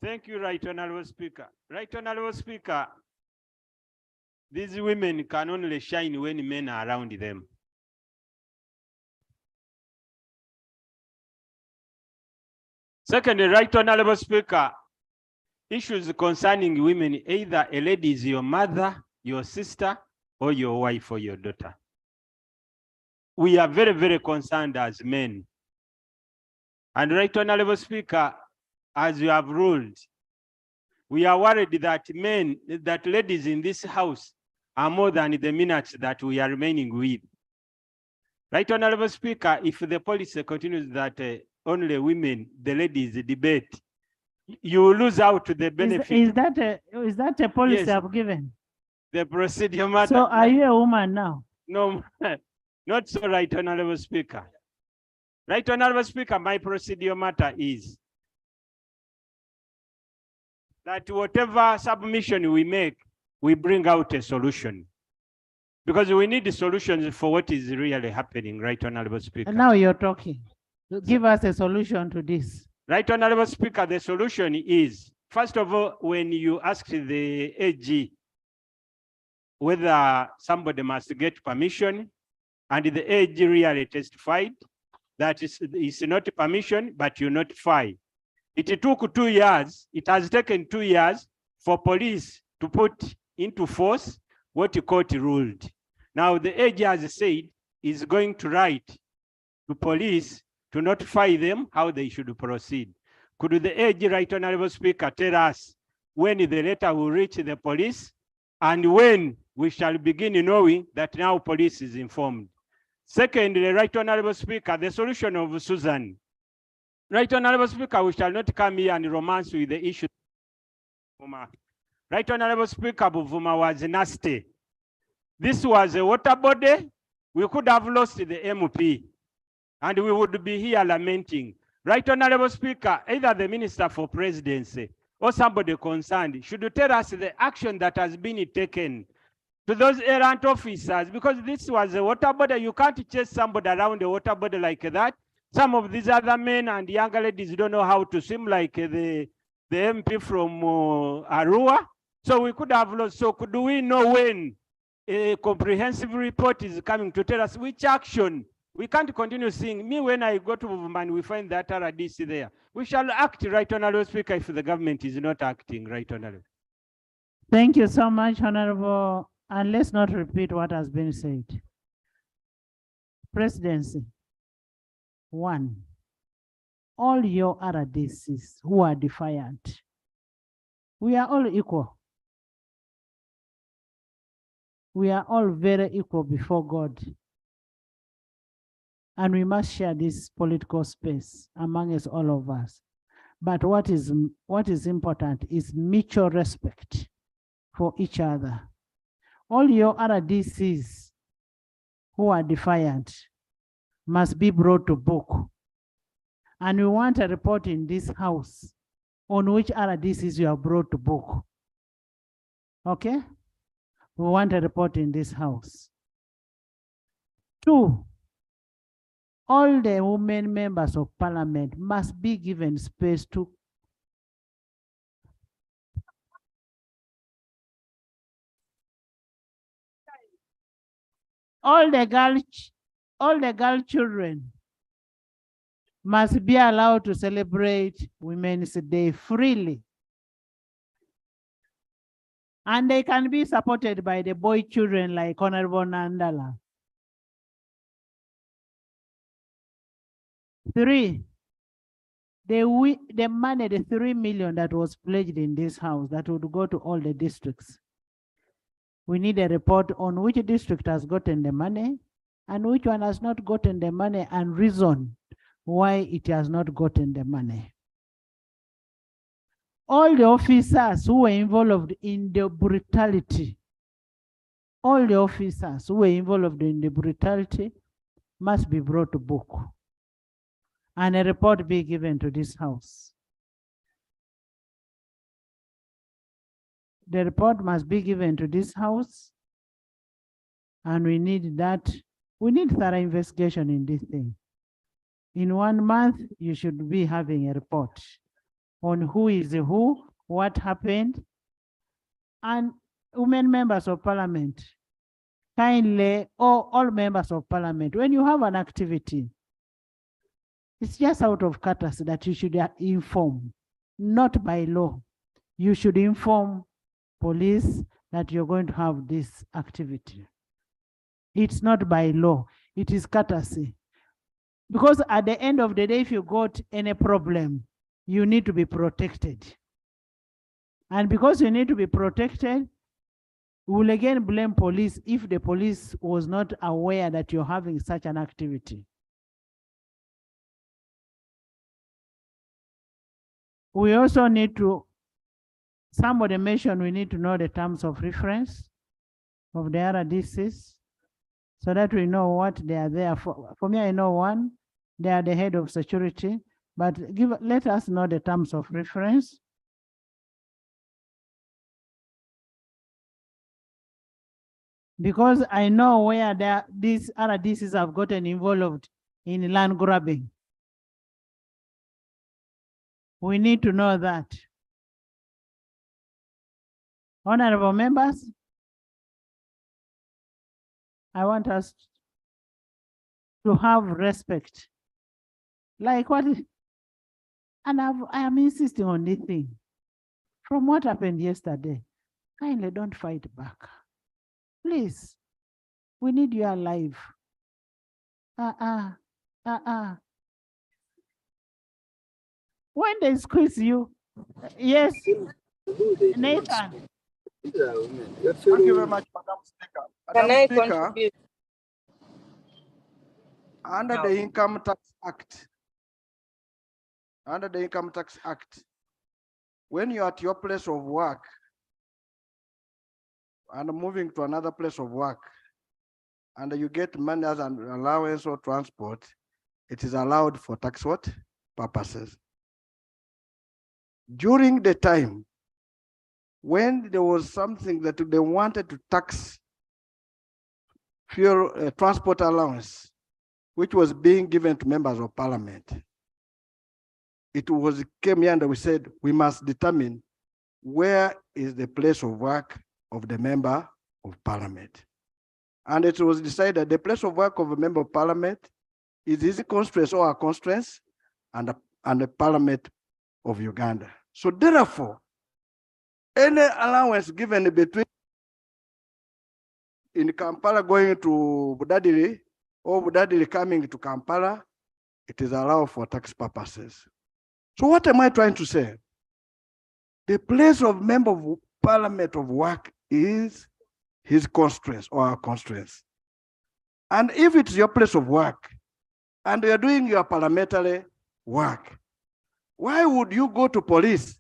Thank you, Right Honorable Speaker. Right Honorable Speaker, these women can only shine when men are around them. Secondly, Right Honorable Speaker, issues concerning women, either a lady is your mother, your sister, or your wife or your daughter. We are very, very concerned as men. And Right Honorable Speaker, as you have ruled, we are worried that that ladies in this house are more than the minutes that we are remaining with. Right Honorable Speaker, if the policy continues that only women, the ladies debate, you will lose out to the benefit.
Is that a policy
Yes.
I've given?
The procedure matter.
So are you a woman now?
No, not so, Right Honorable Speaker. Right Honorable Speaker, my procedure matter is that whatever submission we make, we bring out a solution. Because we need solutions for what is really happening, Right Honorable Speaker.
And now you're talking. Give us a solution to this.
Right Honorable Speaker, the solution is, first of all, when you ask the AG whether somebody must get permission, and the AG really testified that it's not permission, but you notify. It took 2 years, it has taken 2 years for police to put into force what the court ruled. Now the AG has said is going to write to police to notify them how they should proceed. Could the AG, Right Honorable Speaker, tell us when the letter will reach the police and when we shall begin knowing that now police is informed? Secondly, Right Honorable Speaker, the solution of Susan. Right Honorable Speaker, we shall not come here and romance with the issue. Right Honorable Speaker, Buvuma was nasty. This was a water body. We could have lost the MP and we would be here lamenting. Right Honorable Speaker, either the Minister for Presidency or somebody concerned should tell us the action that has been taken to those errant officers, because this was a water body. You can't chase somebody around a water body like that. Some of these other men and younger ladies don't know how to swim like the MP from Arua. So we could have lost. So could we know when a comprehensive report is coming to tell us which action? We can't continue seeing me when I go to Woman, we find that RDC there. We shall act, Right Honorable Speaker, if the government is not acting, Right Honorable.
Thank you so much, Honorable. And let's not repeat what has been said. Presidency. 1, all your RDCs who are defiant, we are all equal. We are all very equal before God. And we must share this political space among us, all of us. But what is important is mutual respect for each other. All your RDCs who are defiant must be brought to book. And we want a report in this house on which RDCs you have brought to book. Okay? We want a report in this house. 2, all the women members of parliament must be given space to all the girl children must be allowed to celebrate Women's Day freely. And they can be supported by the boy children like Honorable Nandala. 3, the money, the 3 million that was pledged in this house, that would go to all the districts. We need a report on which district has gotten the money and which one has not gotten the money and reason why it has not gotten the money. All the officers who were involved in the brutality, all the officers who were involved in the brutality must be brought to book and a report be given to this house. The report must be given to this house, and we need that. We need thorough investigation in this thing. In 1 month, you should be having a report on who is who, what happened, and women members of parliament, kindly, or all members of parliament, when you have an activity, it's just out of courtesy that you should inform, not by law. You should inform police that you're going to have this activity. It's not by law, it is courtesy. Because at the end of the day, if you got any problem, you need to be protected. And because you need to be protected, we will again blame police if the police was not aware that you're having such an activity. We also need to, somebody mentioned we need to know the terms of reference of the RDCs so that we know what they are there for. For me, I know one, they are the head of security, but let us know the terms of reference. Because I know where these RDCs have gotten involved in land grabbing. We need to know that. Honorable members, I want us to have respect. Like what, and I am insisting on this thing. From what happened yesterday, kindly don't fight back. Please, we need you alive. When they squeeze you, yes, Nathan.
Thank you very much, Madam Speaker. Madam Speaker, under the Income Tax Act, when you're at your place of work and moving to another place of work, and you get money as an allowance or transport, it is allowed for tax purposes. During the time when there was something that they wanted to tax fuel transport allowance, which was being given to members of parliament, came here and we said we must determine where is the place of work of the member of parliament. And it was decided the place of work of a member of parliament is his constituency or our constituency and the parliament of Uganda. So therefore, any allowance given between in Kampala going to Budadiri or Budadiri coming to Kampala, it is allowed for tax purposes. So what am I trying to say? The place of member of parliament of work is his constituency or our constituency. And if it's your place of work and you're doing your parliamentary work, why would you go to police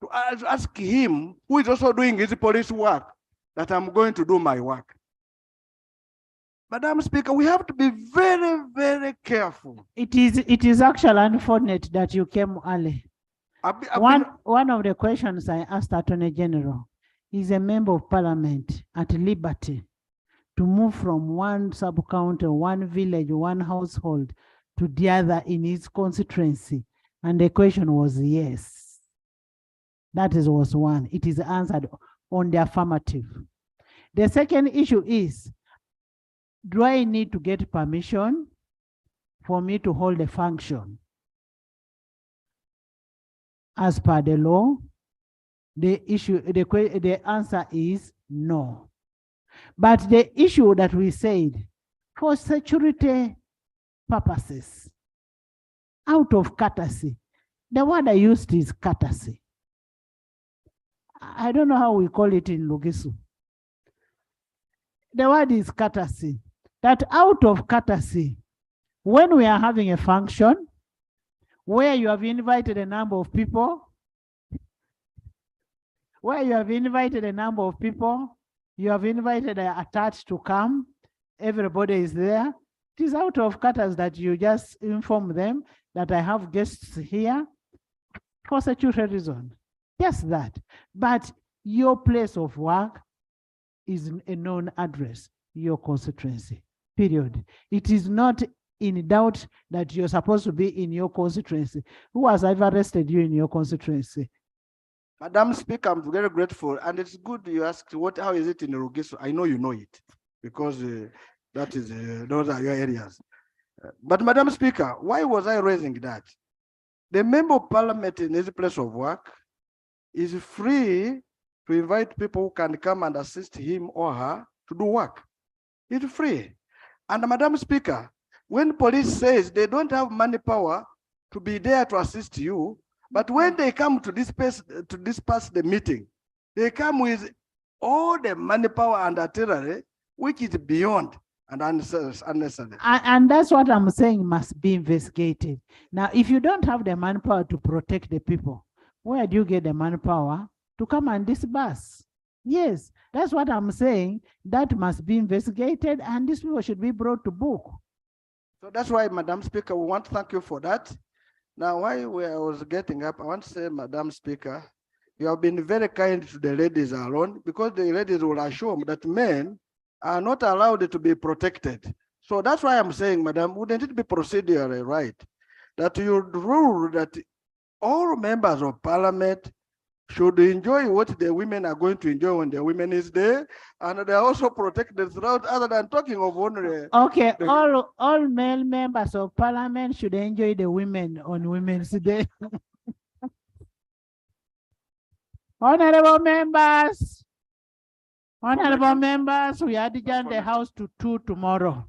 to ask him, who is also doing his police work, that I'm going to do my work? Madam Speaker, we have to be very, very careful.
It is actually unfortunate that you came early. One of the questions I asked Attorney General is a member of parliament at liberty to move from one sub-county, one village, one household to the other in his constituency? And the question was yes. That was one. It is answered on the affirmative. The second issue is, do I need to get permission for me to hold a function? As per the law, the answer is no. But the issue that we said, for security purposes, out of courtesy, the word I used is courtesy. I don't know how we call it in Lugisu. the word is courtesy. That out of courtesy, when we are having a function where you have invited a number of people, you have invited a attached to come, everybody is there. It is out of courtesy that you just inform them that I have guests here for security reason. Just that. But your place of work is a known address, your constituency, period. It is not in doubt that you're supposed to be in your constituency. Who has ever arrested you in your constituency?
Madam Speaker, I'm very grateful, and it's good you asked how is it in Rugiso? I know you know it, because that is those are your areas. But Madam Speaker, why was I raising that? The member of parliament in his place of work is free to invite people who can come and assist him or her to do work. It's free. And Madam Speaker, when police says they don't have manpower to be there to assist you, but when they come to disperse the meeting, they come with all the manpower and artillery, which is beyond and unnecessary.
And that's what I'm saying must be investigated. Now, if you don't have the manpower to protect the people, where do you get the manpower to come and disperse? Yes, that's what I'm saying. That must be investigated, and these people should be brought to book.
So that's why, Madam Speaker, we want to thank you for that. Now, while I was getting up, I want to say, Madam Speaker, you have been very kind to the ladies alone, because the ladies will assure me that men are not allowed to be protected. So that's why I'm saying, Madam, wouldn't it be procedurally right that you rule that all members of parliament should enjoy what the women are going to enjoy when the women is there, and they are also protected throughout, other than talking of only.
Okay, all male members of parliament should enjoy the women on Women's Day. Honorable members, we adjourn the house to 2 tomorrow.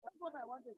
That's what I wanted.